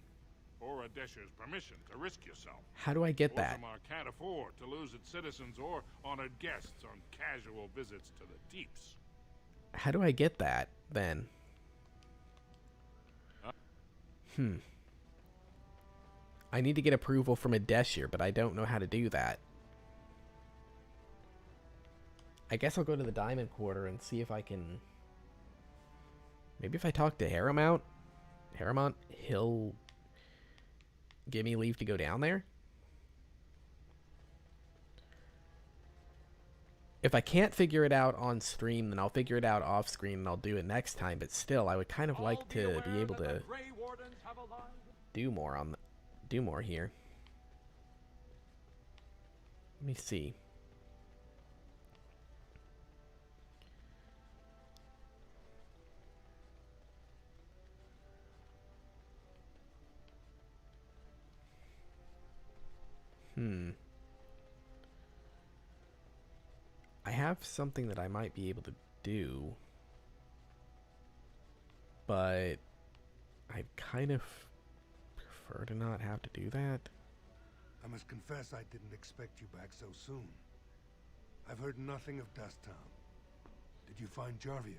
Or a Desher's permission to risk yourself. How do I get that? Orzammar can't afford to lose its citizens or honored guests on casual visits to the deeps. How do I get that, then? I need to get approval from a Desher, but I don't know how to do that. I guess I'll go to the Diamond Quarter and see if I can... Maybe if I talk to Harrowmont, he'll give me leave to go down there? If I can't figure it out on stream, then I'll figure it out off screen and I'll do it next time. But still, I would kind of like to be able to do more here. Let me see. I have something that I might be able to do, but I kind of prefer to not have to do that. I must confess I didn't expect you back so soon. I've heard nothing of Dust Town. Did you find Jarvia?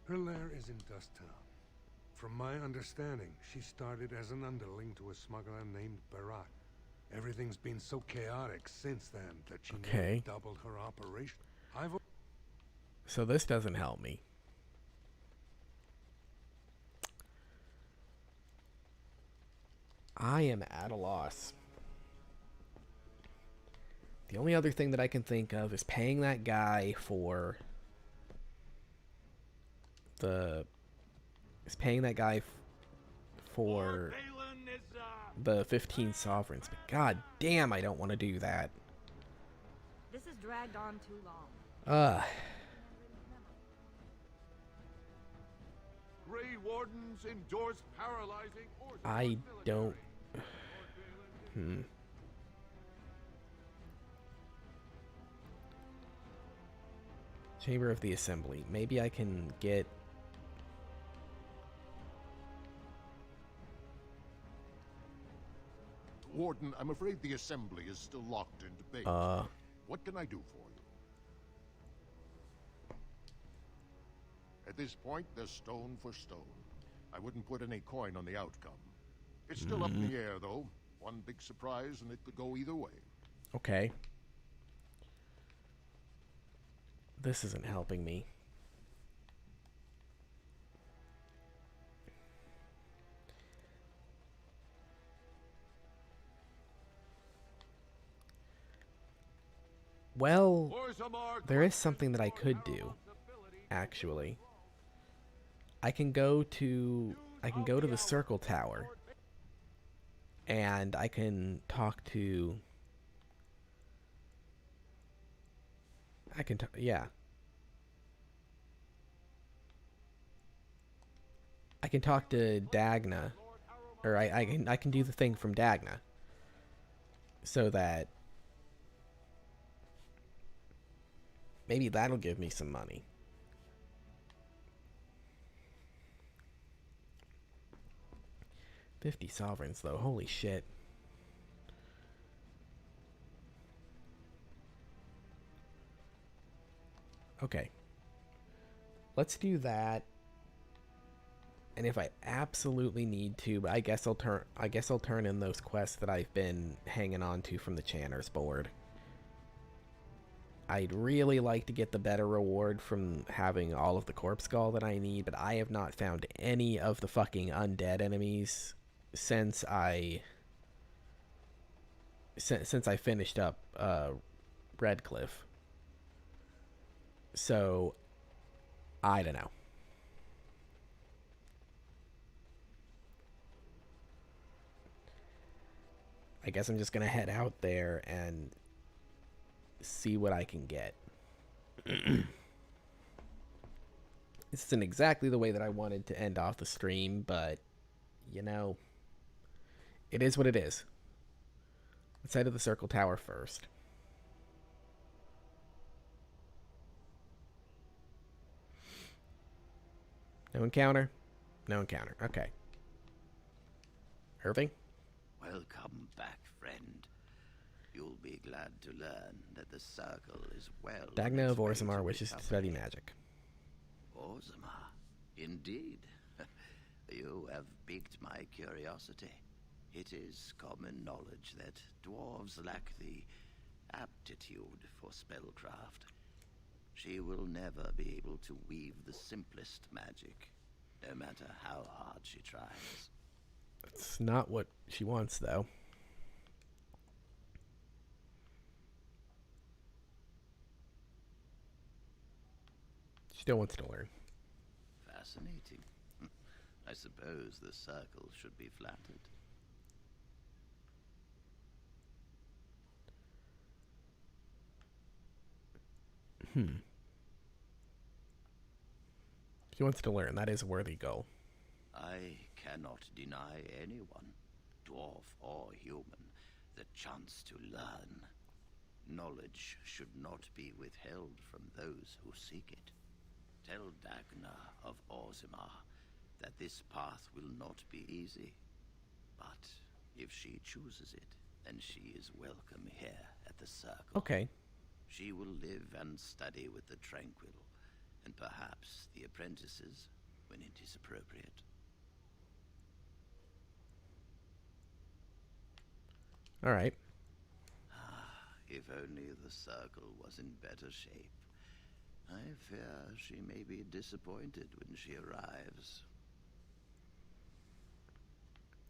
Her lair is in Dust Town. From my understanding, she started as an underling to a smuggler named Barat. Everything's been so chaotic since then that she nearly doubled her operation. So this doesn't help me. I am at a loss. The only other thing that I can think of is paying that guy for the 15 sovereigns, but god damn, I don't want to do that. This has dragged on too long. Grey Wardens endorse paralyzing I don't... Chamber of the Assembly. Maybe I can get... Warden, I'm afraid the Assembly is still locked in debate. What can I do for you? At this point, they're stone for stone. I wouldn't put any coin on the outcome. It's still up in the air, though. One big surprise, and it could go either way. Okay. This isn't helping me. Well, there is something that I could do, actually. I can go to the Circle Tower, and I can talk to... yeah. I can talk to Dagna, or I can do the thing from Dagna, so that maybe that'll give me some money. $50 sovereigns, though. Holy shit. Okay. Let's do that. And if I absolutely need to, but I guess I'll turn in those quests that I've been hanging on to from the Chanter's board. I'd really like to get the better reward from having all of the corpse gall that I need, but I have not found any of the fucking undead enemies since I finished up Redcliffe. So I don't know. I guess I'm just gonna head out there and see what I can get. This isn't exactly the way that I wanted to end off the stream, but you know, it is what it is. Let's head to the Circle Tower first. No encounter? No encounter. Okay. Irving? Welcome back, friend. You'll be glad to learn that the circle is well... Dagna of Orzammar wishes to study magic. Orzammar? Indeed. You have piqued my curiosity. It is common knowledge that dwarves lack the aptitude for spellcraft. She will never be able to weave the simplest magic, no matter how hard she tries. That's not what she wants, though. She still wants to learn. Fascinating. I suppose the circle should be flattered. She wants to learn. That is a worthy goal. I cannot deny anyone, dwarf or human, the chance to learn. Knowledge should not be withheld from those who seek it. Tell Dagna of Orzammar that this path will not be easy. But if she chooses it, then she is welcome here at the circle. Okay. She will live and study with the Tranquil, and perhaps the apprentices, when it is appropriate. All right. If only the circle was in better shape. I fear she may be disappointed when she arrives.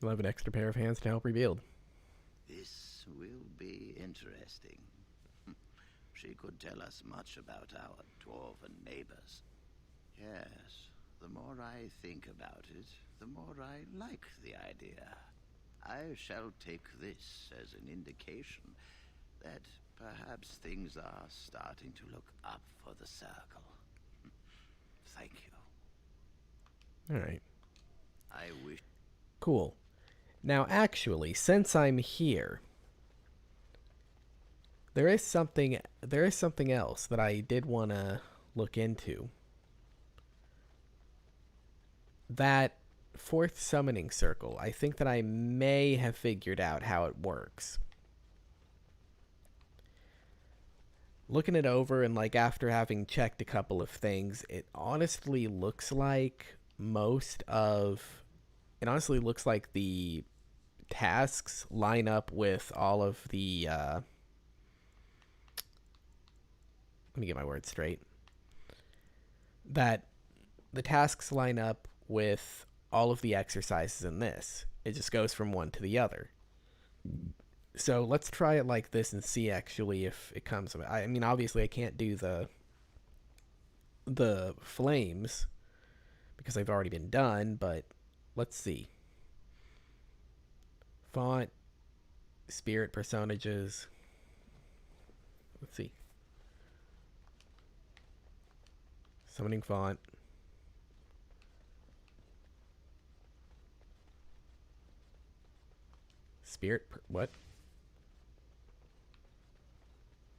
We'll have an extra pair of hands to help rebuild. This will be interesting. She could tell us much about our dwarven neighbors. Yes, the more I think about it, the more I like the idea. I shall take this as an indication that perhaps things are starting to look up for the circle. Thank you. All right. I wish... Cool. Now, actually, since I'm here, there is something else that I did want to look into. That fourth summoning circle, I think that I may have figured out how it works. Looking it over and like after having checked a couple of things, it honestly looks like the tasks line up with all of the let me get my words straight. That the tasks line up with all of the exercises in this. It just goes from one to the other. So let's try it like this and see actually if it comes. I mean, obviously I can't do the flames because they've already been done, but let's see. Font, spirit personages. Let's see. Summoning font. What?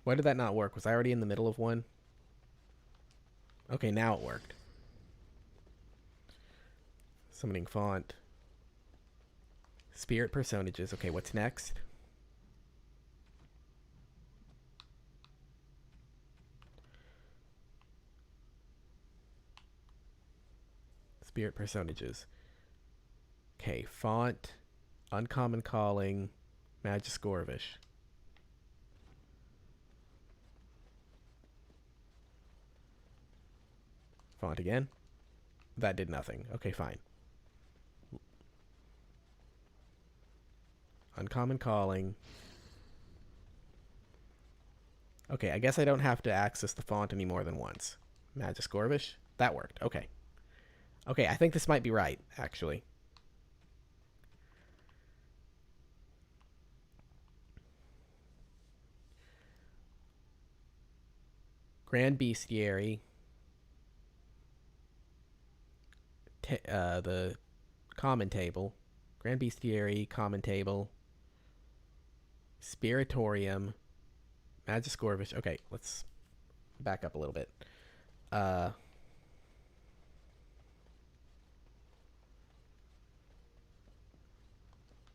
Why did that not work? Was I already in the middle of one? Okay, now it worked. Summoning font. Spirit personages. Okay, what's next? Spirit personages. Okay, font, uncommon calling, Magiscorvish. Font again. That did nothing. Okay, fine. Uncommon calling. Okay, I guess I don't have to access the font any more than once. Magiscorvish? That worked. Okay. Okay, I think this might be right, actually. Grand Bestiary. The common table. Grand Bestiary, common table. Spiritorium. Magiscorvish. Okay, let's back up a little bit.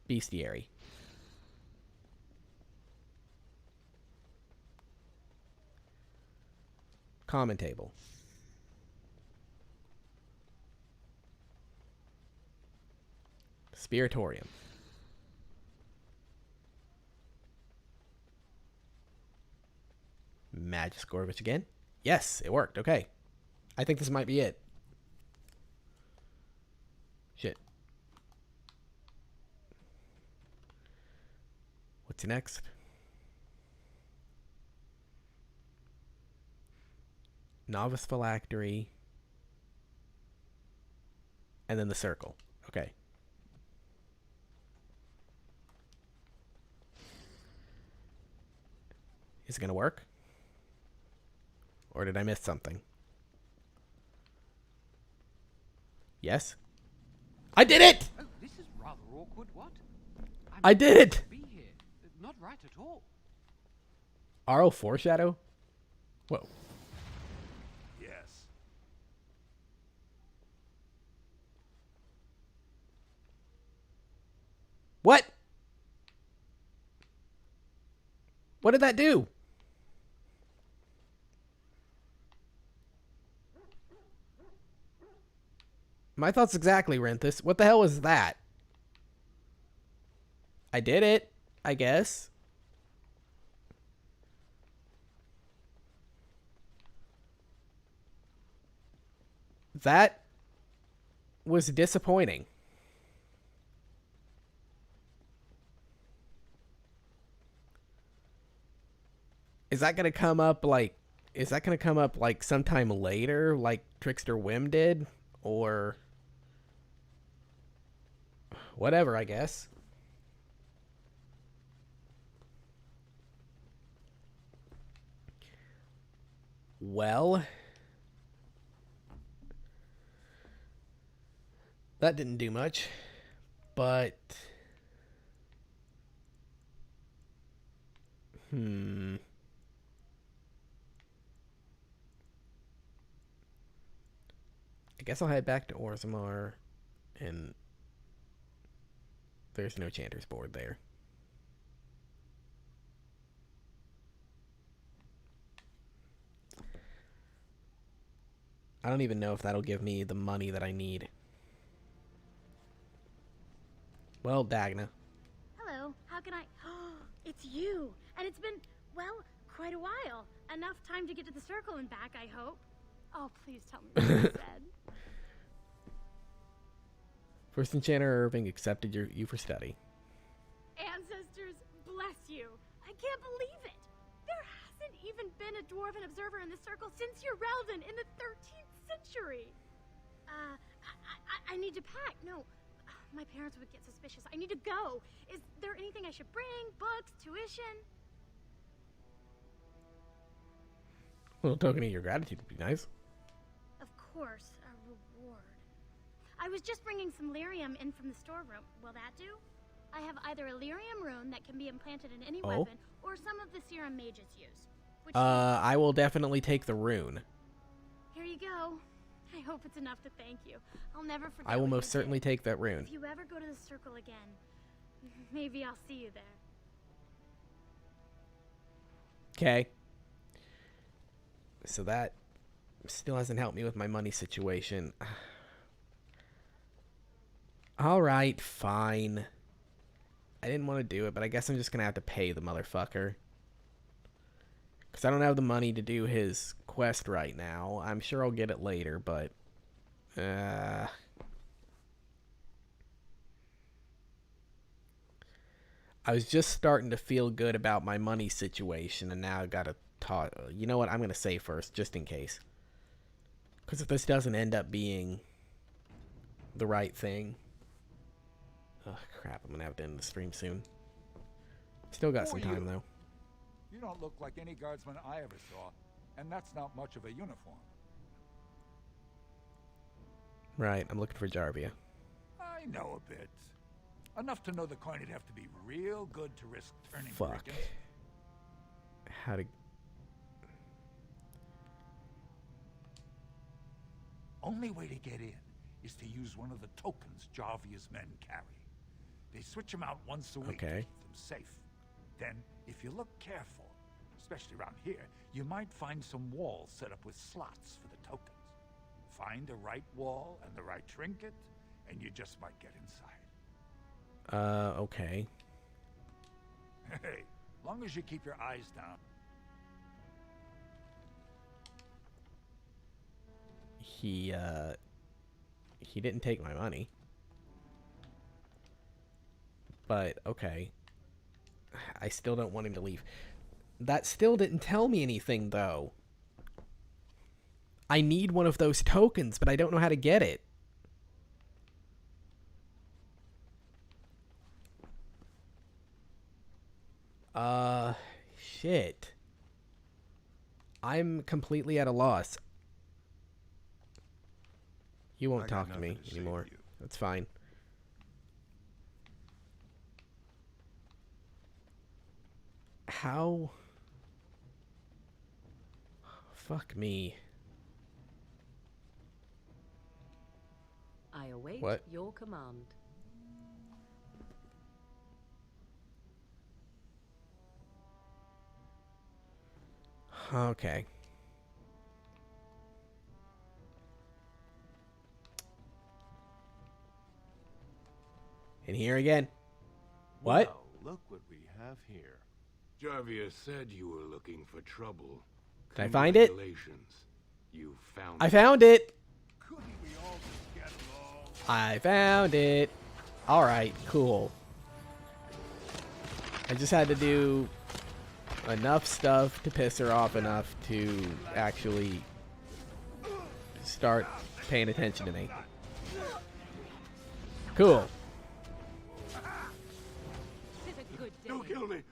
Bestiary. Common table. Spiritorium. Magiscorvish again. Yes, it worked. Okay. I think this might be it. Shit. What's next? Novice Phylactery. And then the circle. Okay. Is it going to work? Or did I miss something? Yes? I did it! Oh, this is rather awkward. What? I did it! Be here. Not right at all. RO foreshadow? Whoa. Yes. What? What did that do? My thoughts exactly, Renthus. What the hell was that? I did it, I guess. That was disappointing. Is that going to come up like... Is that going to come up like sometime later, like Trickster Wim did? Or... whatever, I guess. Well... that didn't do much. But... I guess I'll head back to Orzammar, and there's no Chanter's board there. I don't even know if that'll give me the money that I need. Well, Dagna. can I... It's you! And it's been, well, quite a while. Enough time to get to the circle and back, I hope. Oh, please tell me what you said. First Enchanter Irving accepted you for study. Ancestors, bless you. I can't believe it. There hasn't even been a Dwarven observer in the circle since your Relden in the 13th century. I need to pack. No, my parents would get suspicious. I need to go. Is there anything I should bring? Books? Tuition? A little token of your gratitude would be nice. Of course, a reward. I was just bringing some lyrium in from the storeroom. Will that do? I have either a lyrium rune that can be implanted in any weapon, or some of the serum mages use. Which I will definitely take the rune. Here you go. I hope it's enough to thank you. I'll never forget. I will what you most certainly did. take that rune. If you ever go to the circle again, maybe I'll see you there. Okay. So that still hasn't helped me with my money situation. All right, fine. I didn't want to do it, but I guess I'm just going to have to pay the motherfucker. Because I don't have the money to do his quest right now. I'm sure I'll get it later, but... I was just starting to feel good about my money situation, and now I've got to talk... You know what? I'm going to say first, just in case. Because if this doesn't end up being the right thing... Oh, crap. I'm going to have to end the stream soon. Still got some time, though. You don't look like any guardsman I ever saw, and that's not much of a uniform. Right, I'm looking for Jarvia. I know a bit. Enough to know the coin would have to be real good to risk turning Fuck. brigands. How to... Only way to get in is to use one of the tokens Jarvia's men carry. They switch them out once a week to keep them safe. Then, if you look careful, especially around here, you might find some walls set up with slots for the tokens. Find the right wall and the right trinket, and you just might get inside. Okay. Hey, long as you keep your eyes down. He didn't take my money. But, okay. I still don't want him to leave. That still didn't tell me anything, though. I need one of those tokens, but I don't know how to get it. Shit. I'm completely at a loss. You won't talk to me anymore. That's fine. How? Fuck me. I await What? your command. Okay. In here again. What? Well, look what we have here. Jarvia said you were looking for trouble. Did I find it? Congratulations. You found I found it. Couldn't we all just get along? I found it. Alright, cool. I just had to do enough stuff to piss her off enough to actually start paying attention to me. Cool. Don't kill me!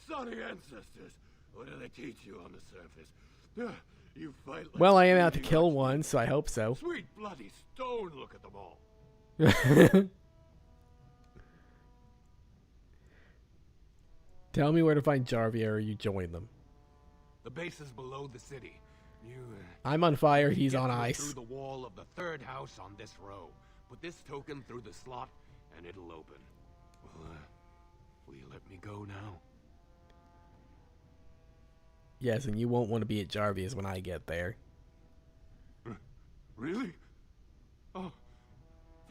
Sunny ancestors! What do they teach you on the surface? You fight like Well, I am out to kill one, so I hope so. Sweet bloody stone, look at them all. Tell me where to find Jarvia or you join them. The base is below the city. You. I'm on fire, he's get on through ice. Through the wall of the third house on this row. Put this token through the slot, and it'll open. Well, will you let me go now? Yes, and you won't want to be at Jarvia's when I get there. Really? Oh,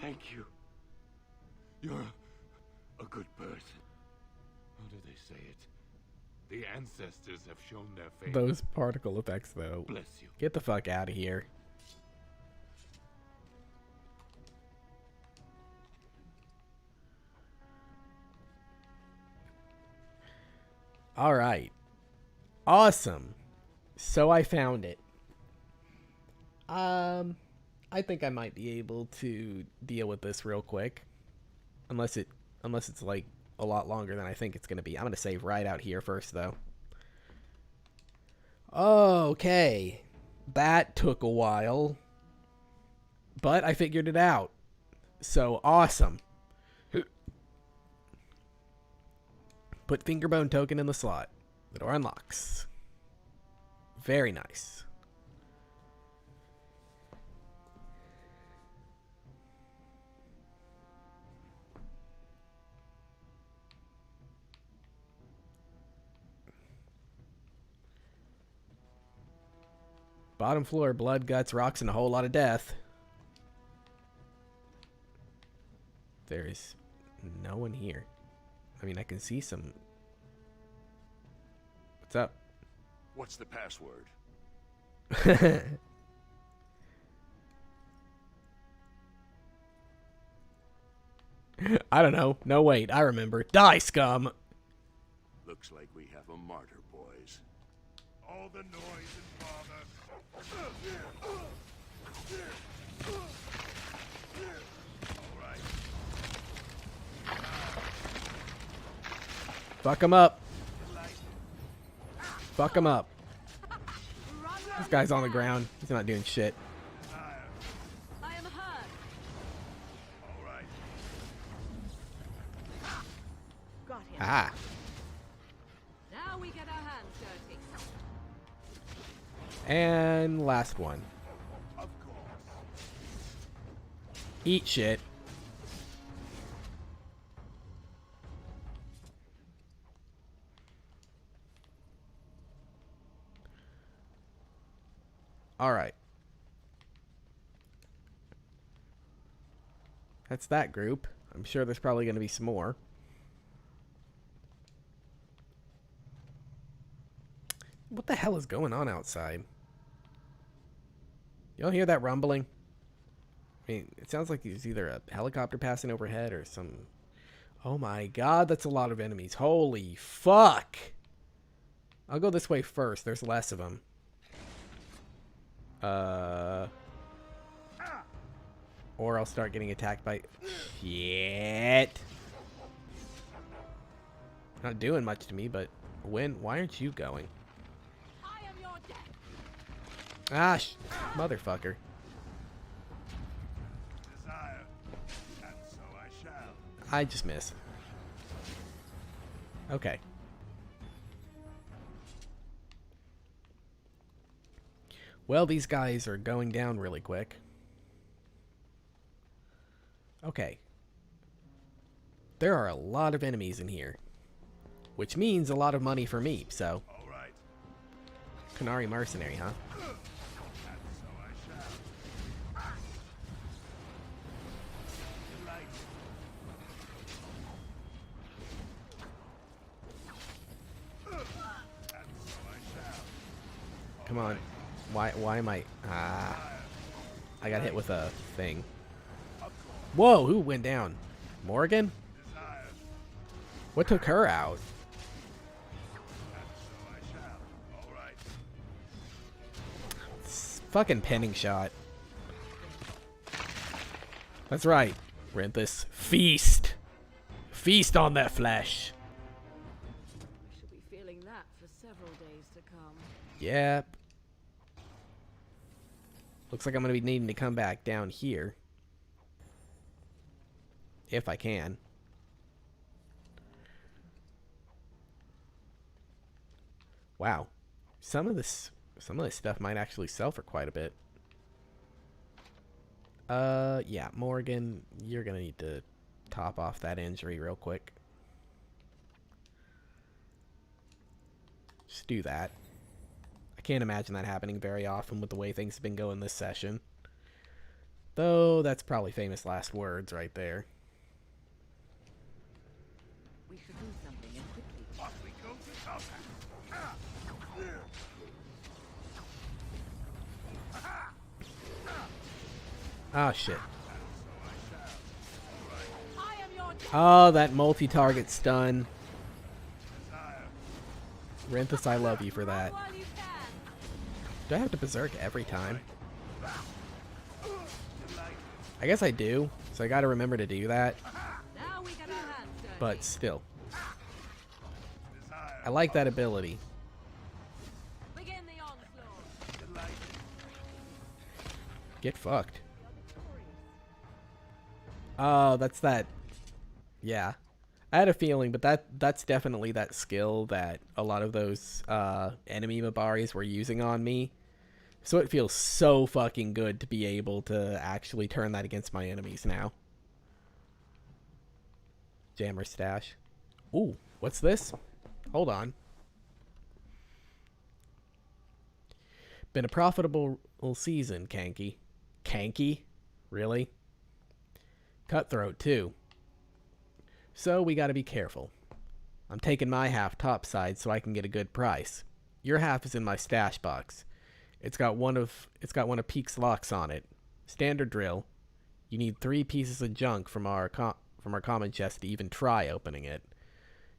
thank you. You're a good person. The ancestors have shown their faith. Those particle effects, though. Bless you. Get the fuck out of here. All right. Awesome. So I found it. I think I might be able to deal with this real quick. Unless it's like a lot longer than I think it's going to be. I'm going to save right out here first, though. Okay. That took a while. But I figured it out. So awesome. Put fingerbone token in the slot. The door unlocks. Very nice. Bottom floor, blood, guts, rocks, and a whole lot of death. There's no one here. I mean, I can see some... What's up? What's the password? I don't know. No, wait. I remember. Die, scum! Looks like we have a martyr, boys. All the noise and bother. Fuck him up. Fuck him up. This guy's on the ground. He's not doing shit. I am hurt. All right. Got him. Ah. Now we get our hands dirty. And last one. Of course. Eat shit. Alright. That's that group. I'm sure there's probably going to be some more. What the hell is going on outside? You don't hear that rumbling? I mean, it sounds like there's either a helicopter passing overhead or some... Oh my god, that's a lot of enemies. Holy fuck! I'll go this way first. There's less of them. Or I'll start getting attacked by... Shit! Not doing much to me, but... Why aren't you going? I am your death. Ah, motherfucker. Desire, and so I shall. I just miss. Okay. Well, these guys are going down really quick. Okay. There are a lot of enemies in here. Which means a lot of money for me, so... All right. Canary mercenary, huh? And so I shall. Delight. And so I shall. Come on. Why am I... Ah. I got hit with a thing. Whoa, who went down? Morgan? What took her out? Fucking penning shot. That's right. Rinthus. Feast! Feast on that flesh! We should be feeling that for several days to come. Yep. Looks like I'm going to be needing to come back down here. If I can. Wow. Some of this stuff might actually sell for quite a bit. Yeah, Morgan, you're going to need to top off that injury real quick. Just do that. I can't imagine that happening very often with the way things have been going this session. Though, that's probably famous last words right there. We should do something and quickly. Off we go to combat. Ah, shit. Oh, that multi-target stun. Rinthus, I love you for that. Do I have to berserk every time? I guess I do, so I gotta remember to do that. But still. I like that ability. Get fucked. Oh, that's that. Yeah. I had a feeling, but that's definitely that skill that a lot of those enemy Mabaris were using on me. So it feels so fucking good to be able to actually turn that against my enemies now. Jammer stash. Ooh, what's this? Hold on. Been a profitable season, Kanky. Kanky? Really? Cutthroat, too. So we gotta be careful. I'm taking my half topside so I can get a good price. Your half is in my stash box. It's got one of Peek's locks on it. Standard drill. You need 3 pieces of junk from our common chest to even try opening it.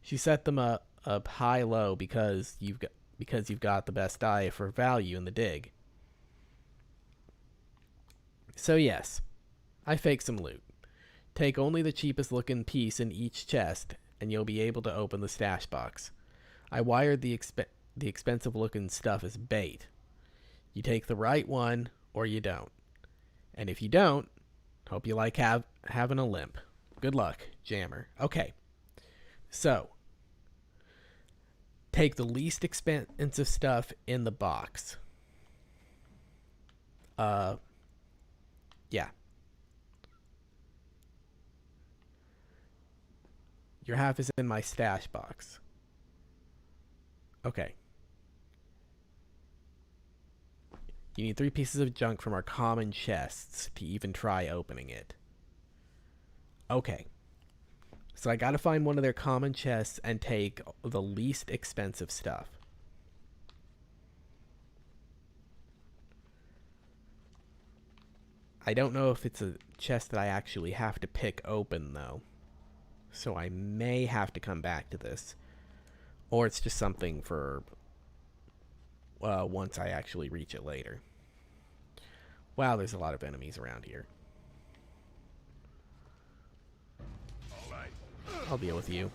She set them up high-low because you've got the best eye for value in the dig. So yes, I faked some loot. Take only the cheapest looking piece in each chest, and you'll be able to open the stash box. I wired the expensive looking stuff as bait. You take the right one, or you don't. And if you don't, hope you like having a limp. Good luck, Jammer. Okay. So, take the least expensive stuff in the box. Yeah. Your half is in my stash box. Okay. You need 3 pieces of junk from our common chests to even try opening it. Okay. So I gotta find one of their common chests and take the least expensive stuff. I don't know if it's a chest that I actually have to pick open, though. So I may have to come back to this. Or it's just something for once I actually reach it later. Wow, there's a lot of enemies around here. I'll deal with you.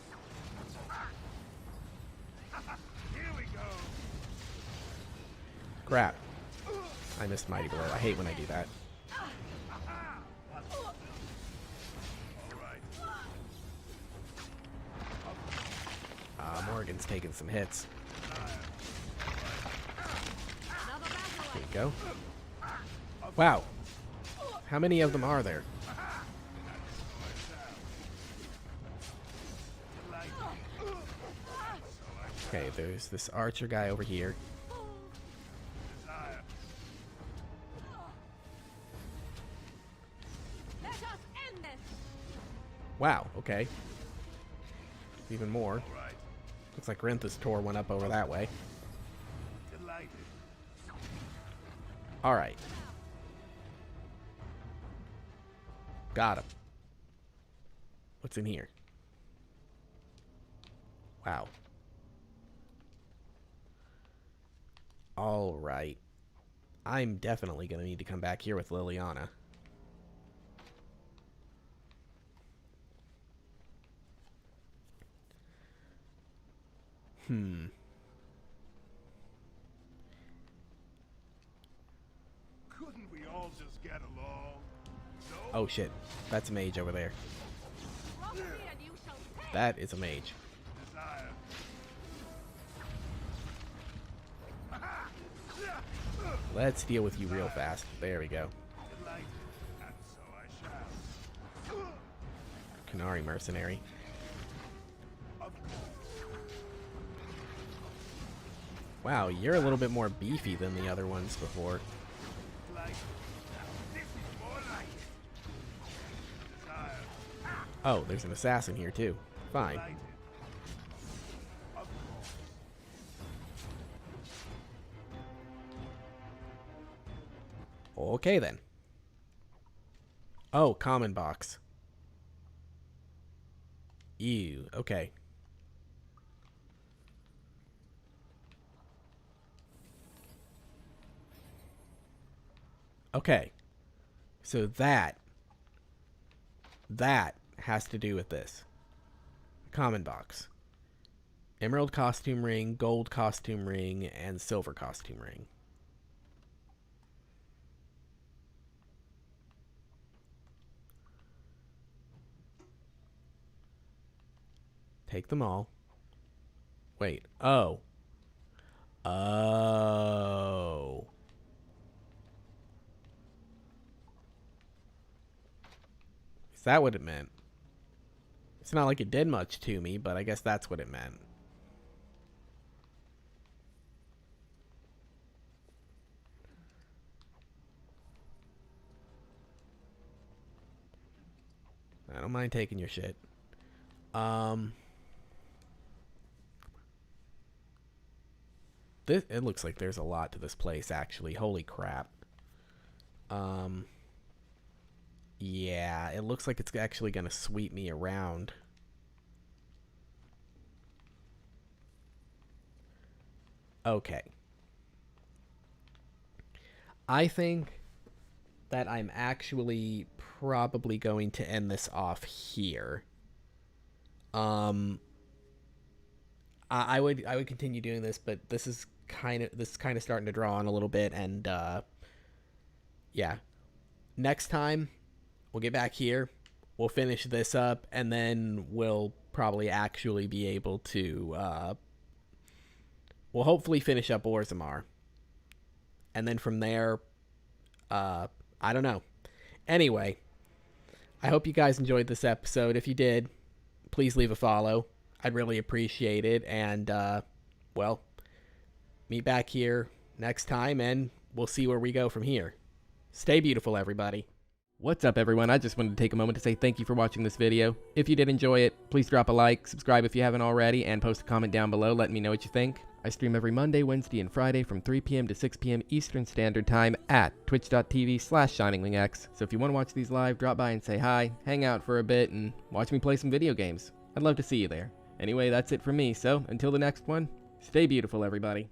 Crap. I missed Mighty Blow. I hate when I do that. Morgan's taking some hits. There you go. Wow. How many of them are there? Okay, there's this archer guy over here. Wow, okay. Even more. Looks like Rinthus tore one up over that way. Alright. Got him. What's in here? Wow. Alright. I'm definitely going to need to come back here with Liliana. Couldn't we all just get along? No? Oh shit. That's a mage over there. That is a mage. Let's deal with you real fast. There we go. Canary mercenary. Wow, you're a little bit more beefy than the other ones before. Oh, there's an assassin here too. Fine. Okay then. Oh, common box. Ew, okay. Okay. So that has to do with this. Common box. Emerald costume ring, gold costume ring, and silver costume ring. Take them all. Wait. Oh. Oh. Is that what it meant? It's not like it did much to me, but I guess that's what it meant. I don't mind taking your shit. It looks like there's a lot to this place, actually. Holy crap. Yeah, it looks like it's actually gonna sweep me around. Okay. I think that I'm actually probably going to end this off here. I would continue doing this, but this is kind of starting to draw on a little bit, and yeah. Next time we'll get back here, we'll finish this up, and then we'll probably actually be able to we'll hopefully finish up Orzammar. And then from there, I don't know. Anyway, I hope you guys enjoyed this episode. If you did, please leave a follow. I'd really appreciate it. And, well, meet back here next time, and we'll see where we go from here. Stay beautiful, everybody. What's up, everyone? I just wanted to take a moment to say thank you for watching this video. If you did enjoy it, please drop a like, subscribe if you haven't already, and post a comment down below letting me know what you think. I stream every Monday, Wednesday, and Friday from 3 p.m. to 6 p.m. Eastern Standard Time at twitch.tv/ShiningWingX. So if you want to watch these live, drop by and say hi, hang out for a bit, and watch me play some video games. I'd love to see you there. Anyway, that's it from me, so until the next one, stay beautiful, everybody.